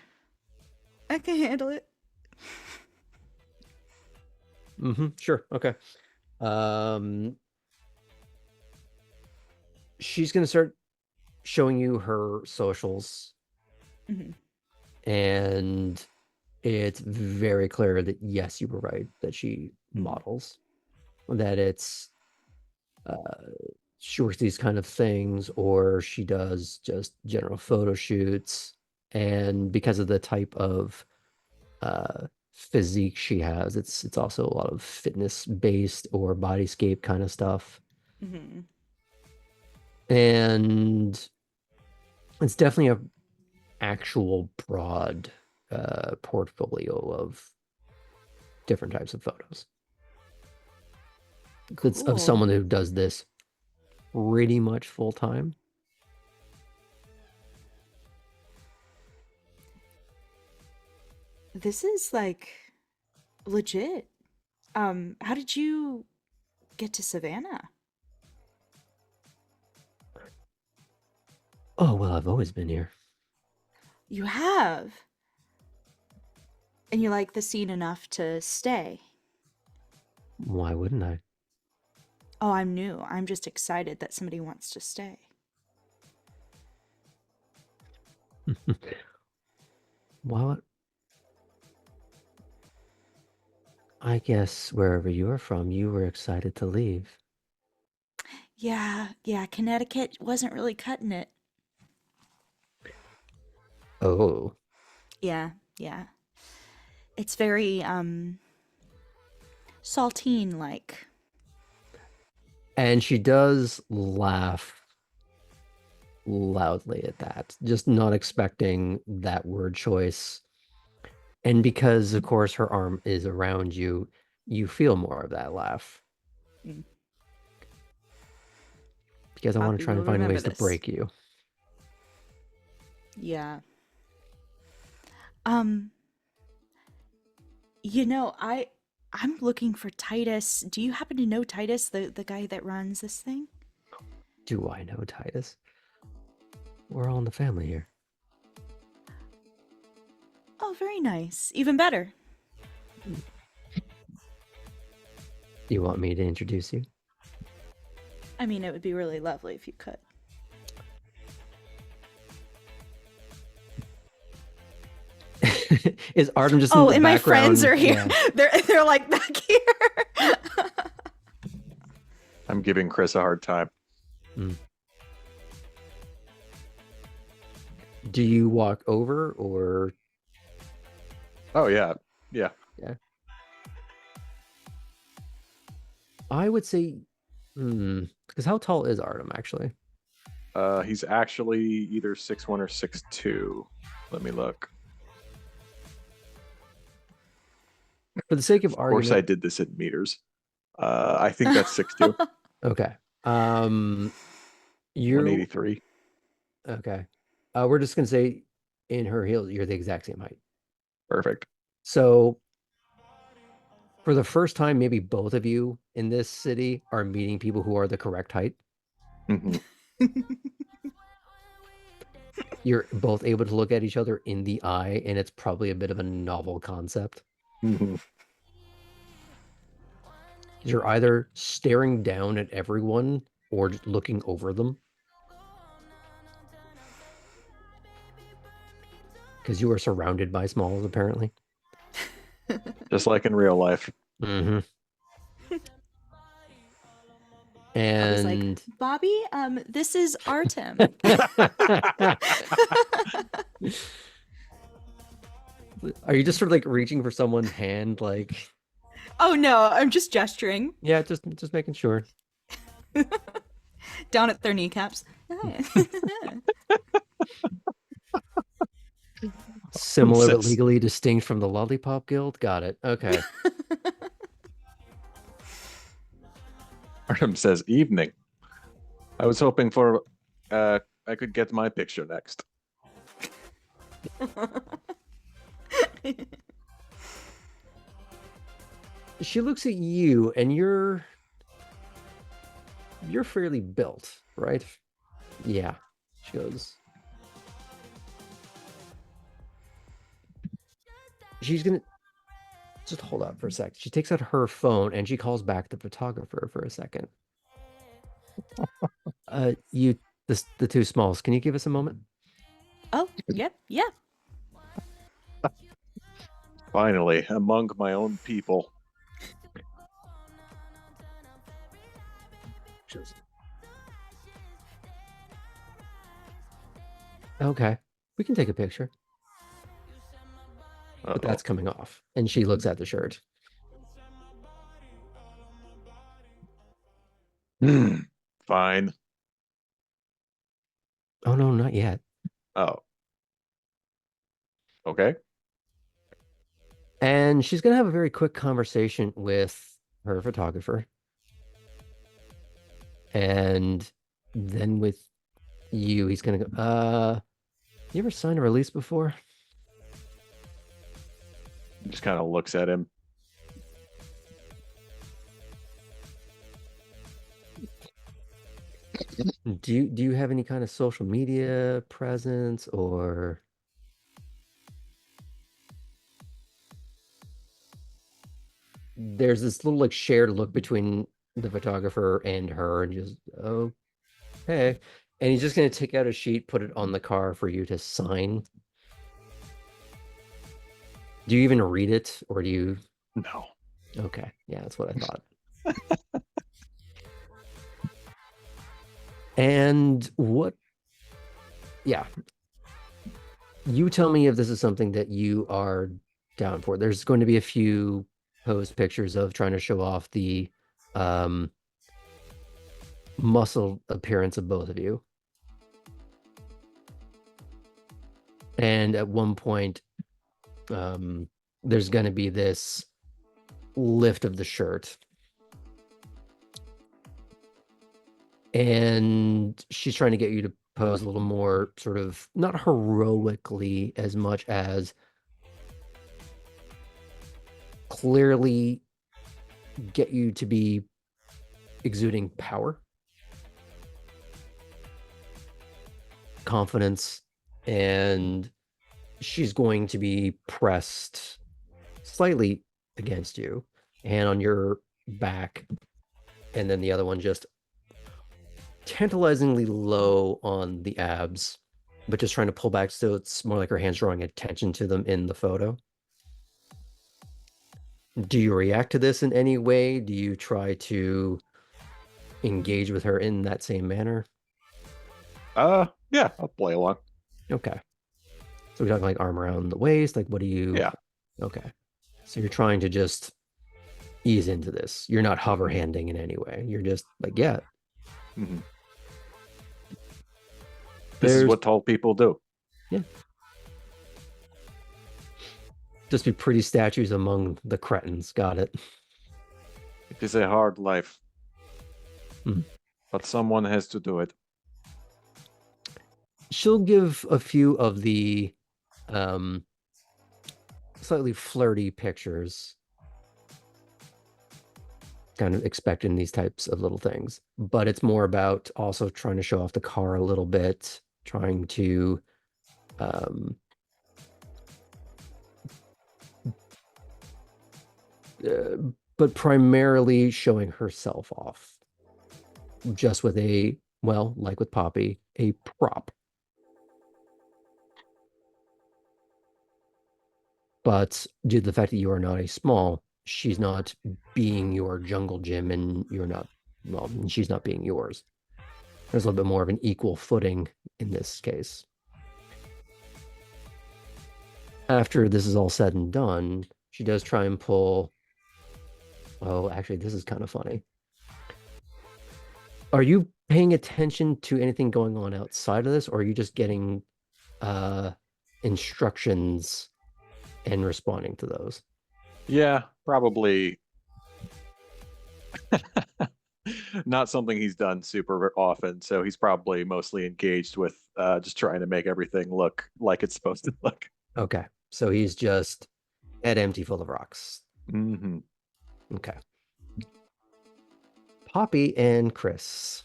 I can handle it. Sure. Okay. She's gonna start showing you her socials, and it's very clear that yes, you were right, that she models, that it's she works these kind of things, or she does just general photo shoots. And because of the type of physique she has. It's also a lot of fitness based or bodyscape kind of stuff. Hmm. And it's definitely a actual broad portfolio of different types of photos. It's of Cool. someone who does this pretty much full time. This is like legit. How did you get to Savannah? Oh, well, I've always been here. You have. And you like the scene enough to stay. Why wouldn't I? Oh, I'm new. I'm just excited that somebody wants to stay. Well, I guess wherever you're from, you were excited to leave. Yeah, Connecticut wasn't really cutting it. Oh, Yeah. It's very saltine like. and she does laugh loudly at that, just not expecting that word choice. And because, of course, her arm is around you, you feel more of that laugh. Mm. Because I want Poppy to try will and find remember ways to this. break you. Yeah. Um, I'm looking for Titus. Do you happen to know Titus, the guy that runs this thing? Do I know Titus? We're all in the family here. Oh, very nice. Even better. You want me to introduce you? I mean, it would be really lovely if you could. Is Artem just Oh, in the and my background? friends are here. Yeah. They're like back here. I'm giving Chris a hard time. Do you walk over or? Oh yeah. Yeah. I would say, because how tall is Artem actually? He's actually either 6'1" or 6'2". Let me look. For the sake of Of course, I argument, did this in meters. I think that's 6'2", okay. You're 183. okay. We're just gonna say, in her heels, you're the exact same height. Perfect. So, for the first time, maybe both of you in this city are meeting people who are the correct height. Mhm. You're both able to look at each other in the eye, and it's probably a bit of a novel concept. Mhm. You're either staring down at everyone or just looking over them. Because you are surrounded by smalls, apparently. Just like in real life. Mm-hmm. I was like, And Bobby, this is Artem. are you just sort of like reaching for someone's hand, like? Oh no, I'm just gesturing Yeah, just making sure. down at their kneecaps. Similar but Says- legally distinct from the Lollipop Guild. Got it. Okay. Artem says, "Evening. I was hoping for I could get my picture next." She looks at you, and you're fairly built, right? Yeah. She goes. She's gonna just hold up for a sec. She takes out her phone and she calls back the photographer for a second. You, the two smalls. Can you give us a moment? Oh, yep, yeah. Finally, among my own people. Okay, we can take a picture. but that's coming off. And she looks at the shirt. Fine. Oh no, not yet. Oh. Okay. And she's gonna have a very quick conversation with her photographer. And then with you, he's gonna go, you ever signed a release before? Just kind of looks at him. Do you have any kind of social media presence, or there's this little like shared look between the photographer and her, and just okay. And he's just gonna take out a sheet, put it on the car for you to sign. Do you even read it, or do you? No. Okay, yeah, that's what I thought. And what? Yeah. You tell me if this is something that you are down for. There's going to be a few posed pictures of trying to show off the muscle appearance of both of you. And at one point, there's going to be this lift of the shirt. And she's trying to get you to pose a little more sort of, not heroically as much as clearly get you to be exuding power, confidence, and she's going to be pressed slightly against you, hand on your back, and then the other one just tantalizingly low on the abs, but just trying to pull back so it's more like her hands drawing attention to them in the photo. Do you react to this in any way? Do you try to engage with her in that same manner? Yeah, I'll play along. Okay. So we're talking like arm around the waist, like what do you? Yeah. Okay. So you're trying to just ease into this. You're not hover handing in any way. You're just like, yeah. Mm-hmm. This is what tall people do. Yeah. Just be pretty statues among the cretins. Got it. It is a hard life. Hmm. But someone has to do it. She'll give a few of the slightly flirty pictures, kind of expecting these types of little things, but it's more about also trying to show off the car a little bit, trying to but primarily showing herself off, just with a, well, like with Poppy, a prop. But due to the fact that you are not a small, she's not being your jungle gym, and you're not, well, she's not being yours. There's a little bit more of an equal footing in this case. After this is all said and done, she does try and pull. Oh, actually, this is kind of funny. Are you paying attention to anything going on outside of this, or are you just getting instructions and responding to those? Yeah, probably not something he's done super often. So he's probably mostly engaged with just trying to make everything look like it's supposed to look. Okay. So he's just head empty full of rocks. Mm-hmm. Okay. Poppy and Chris.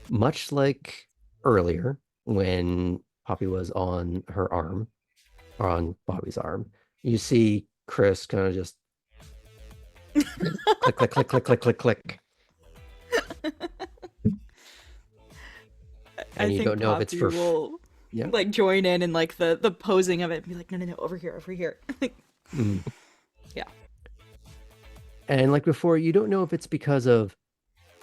Much like earlier when Poppy was on her arm, or on Bobby's arm, you see Chris kind of just click, click, click, click, click, click, click. And you don't know if it's for will, yeah, like join in and like the posing of it and be like, no, over here. Yeah. And like before, you don't know if it's because of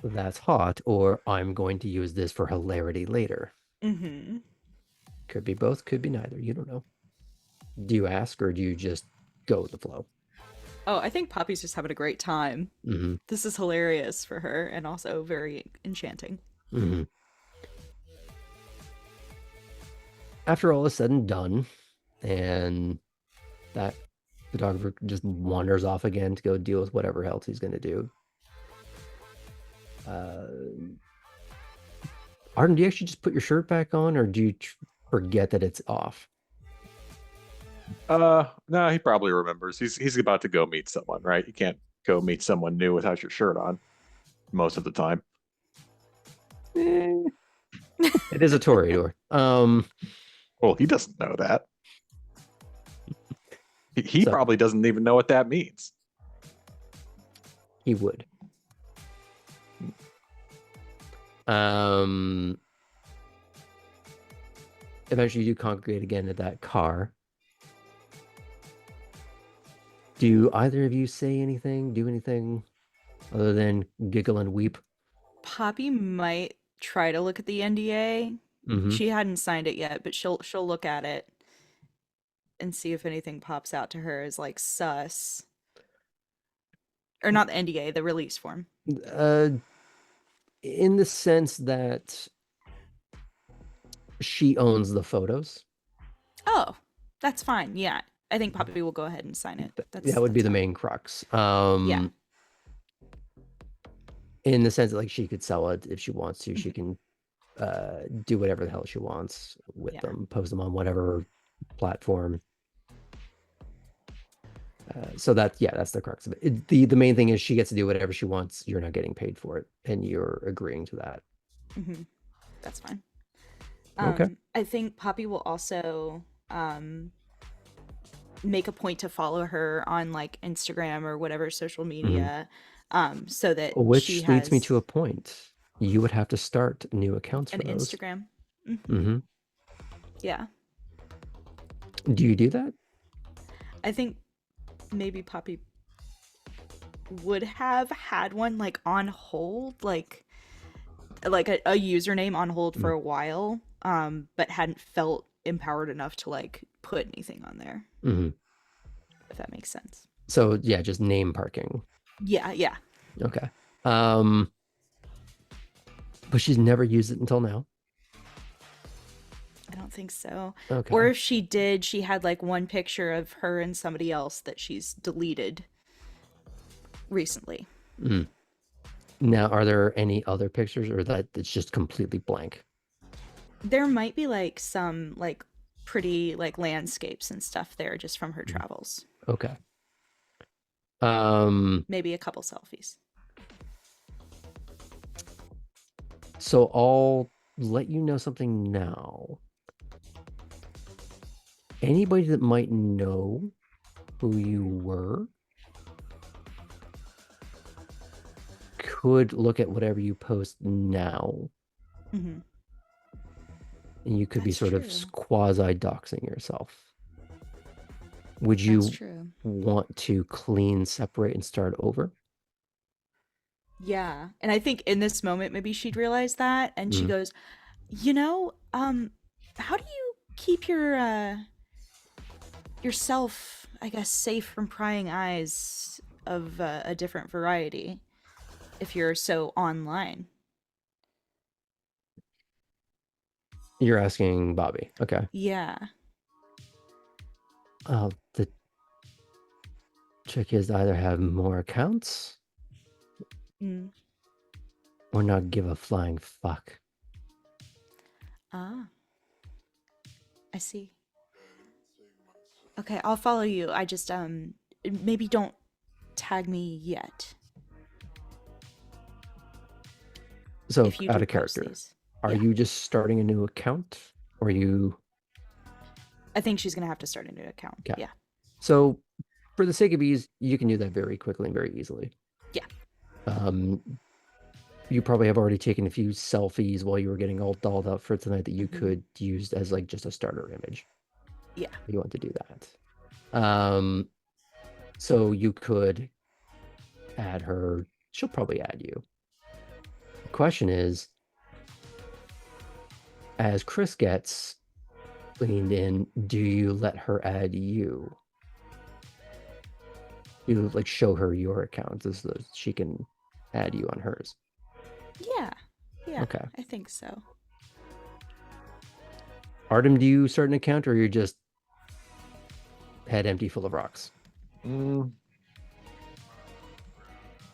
that's hot or I'm going to use this for hilarity later. Mm-hmm. Could be both, could be neither. You don't know. Do you ask or do you just go with the flow? Oh, I think Poppy's just having a great time. Mm-hmm. This is hilarious for her and also very enchanting. Mm-hmm. After all is said and done, and that photographer just wanders off again to go deal with whatever else he's going to do. Arden, do you actually just put your shirt back on, or do you forget that it's off? No, he probably remembers. He's about to go meet someone, right? You can't go meet someone new without your shirt on most of the time. It is a Toreador. Well, he doesn't know that. He So- probably doesn't even know what that means. He would. Eventually you do congregate again at that car. Do either of you say anything, do anything other than giggle and weep? Poppy might try to look at the NDA. Mm-hmm. She hadn't signed it yet, but she'll look at it and see if anything pops out to her as like sus. Or not the NDA, the release form. In the sense that she owns the photos. Oh, that's fine. Yeah. I think Poppy will go ahead and sign it. That would be that's the fine. main crux. Yeah. In the sense that like she could sell it if she wants to. She can do whatever the hell she wants with them, post them on whatever platform. So that's the crux of it. The main thing is she gets to do whatever she wants. You're not getting paid for it, and you're agreeing to that. Mm-hmm. That's fine. Okay. I think Poppy will also make a point to follow her on like Instagram or whatever social media, so that Which she leads me has to a point. You would have to start new accounts an for those. Instagram. Mm-hmm. Yeah. Do you do that? I think maybe Poppy would have had one like on hold, like a username on hold for a while, but hadn't felt empowered enough to like put anything on there. Mm-hmm. If that makes sense. So yeah, just name parking. Yeah. Okay. But she's never used it until now. I don't think so. Okay. Or if she did, she had like one picture of her and somebody else that she's deleted recently. Now, are there any other pictures, or that it's just completely blank? There might be like some like pretty like landscapes and stuff there just from her travels. Okay. Maybe a couple selfies. So I'll let you know something now. Anybody that might know who you were could look at whatever you post now, Mm-hmm. and you could be That's sort of true. quasi-doxing yourself. Would you That's true. want to clean, separate, and start over? Yeah. And I think in this moment maybe she'd realize that and she goes, how do you keep yourself, I guess, safe from prying eyes of a different variety if you're so online? You're asking Bobby. Okay. Yeah. The trick is to either have more accounts Mm. or not give a flying fuck. Ah. I see. Okay, I'll follow you. I just maybe don't tag me yet. So If you out do of post character, these. are Yeah. you just starting a new account, or you? I think she's gonna have to start a new account. Okay. Yeah. So, for the sake of ease, you can do that very quickly and very easily. Yeah. You probably have already taken a few selfies while you were getting all dolled up for tonight that you could use as like just a starter image. Yeah. You want to do that. So you could add her. She'll probably add you. The question is, as Chris gets leaned in, do you let her add you? You like show her your account so that she can add you on hers. Yeah. Yeah. Okay. I think so. Artem, do you start an account or you're just head empty full of rocks?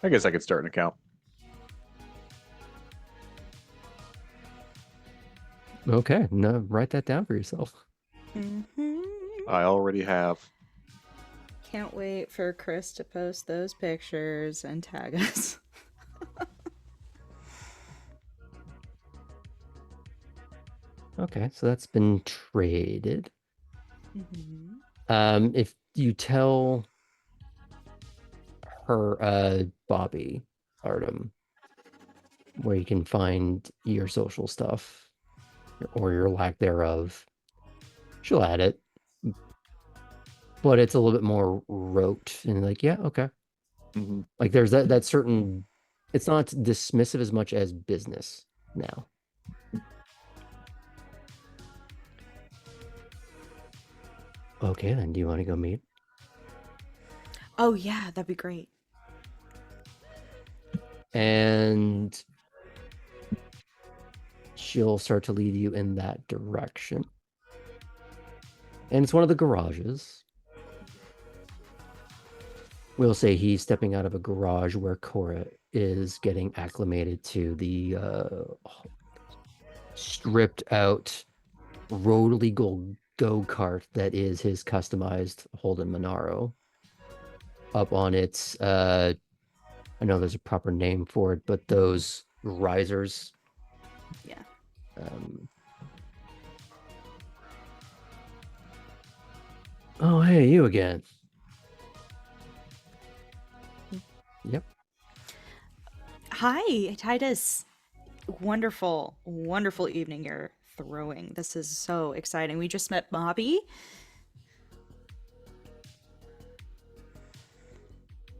I guess I could start an account. Okay, no, write that down for yourself. I already have. Can't wait for Chris to post those pictures and tag us. Okay, so that's been traded. Mm-hmm. If you tell her, Bobby, Artem, where you can find your social stuff or your lack thereof, she'll add it. But it's a little bit more rote and like, yeah, okay. Mhm. Like there's that certain, it's not dismissive as much as business now. Okay, then do you want to go meet? Oh yeah, that'd be great. And she'll start to lead you in that direction. And it's one of the garages. We'll say he's stepping out of a garage where Cora is getting acclimated to the stripped out road legal go-kart that is his customized Holden Monaro. Up on its I know there's a proper name for it, but those risers. Yeah. Oh, hey, you again. Yep. Hi, Titus. Wonderful, wonderful evening you're throwing. This is so exciting. We just met Bobby.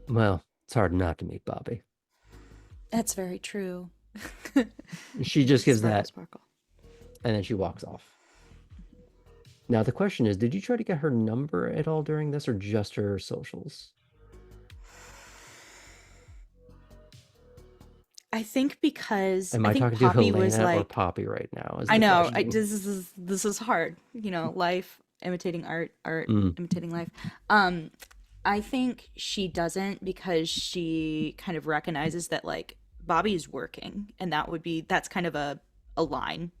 Well, it's hard not to meet Bobby. That's very true. She just gives Sparkle, that, sparkle. and then she walks off. Now, the question is, did you try to get her number at all during this, or just her socials? I think because Am I I think talking to Poppy was Helena or like, Poppy right now? Is I the know question. this is hard. You know, life imitating art, art Mm. imitating life. I think she doesn't because she kind of recognizes that like Bobby's working, and that's kind of a line,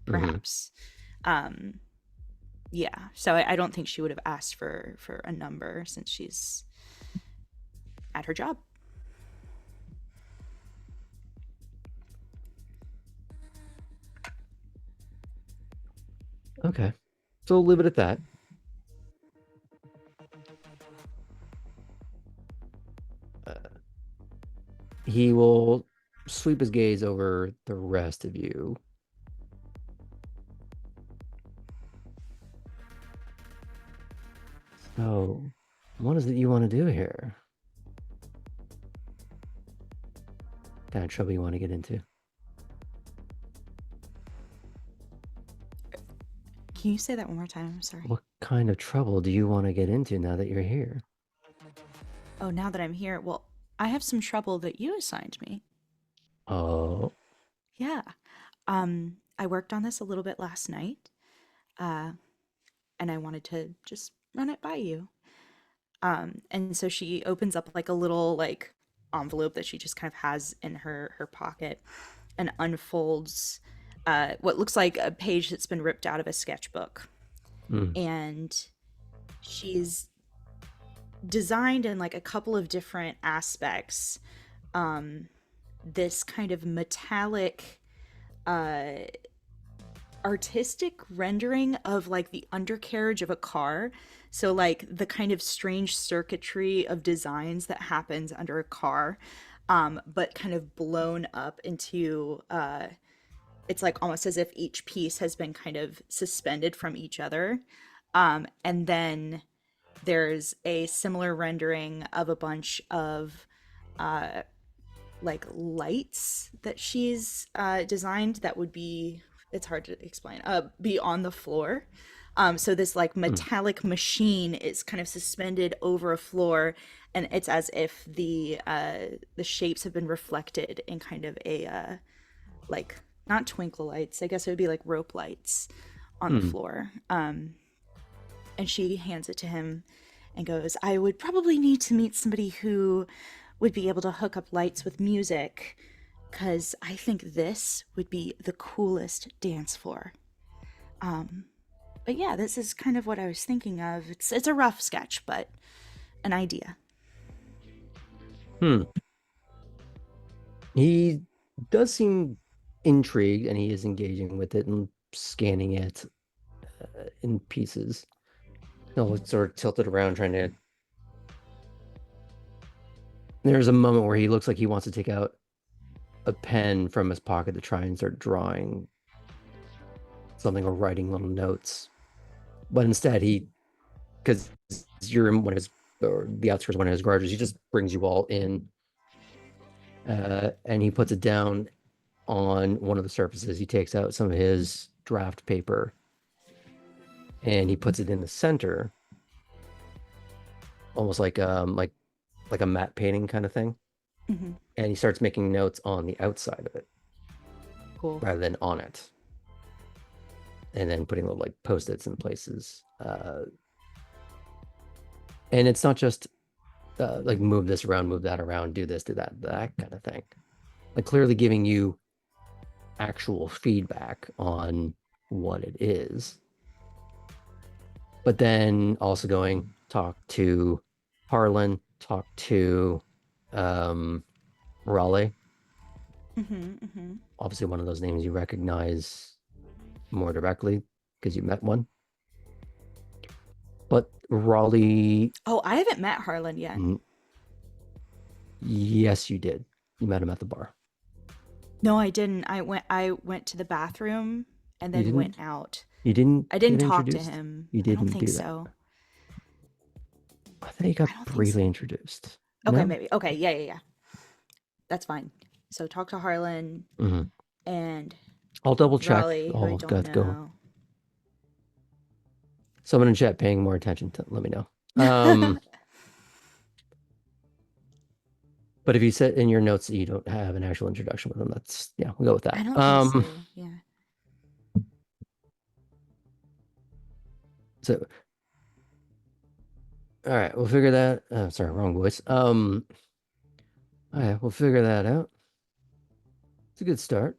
perhaps. Yeah, so I don't think she would have asked for a number since she's at her job. Okay, so we'll leave it at that. He will sweep his gaze over the rest of you. So, what is it you want to do here? What kind of trouble you want to get into? Can you say that one more time? I'm sorry. What kind of trouble do you want to get into now that you're here? Oh, now that I'm here, well, I have some trouble that you assigned me. Oh, Yeah. I worked on this a little bit last night. And I wanted to just run it by you. And so she opens up like a little like envelope that she just kind of has in her pocket and unfolds what looks like a page that's been ripped out of a sketchbook. And she's designed in like a couple of different aspects this kind of metallic artistic rendering of like the undercarriage of a car. So like the kind of strange circuitry of designs that happens under a car, but kind of blown up into it's like almost as if each piece has been kind of suspended from each other. And then there's a similar rendering of a bunch of like lights that she's designed that would be, it's hard to explain, be on the floor. So this like metallic machine is kind of suspended over a floor, and it's as if the shapes have been reflected in kind of a like not twinkle lights. I guess it would be like rope lights on the floor. And she hands it to him and goes, I would probably need to meet somebody who would be able to hook up lights with music, because I think this would be the coolest dance floor. But yeah, this is kind of what I was thinking of. It's a rough sketch, but an idea. He does seem intrigued, and he is engaging with it and scanning it in pieces. He'll sort of tilt it around, trying to. There's a moment where he looks like he wants to take out a pen from his pocket to try and start drawing something or writing little notes. But instead, because you're in one of his, or the outskirts of one of his garages, he just brings you all in, and he puts it down on one of the surfaces. He takes out some of his draft paper, and he puts it in the center, almost like a matte painting kind of thing. Mm-hmm. And he starts making notes on the outside of it, Cool. rather than on it, and then putting little like post-its in places. And it's not just like move this around, move that around, do this, do that kind of thing. Like clearly giving you actual feedback on what it is. But then also going, talk to Harlan, talk to Raleigh. Obviously one of those names you recognize more directly because you met one. But Raleigh... Oh, I haven't met Harlan yet. Yes, you did. You met him at the bar. No, I didn't. I went to the bathroom and then went out. You didn't. I didn't get talk to introduced? him. You didn't I don't think do that. so. I thought you got I don't think briefly so. introduced. Okay, No? maybe. Okay, yeah. That's fine. So talk to Harlan and I'll double check. Raleigh, who I I'll don't got to go. know. Someone in chat paying more attention to let me know. But if you said in your notes that you don't have an actual introduction with them, that's we'll go with that. I don't think so. Yeah. So, all right, we'll figure that. Sorry, wrong voice. All right, we'll figure that out. It's a good start.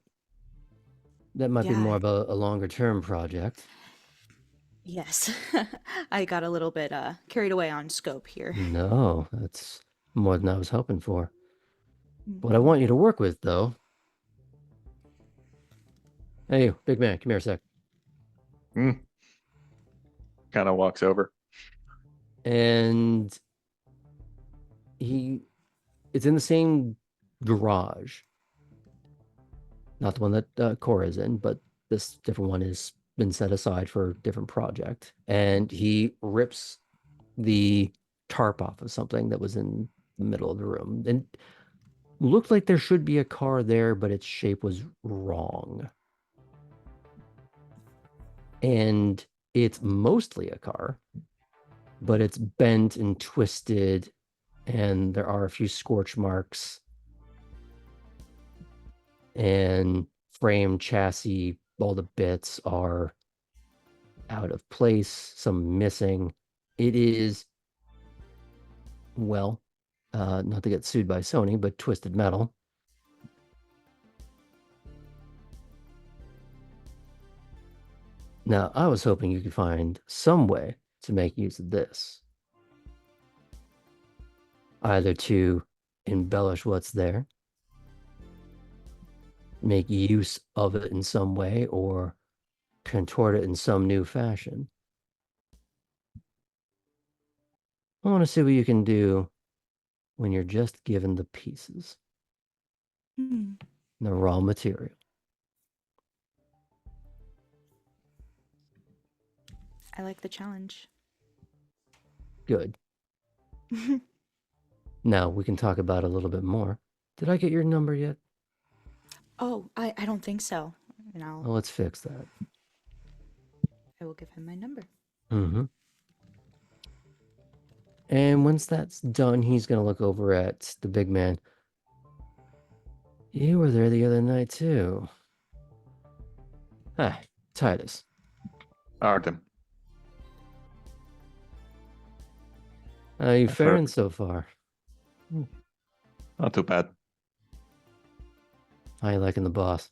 That might be more of a longer term project. Yes. I got a little bit carried away on scope here. No, that's more than I was hoping for. What I want you to work with, though. Hey, you, big man, come here a sec. Kind of walks over. And it's in the same garage. Not the one that Cora is in, but this different one has been set aside for a different project. And he rips the tarp off of something that was in the middle of the room. And looked like there should be a car there, but its shape was wrong. And it's mostly a car, but it's bent and twisted, and there are a few scorch marks. And frame, chassis, all the bits are out of place, some missing. It is, well, not to get sued by Sony, but twisted metal. Now, I was hoping you could find some way to make use of this. Either to embellish what's there, make use of it in some way, or contort it in some new fashion. I want to see what you can do when you're just given the pieces, the raw material. I like the challenge. Good. Now we can talk about it a little bit more. Did I get your number yet? Oh, I don't think so. Well, let's fix that. I will give him my number. Mm-hmm. And once that's done, he's gonna look over at the big man. You were there the other night too. Ah, Titus. Arden. How you I've faring heard. so far? Not too bad. How you liking the boss?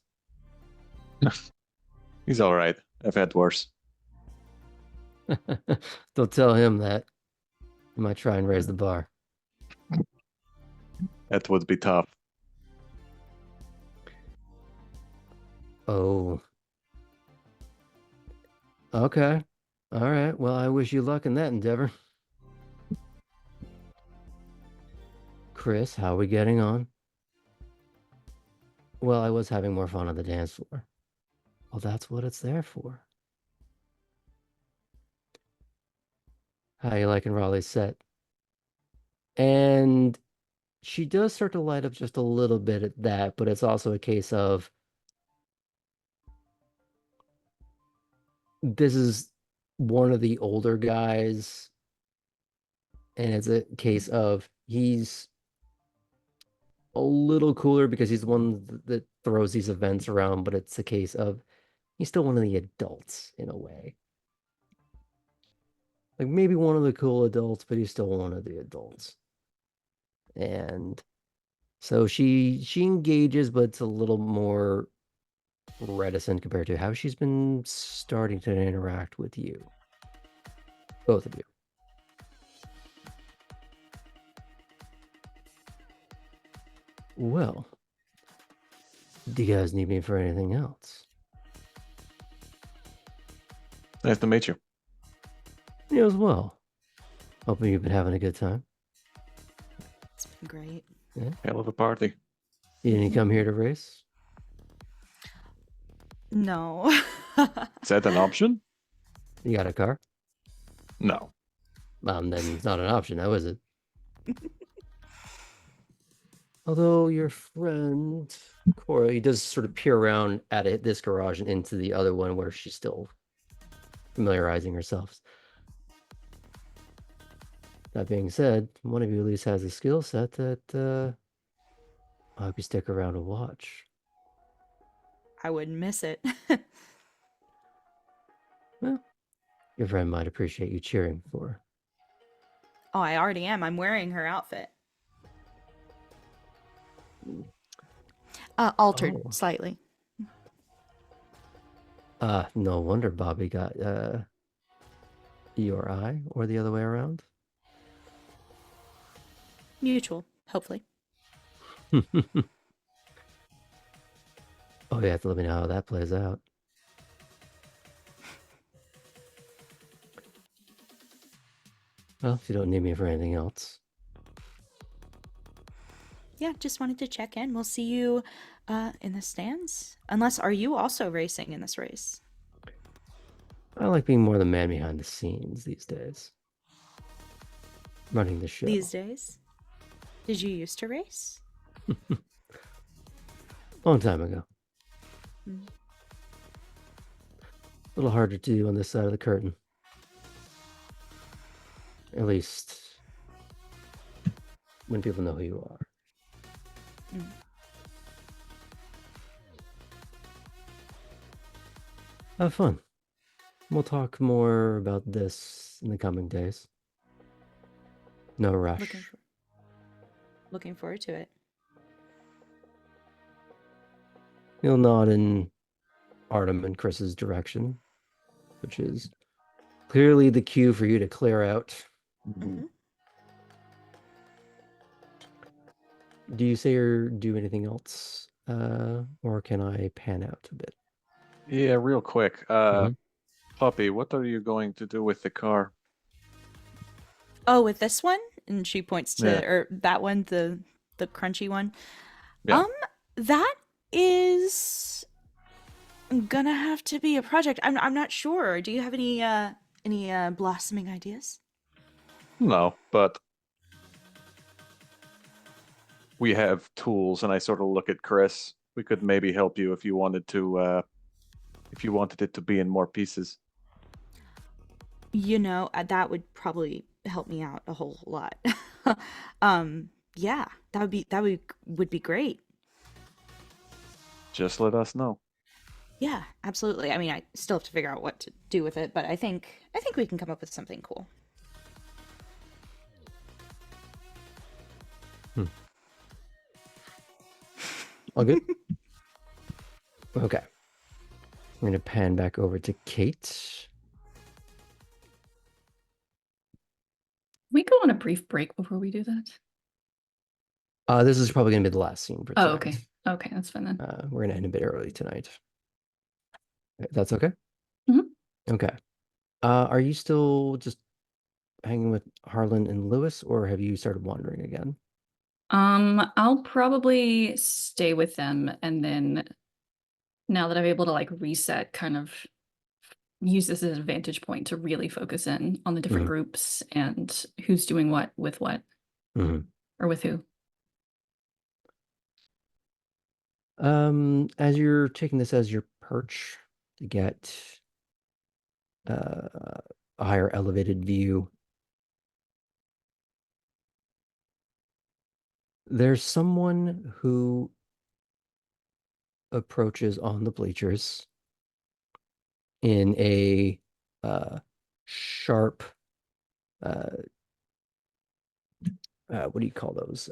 He's all right. I've had worse. Don't tell him that. You might try and raise the bar. That would be tough. Oh. Okay. All right. Well, I wish you luck in that endeavor. Chris, how are we getting on? Well, I was having more fun on the dance floor. Well, that's what it's there for. How you liking Raleigh's set? And she does start to light up just a little bit at that, but it's also a case of this is one of the older guys, and it's a case of he's a little cooler because he's the one that throws these events around, but it's a case of he's still one of the adults in a way. Like maybe one of the cool adults, but he's still one of the adults. And so she engages, but it's a little more reticent compared to how she's been starting to interact with you. Both of you. Well, do you guys need me for anything else? Nice to meet you. You as well. Hoping you've been having a good time. It's been great. Hell of a party. You didn't come here to race? No. Is that an option? You got a car? No. Then it's not an option now, is it? Although your friend Cora, he does sort of peer around at this garage and into the other one where she's still familiarizing herself. That being said, one of you at least has a skill set that I hope you stick around to watch. I wouldn't miss it. Well, your friend might appreciate you cheering for her. Oh, I already am. I'm wearing her outfit. Altered Oh. slightly. No wonder Bobby got your eye, or the other way around. Mutual, hopefully. Oh, you have to let me know how that plays out. Well, if you don't need me for anything else. Yeah, just wanted to check in. We'll see you in the stands. Unless, are you also racing in this race? I like being more the man behind the scenes these days. Running the show. These days? Did you used to race? Long time ago. Mm. A little harder to do on this side of the curtain. At least when people know who you are. Mm. Have fun. We'll talk more about this in the coming days. No rush. Looking forward to it. He'll nod in Artem and Chris's direction, which is clearly the cue for you to clear out. Mm-hmm. Do you say or do anything else? Or can I pan out a bit? Yeah, real quick. Mhm. Puppy, what are you going to do with the car? Oh, with this one? And she points to, Yeah. or that one, the crunchy one. Yeah. That is gonna have to be a project. I'm not sure. Do you have any blossoming ideas? No, but we have tools, and I sort of look at Chris. We could maybe help you if you wanted to, if you wanted it to be in more pieces. That would probably help me out a whole lot. Yeah, that would be great. Just let us know. Yeah, absolutely. I mean, I still have to figure out what to do with it, but I think we can come up with something cool. All good? Okay. We're going to pan back over to Kate. We go on a brief break before we do that. This is probably going to be the last scene for tonight. Oh, okay. Okay, that's fine then. We're going to end a bit early tonight. That's okay? Mhm. Okay. Are you still just hanging with Harlan and Lewis, or have you started wandering again? I'll probably stay with them, and then now that I'm able to like reset, kind of use this as a vantage point to really focus in on the different Mhm. groups and who's doing what with what Mhm. or with who. As you're taking this as your perch to get a higher elevated view, there's someone who approaches on the bleachers in a sharp, uh, what do you call those?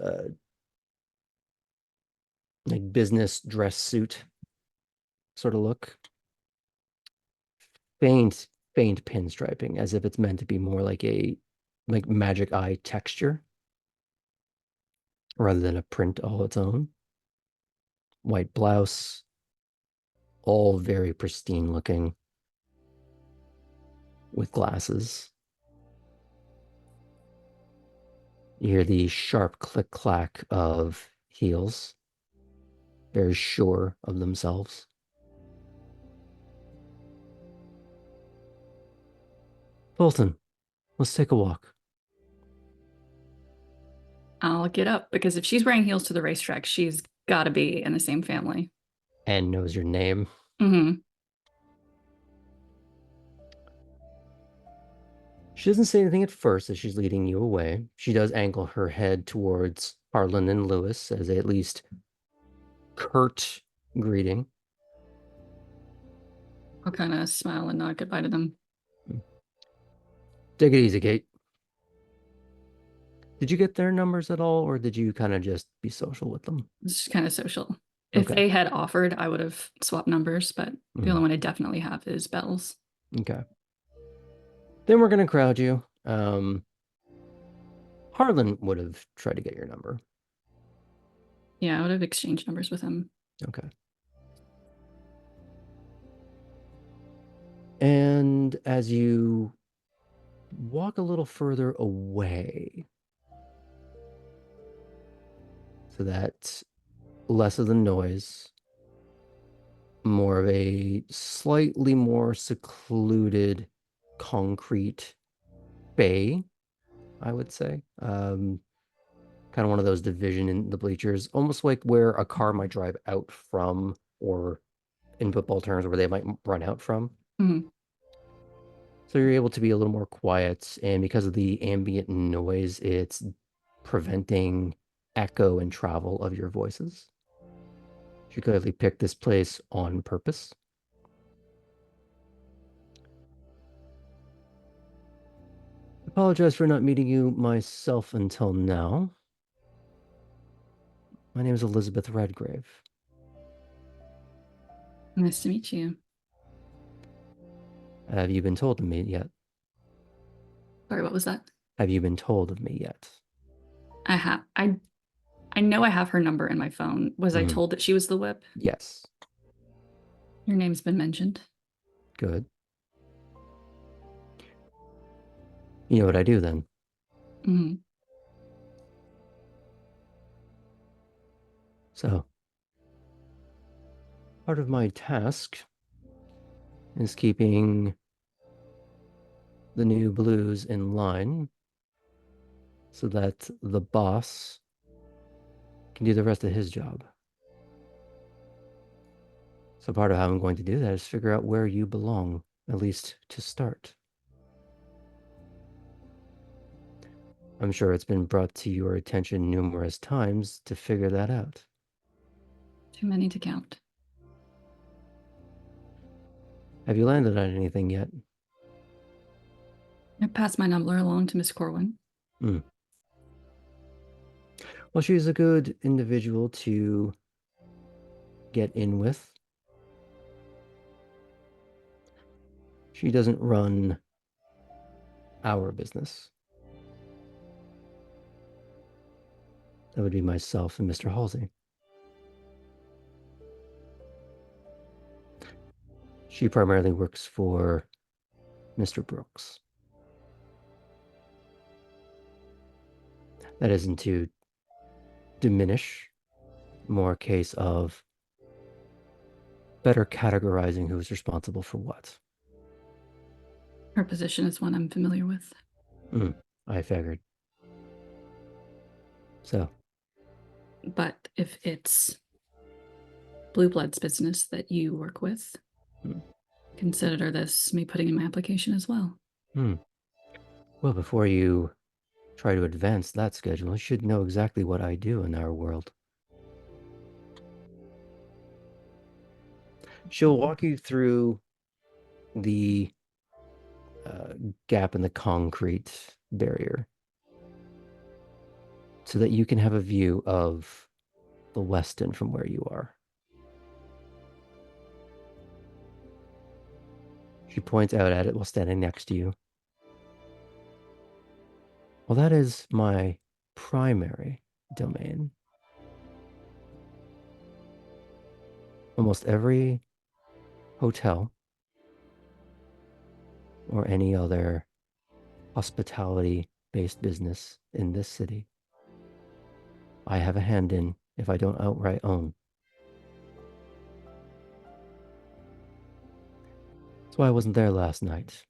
Like business dress suit sort of look. Faint, faint pinstriping, as if it's meant to be more like a magic eye texture rather than a print all its own. White blouse, all very pristine looking, with glasses. You hear the sharp click clack of heels, very sure of themselves. Fulton, let's take a walk. I'll get up because if she's wearing heels to the racetrack, she's got to be in the same family. And knows your name. Mm-hmm. She doesn't say anything at first as she's leading you away. She does angle her head towards Harlan and Lewis as a at least curt greeting. I'll kind of smile and nod goodbye to them. Take it easy, Kate. Did you get their numbers at all, or did you kind of just be social with them? It's just kind of social. If Okay. they had offered, I would have swapped numbers, but the Mhm. only one I definitely have is Belle's. Okay. Then we're gonna crowd you. Harlan would have tried to get your number. Yeah, I would have exchanged numbers with him. Okay. And as you walk a little further away, so that less of the noise, more of a slightly more secluded concrete bay, I would say. Kind of one of those division in the bleachers, almost like where a car might drive out from, or in football terms, where they might run out from. Mhm. So you're able to be a little more quiet, and because of the ambient noise, it's preventing echo and travel of your voices. She clearly picked this place on purpose. Apologize for not meeting you myself until now. My name is Elizabeth Redgrave. Nice to meet you. Have you been told of me yet? Sorry, what was that? Have you been told of me yet? I have. I know I have her number in my phone. Was I Mhm. told that she was the whip? Yes. Your name's been mentioned. Good. You know what I do then? Hmm. So, part of my task is keeping the new blues in line so that the boss can do the rest of his job. So part of how I'm going to do that is figure out where you belong, at least to start. I'm sure it's been brought to your attention numerous times to figure that out. Too many to count. Have you landed on anything yet? I passed my number along to Miss Corwin. Well, she's a good individual to get in with. She doesn't run our business. That would be myself and Mr. Halsey. She primarily works for Mr. Brooks. That isn't to diminish, more a case of better categorizing who's responsible for what. Her position is one I'm familiar with. I figured. So, But if it's Blue Blood's business that you work with, consider this me putting in my application as well. Well, before you try to advance that schedule, you should know exactly what I do in our world. She'll walk you through the gap in the concrete barrier so that you can have a view of the Weston from where you are. She points out at it while standing next to you. Well, that is my primary domain. Almost every hotel or any other hospitality-based business in this city, I have a hand in if I don't outright own. That's why I wasn't there last night.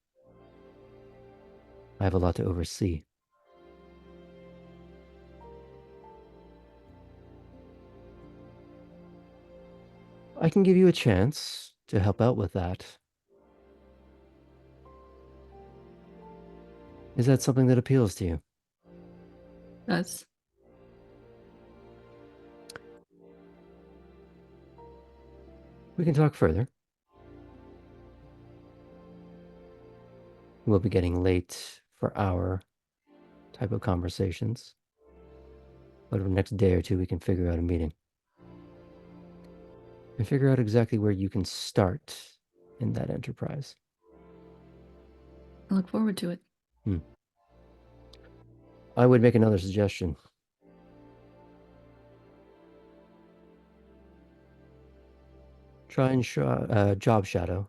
I have a lot to oversee. I can give you a chance to help out with that. Is that something that appeals to you? Does. We can talk further. We'll be getting late for our type of conversations. But over the next day or two, we can figure out a meeting. And figure out exactly where you can start in that enterprise. I look forward to it. I would make another suggestion. Try and job shadow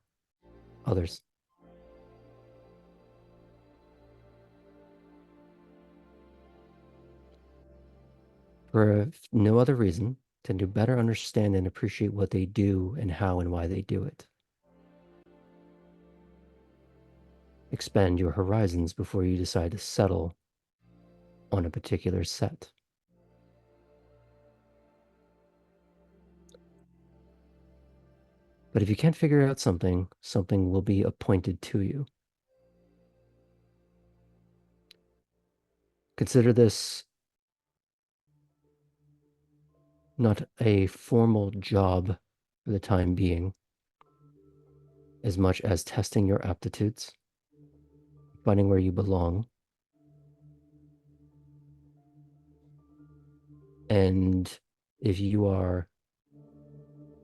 others. For no other reason than to better understand and appreciate what they do and how and why they do it. Expand your horizons before you decide to settle on a particular set. But if you can't figure out something, something will be appointed to you. Consider this not a formal job for the time being, as much as testing your aptitudes, finding where you belong, and if you are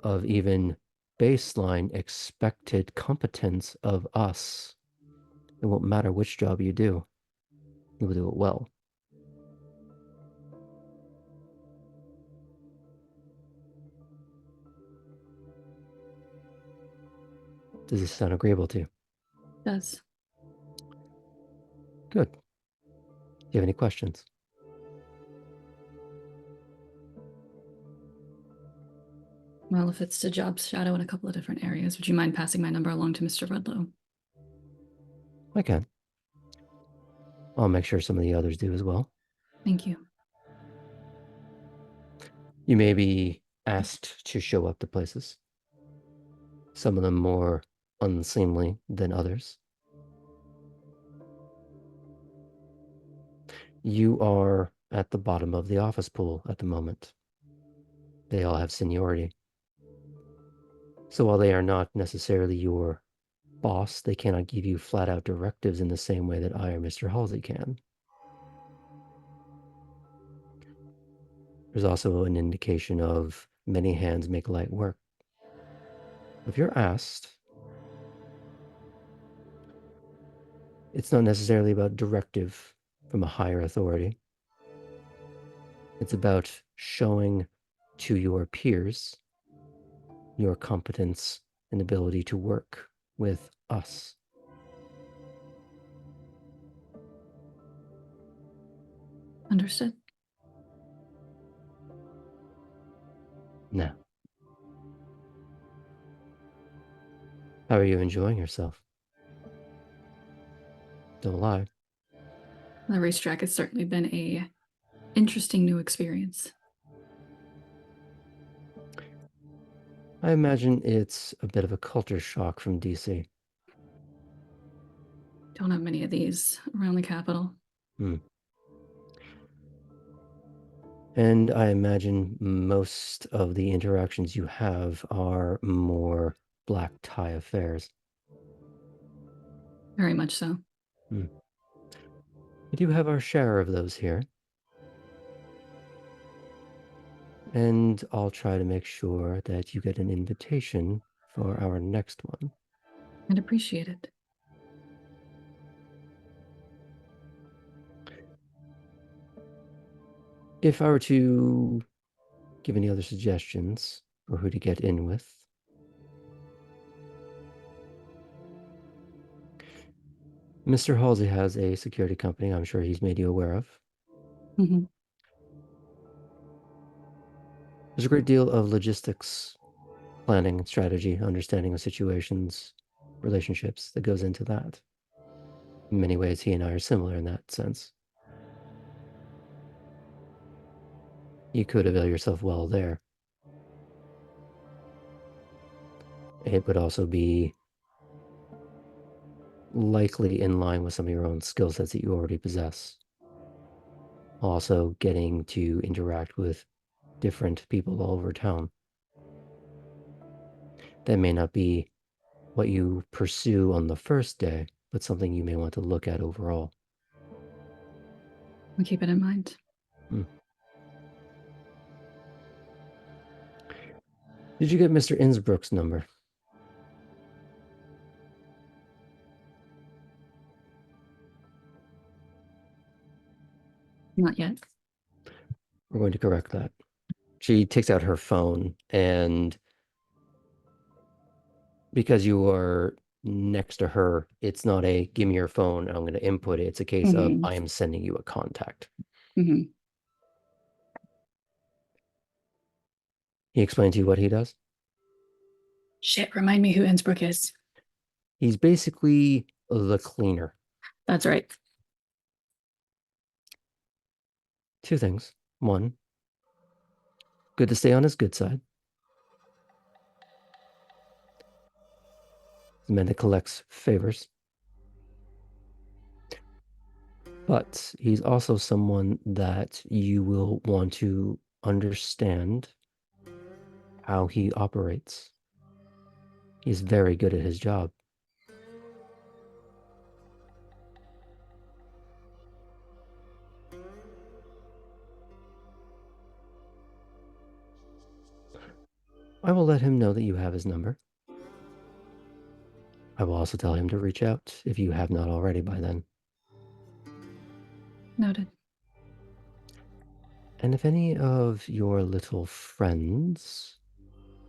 of even baseline expected competence of us, it won't matter which job you do, you will do it well. Does this sound agreeable to you? Does. Good. Do you have any questions? Well, if it's to job shadow in a couple of different areas, would you mind passing my number along to Mr. Rudlow? I can. I'll make sure some of the others do as well. Thank you. You may be asked to show up to places. Some of them more unseemly than others. You are at the bottom of the office pool at the moment. They all have seniority. So while they are not necessarily your boss, they cannot give you flat-out directives in the same way that I or Mr. Halsey can. There's also an indication of many hands make light work. If you're asked, it's not necessarily about directive from a higher authority. It's about showing to your peers your competence and ability to work with us. Understood. Now, how are you enjoying yourself? Don't lie. The racetrack has certainly been a interesting new experience. I imagine it's a bit of a culture shock from DC. Don't have many of these around the capital. And I imagine most of the interactions you have are more black tie affairs. Very much so. We do have our share of those here. And I'll try to make sure that you get an invitation for our next one. I'd appreciate it. If I were to give any other suggestions for who to get in with, Mr. Halsey has a security company I'm sure he's made you aware of. Mm-hmm. There's a great deal of logistics, planning, and strategy, understanding of situations, relationships that goes into that. In many ways, he and I are similar in that sense. You could avail yourself well there. It would also be likely in line with some of your own skill sets that you already possess. Also, getting to interact with different people all over town. That may not be what you pursue on the first day, but something you may want to look at overall. I'll keep it in mind. Did you get Mr. Innsbruck's number? Not yet. We're going to correct that. She takes out her phone, and because you are next to her, it's not a give me your phone, I'm going to input it. It's a case of I am sending you a contact. Mm-hmm. He explained to you what he does? Shit, remind me who Innsbruck is. He's basically the cleaner. That's right. Two things. One, good to stay on his good side. The man that collects favors. But he's also someone that you will want to understand how he operates. He's very good at his job. I will let him know that you have his number. I will also tell him to reach out if you have not already by then. Noted. And if any of your little friends,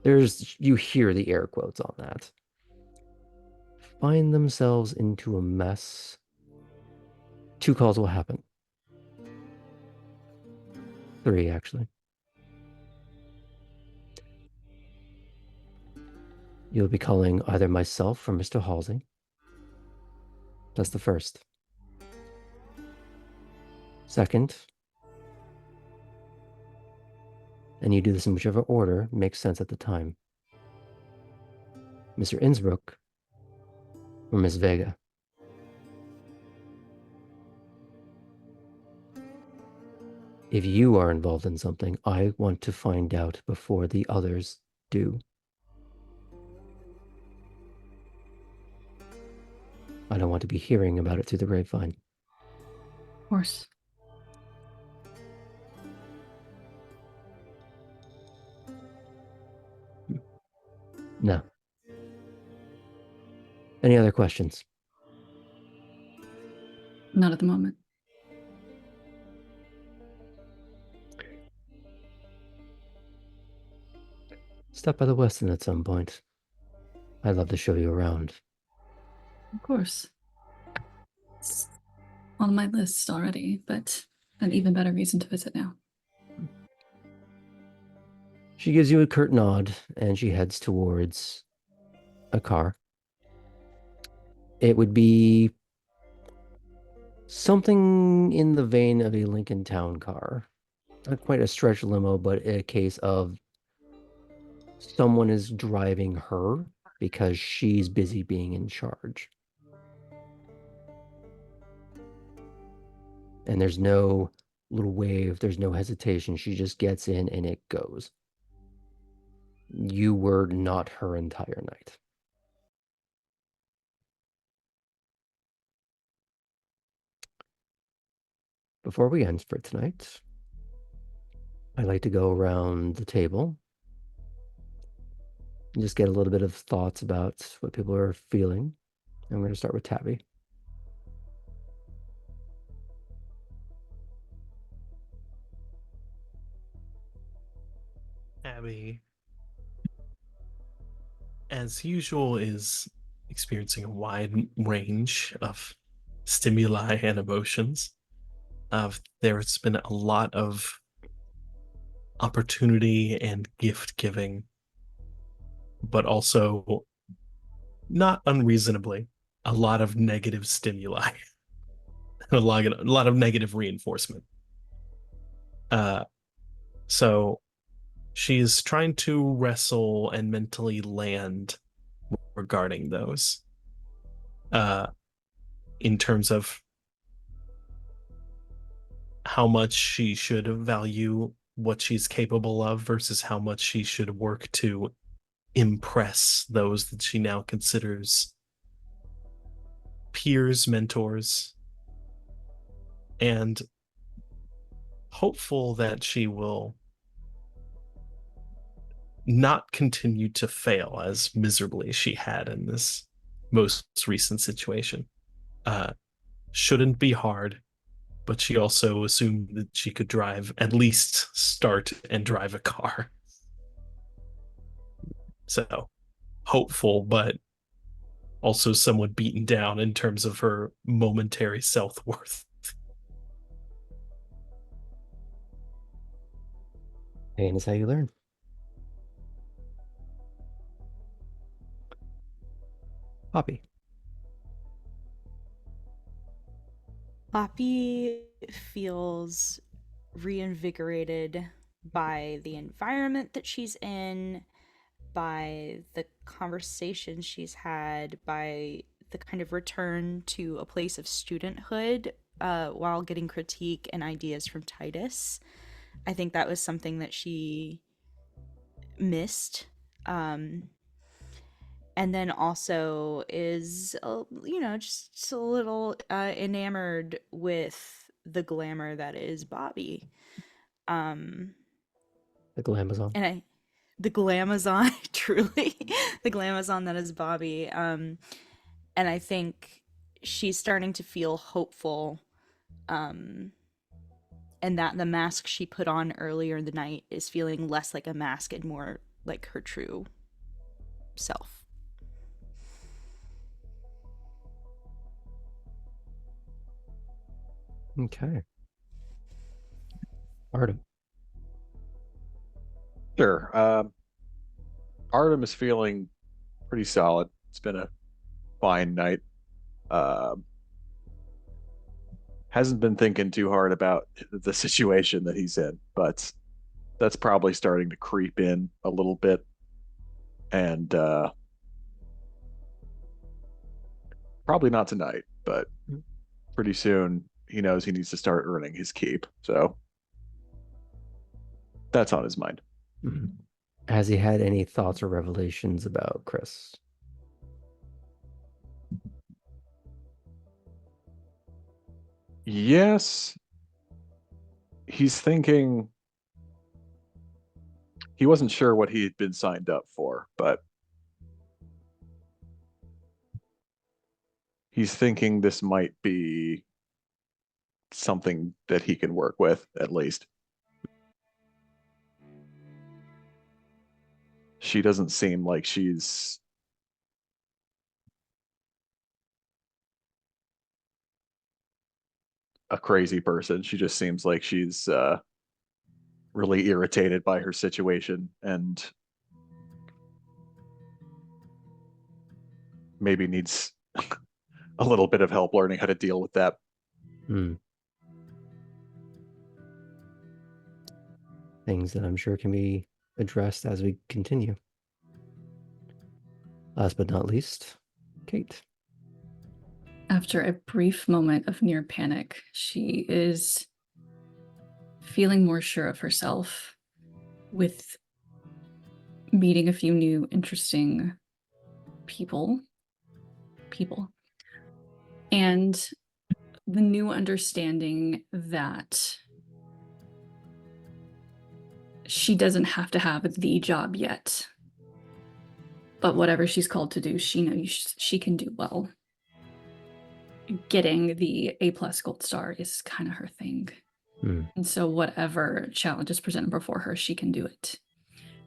you hear the air quotes on that, find themselves into a mess, 2 calls will happen. 3, actually. You'll be calling either myself or Mr. Halsey. That's the first. Second, and you do this in whichever order makes sense at the time, Mr. Innsbruck or Miss Vega. If you are involved in something, I want to find out before the others do. I don't want to be hearing about it through the grapevine. Of course. No. Any other questions? Not at the moment. Stop by the Westin at some point. I'd love to show you around. Of course. It's on my list already, but an even better reason to visit now. She gives you a curt nod, and she heads towards a car. It would be something in the vein of a Lincoln Town car. Not quite a stretch limo, but a case of someone is driving her because she's busy being in charge. And there's no little wave, there's no hesitation. She just gets in and it goes. You were not her entire night. Before we end for tonight, I'd like to go around the table and just get a little bit of thoughts about what people are feeling. I'm going to start with Tabby. Abby, as usual, is experiencing a wide range of stimuli and emotions. There's been a lot of opportunity and gift giving, but also, not unreasonably, a lot of negative stimuli, a lot of negative reinforcement. So she's trying to wrestle and mentally land regarding those. In terms of how much she should value what she's capable of versus how much she should work to impress those that she now considers peers, mentors, and hopeful that she will not continue to fail as miserably as she had in this most recent situation. Shouldn't be hard, but she also assumed that she could drive, at least start and drive a car. So hopeful, but also somewhat beaten down in terms of her momentary self-worth. Pain is how you learn. Poppy. Poppy feels reinvigorated by the environment that she's in, by the conversations she's had, by the kind of return to a place of studenthood while getting critique and ideas from Titus. I think that was something that she missed. And then also is, just a little enamored with the glamour that is Bobby. The Glamazon. And the glamazon, truly, the glamazon that is Bobby. And I think she's starting to feel hopeful, and that the mask she put on earlier in the night is feeling less like a mask and more like her true self. Okay. Artem. Sure. Artem is feeling pretty solid. It's been a fine night. Hasn't been thinking too hard about the situation that he's in, but that's probably starting to creep in a little bit. And probably not tonight, but pretty soon he knows he needs to start earning his keep. So That's on his mind. Mhm. Has he had any thoughts or revelations about Chris? Yes, he's thinking he wasn't sure what he had been signed up for, but he's thinking this might be something that he can work with, at least. She doesn't seem like she's a crazy person. She just seems like she's really irritated by her situation and maybe needs a little bit of help learning how to deal with that. Hmm. Things that I'm sure can be addressed as we continue. Last but not least, Kate. After a brief moment of near panic, she is feeling more sure of herself with meeting a few new interesting people, and the new understanding that she doesn't have to have the job yet, but whatever she's called to do, she knows she can do well. Getting the A+ gold star is kind of her thing. And so whatever challenge is presented before her, she can do it.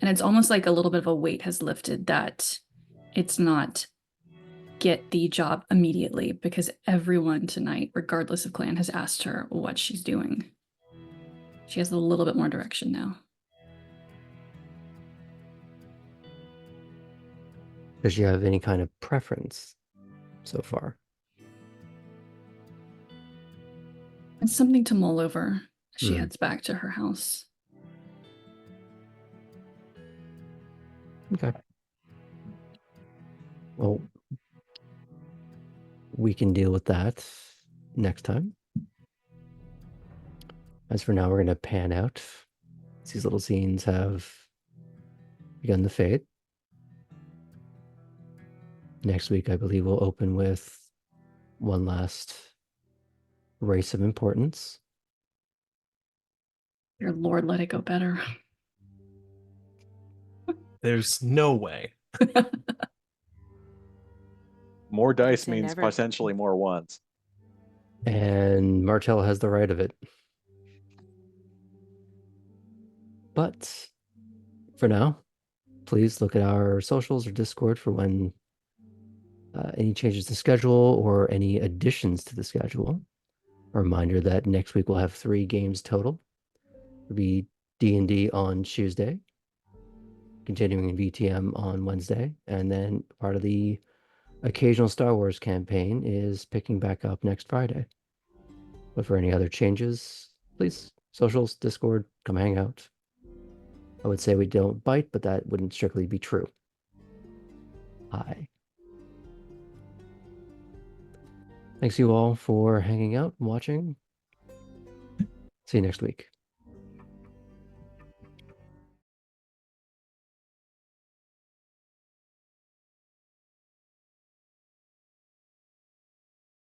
And it's almost like a little bit of a weight has lifted, that it's not get the job immediately, because everyone tonight, regardless of clan, has asked her what she's doing. She has a little bit more direction now. Does she have any kind of preference so far? It's something to mull over as she heads back to her house. Okay. Well, we can deal with that next time. As for now, we're going to pan out. These little scenes have begun to fade. Next week, I believe we'll open with one last race of importance. Dear Lord, let it go better. There's no way. More dice say means never. potentially more ones. And Martell has the right of it. But for now, please look at our socials or Discord for when any changes to schedule or any additions to the schedule. A reminder that next week we'll have 3 games total. It'll be D&D on Tuesday, continuing in VTM on Wednesday, and then part of the occasional Star Wars campaign is picking back up next Friday. But for any other changes, please, socials, Discord, come hang out. I would say we don't bite, but that wouldn't strictly be true. Hi. Thanks you all for hanging out and watching. See you next week.